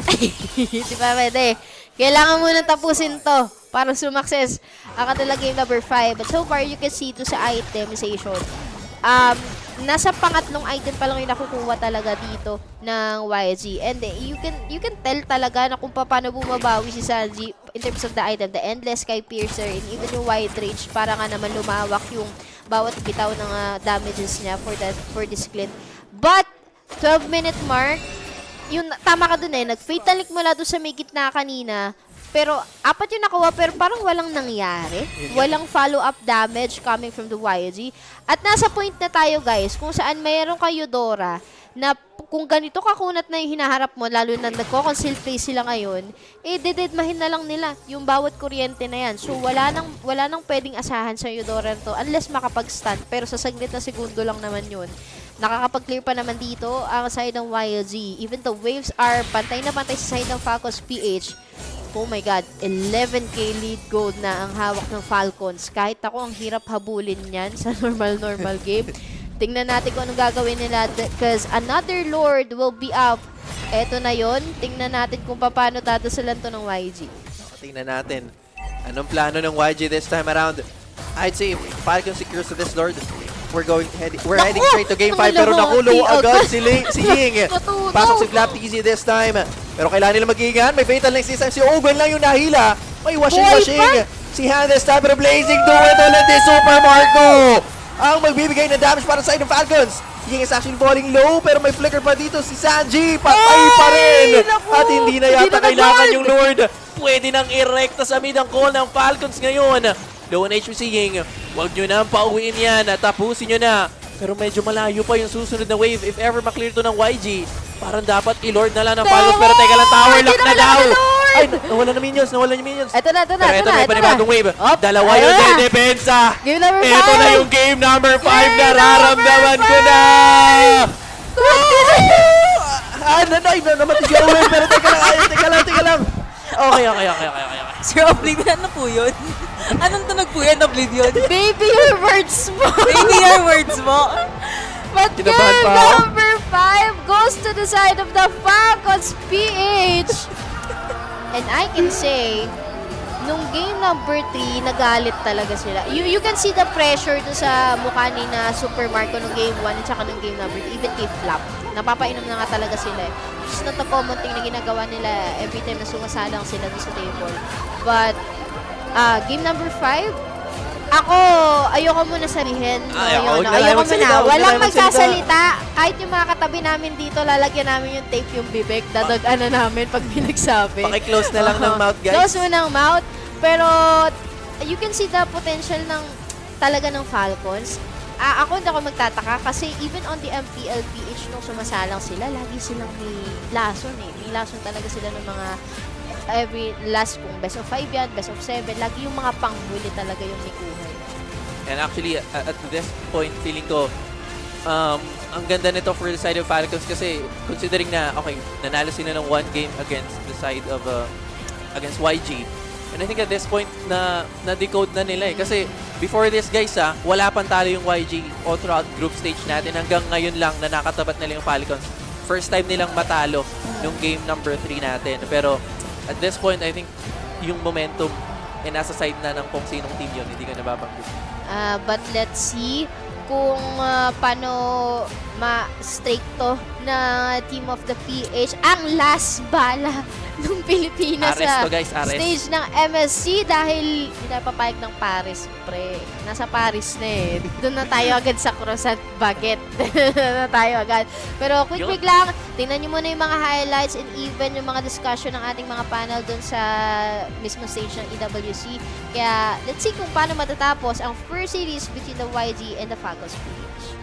Di ba pwede? Kailangan mo nang tapusin to para sumakses ang kanilang game number 5. But so far, you can see to sa itemization. Nasa pangatlong item pa lang yung nakukuha talaga dito ng YG. And you can tell talaga na kung paano bumabawi si Sanji in terms of the item. The Endless Sky Piercer and even yung Wide Range para nga naman lumawak yung bawat bitaw ng damages niya for this Clint. But 12-minute mark, yung tama ka dun nag-fatal link mula doon sa may gitna kanina. Pero 4 yung nakuha, pero parang walang nangyari. Walang follow-up damage coming from the YG. At nasa point na tayo, guys, kung saan mayroon kayo Dora na kung ganito kakunat na yung hinaharap mo, lalo na nagko-conceal play sila ngayon, dededmahin na lang nila yung bawat kuryente na yan. So, wala nang pwedeng asahan sa Eudora to unless makapag-stun. Pero sa saglit na segundo lang naman yun. Nakakapag-clear pa naman dito ang side ng YG. Even the waves are pantay na pantay sa side ng Falcons PH. Oh my God, 11k lead gold na ang hawak ng Falcons. Kahit ako, ang hirap habulin yan sa normal game. Tingnan natin kung anong gagawin nila because another Lord will be up. Eto na yon. Tingnan natin kung paano dadasalan to ng YG. Tingnan natin. Anong plano ng YG this time around? I'd say if Falcon secures to this Lord, we're heading straight to game 5 pero nakulo agad si Ying. Pasok si Flap TZ this time. Pero kailangan nila mag-iingan. May fatal next time. Si Owen lang yung nahila. May washing. Si Han this time pero Blazing Duet ulit ni Super Marco. Ang magbibigay ng damage para sa side ng Falcons. Ying is actually falling low pero may flicker pa dito si Sanji. Patay pa rin. At hindi na yata kailangan yung Lord. Pwede nang irekta sa mid ang call ng Falcons ngayon. Low on HP si Ying. Huwag nyo na pauwiin yan at tapusin nyo na. Pero medyo malayo pa yung susunod na wave. If ever maklear to ng YG, parang dapat i-lord na lang ng Falcons. Pero teka lang, tower lock na daw. Ay, nawala na minions. Ito na. Pero ito na yung panibagong wave. Dalawa yung dedepensa. Ito na yung game number 5. Nararamdaman ko na. Naman si Joel. Pero teka lang. Okay. Sir Oblivion, ano po yun? Anong tunog po yan, Oblivion? Baby, your words mo. Baby, your words mo. But game number 5 goes to the side of the Falcons PH. And I can say, nung game number 3, nagalit talaga sila. You can see the pressure dun sa mukha ni na Super Marco nung game 1 at saka nung game number 2. Even kay Flap. Napapainom na nga talaga sila. It's not a common thing na ginagawa nila every time na sumasalang sila dun sa table. But, game number 5, ayoko muna sabihin. Ayoko muna. Walang magsasalita. Kahit yung mga katabi namin dito, lalagyan namin yung tape yung bibig. Dadag namin pag pinagsabi. Paki-close na lang ng mouth, guys. Close mo ng mouth. Pero, you can see the potential ng talaga ng Falcons. Ako hindi ako magtataka kasi even on the MPL PH nung sumasalang sila, lagi silang may lason May lason talaga sila ng mga every last kung best of 5 yan, best of 7, lagi yung mga panghuli talaga yung nikuhay. And actually, at this point, feeling ko, ang ganda nito for the side of Falcons kasi considering na, okay, nanalo sila ng 1 game against the side of, against YG. And I think at this point, na-decode na nila Kasi before this, guys, wala pang talo yung YG all throughout group stage natin. Hanggang ngayon lang na nakatabat nila yung Falcons. First time nilang matalo nung game number 3 natin. Pero at this point, I think yung momentum nasa side na ng kung sinong team yun. Hindi ko nababanggit. But let's see kung paano ma-strike to na team of the PH. Ang last bala ng Pilipinas sa stage ng MSC dahil pinapapayag ng Paris, pre. Nasa Paris na Doon na tayo agad sa cross at baguette. Doon na tayo agad. Pero quick lang, tingnan nyo muna yung mga highlights and even yung mga discussion ng ating mga panel doon sa mismo stage ng EWC. Kaya let's see kung paano matatapos ang first series between the YG and the Falcons PH.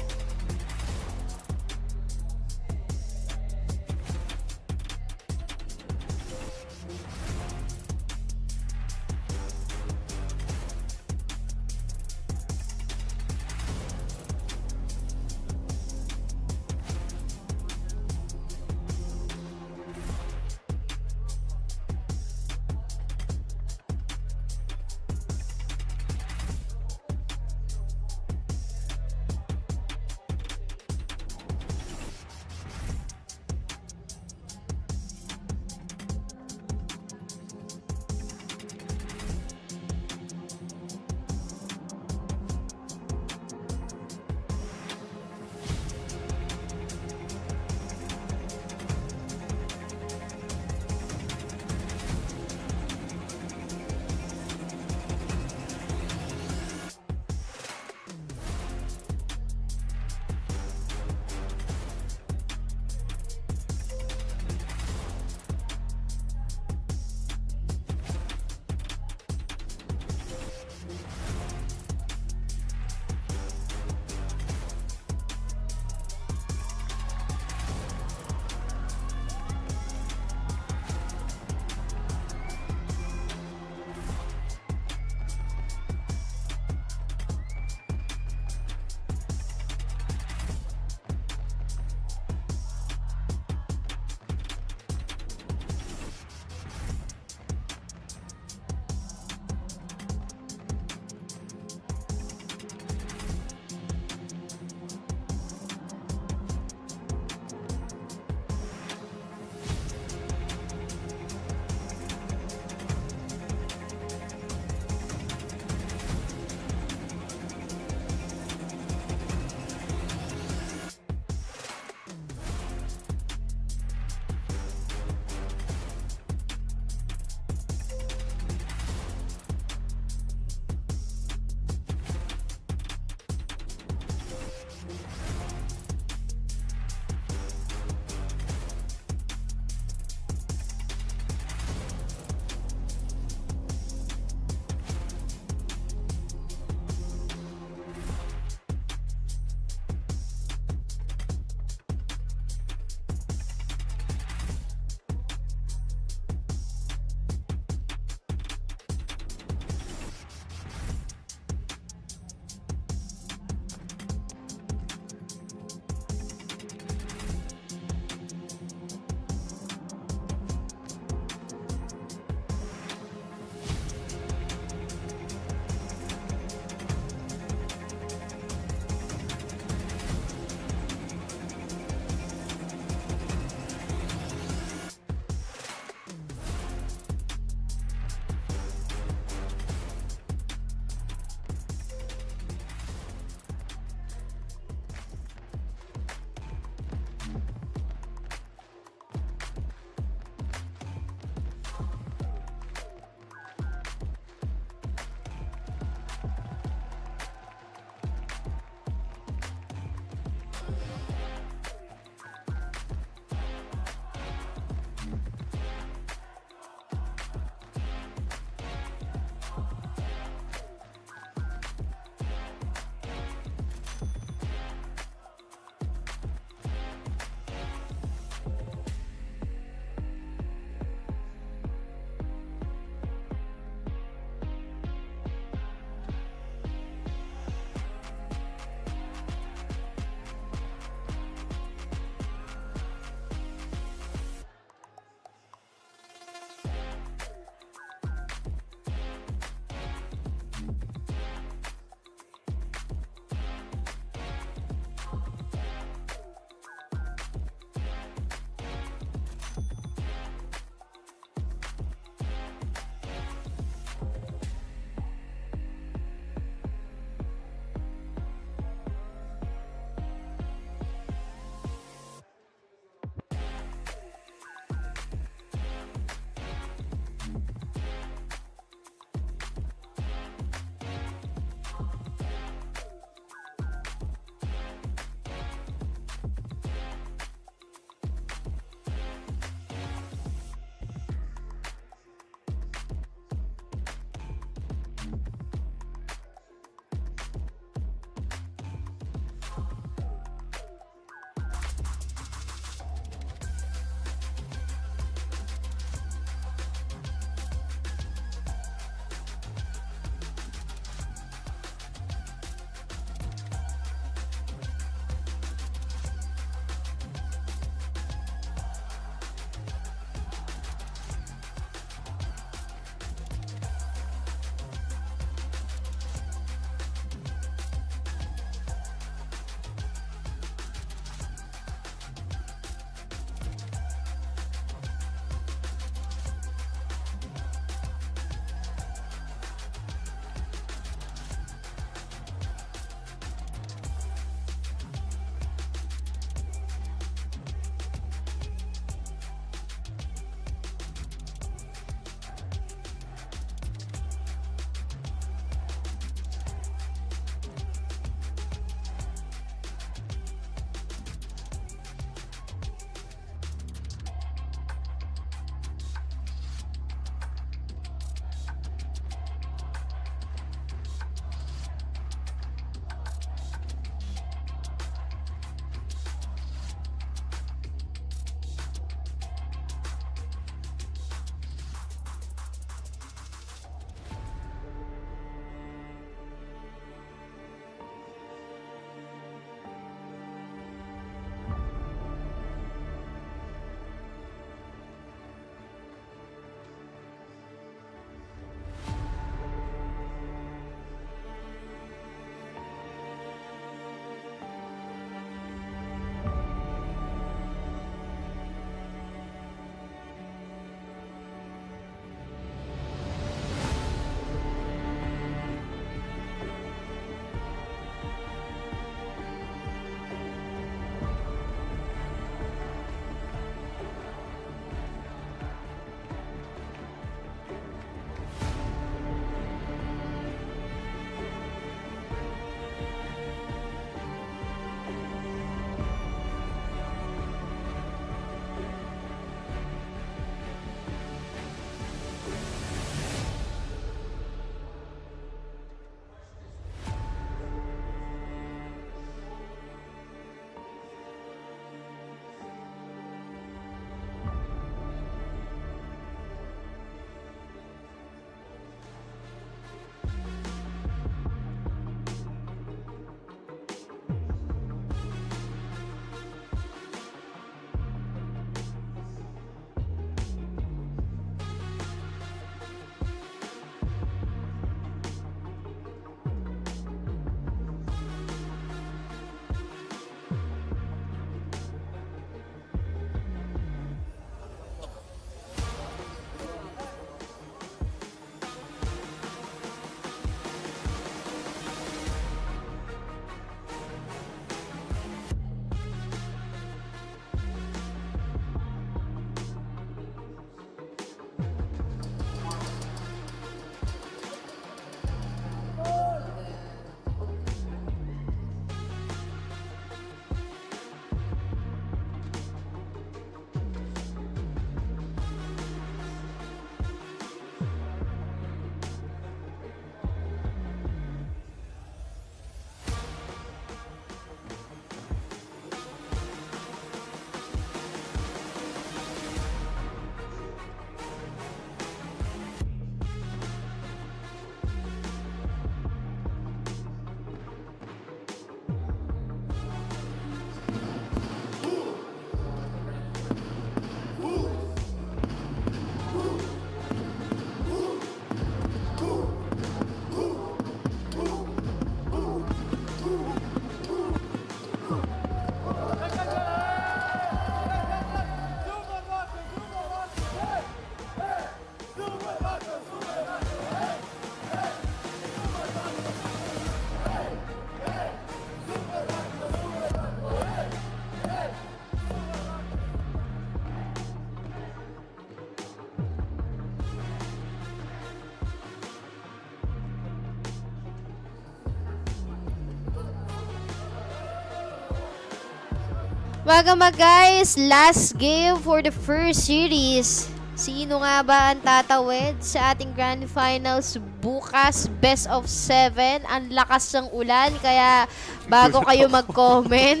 Magama guys, last game for the first series. Sino nga ba ang tatawid sa ating grand finals bukas? Best of 7. Ang lakas ng ulan, kaya bago kayo mag-comment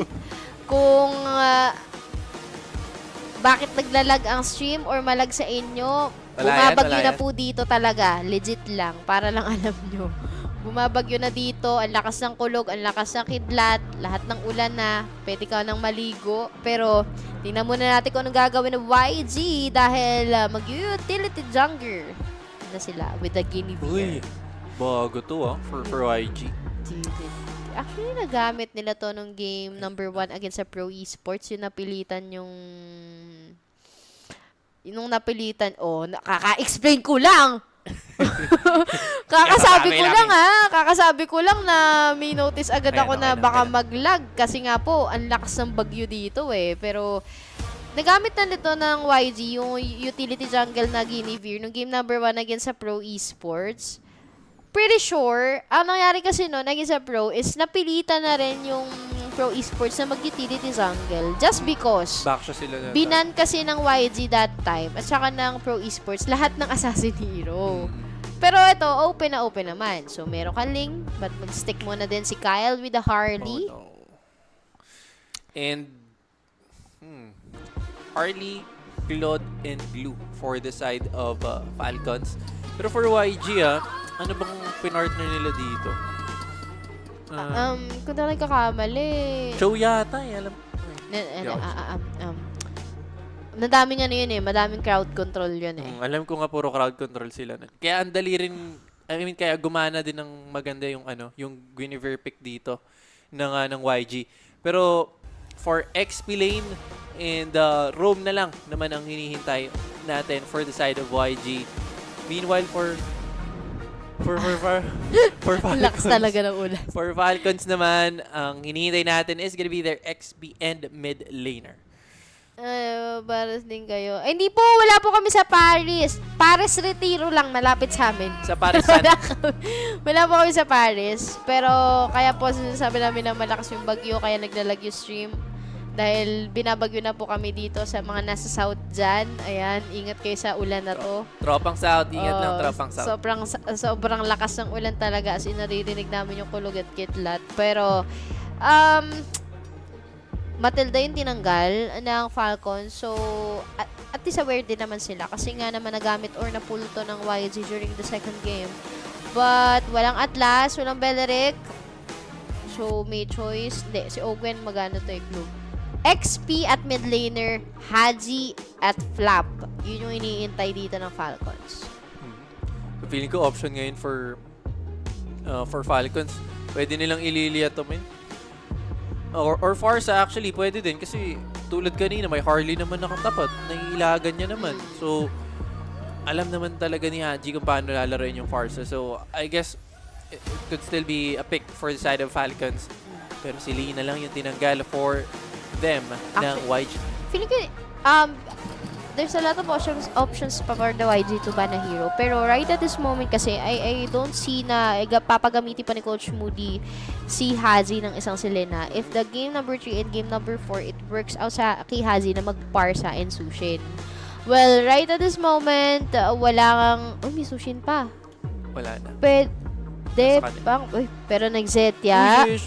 kung bakit naglalag ang stream or malag sa inyo, bumabagyo na po dito talaga. Legit lang, para lang alam nyo. Bumabagyo na dito, ang lakas ng kulog, ang lakas ng kidlat, lahat ng ulan na, pwede ka nang maligo. Pero, tingnan muna natin kung anong gagawin ng YG dahil mag-utility jungler na sila with the Guinevere. Uy, bago to for YG. Actually, nagamit nila to nung game number 1 against sa Pro Esports. Yung napilitan napilitan, kaka-explain ko lang! Kakasabi ko lang na may notice agad ako na baka mag-lag kasi nga po ang lakas ng bagyo dito Pero nagamit na nito ng YG yung utility jungle na Guinevere nung game number 1 against sa Pro Esports. Pretty sure, ang nangyari kasi noon against sa Pro is napilitan na rin yung Pro Esports na mag-utility jungle just because binan kasi ng YG that time at saka ng Pro Esports lahat ng assassin hero. Pero ito, open na open naman. So, meron ka Ling, but mag-stick muna din si Kyle with the Harley. And, Harley, Claude, and Blue for the side of Falcons. Pero for YG, ano bang pinartner nila dito? Kung na nagkakamali. Show yata alam. Madaming madaming crowd control yun Alam ko nga puro crowd control sila. Kaya ang dali rin, kaya gumana din ng maganda yung Guinevere pick dito ng YG. Pero for XP lane and roam na lang naman ang hinihintay natin for the side of YG. Meanwhile for Falcons. Lakas talaga ng ulan. For Falcons naman, ang hinihintay natin is gonna be their XP and mid laner. Baras din kayo. Hindi po, wala po kami sa Paris. Paris Retiro lang, malapit sa amin. Sa Paris wala po kami sa Paris. Pero, kaya po sinasabi namin na malakas yung bagyo, kaya naglalag yung stream. Dahil binabagyo na po kami dito sa mga nasa south dyan. Ayan, ingat kayo sa ulan na to. Tropang south, ingat lang, tropang south. Sobrang lakas ng ulan talaga. As in, naririnig namin yung kulog at kitlat. Pero, Matilda yung tinanggal ng Falcon. So, at least aware din naman sila. Kasi nga naman nagamit or napulto ng YG during the second game. But, walang Atlas, walang Beleric. So, may choice. Hindi, si Ogwen magano to Blue. XP at mid laner, Haji at Flap. Yun yung iniintay dito ng Falcons. Feeling ko option ngayon for Falcons. Pwede nilang ililia to or Farsa actually, pwede din. Kasi tulad kanina, may Harley naman nakatapat. Naiilagan niya naman. So, alam naman talaga ni Haji kung paano lalaroin yung Farsa. So, I guess it could still be a pick for the side of Falcons. Pero si Lina lang yung tinanggal for them ng YG. Feeling ko, there's a lot of options pa for the YG to ban a hero. Pero right at this moment kasi, I don't see na papagamitin pa ni Coach Moody si Haji ng isang Selena. If the game number 3 and game number 4, it works out sa kay Haji na mag-Parsa and Sushin. Well, right at this moment, wala kang... may Sushin pa. Wala na. Pero nag-Zetya. Uy,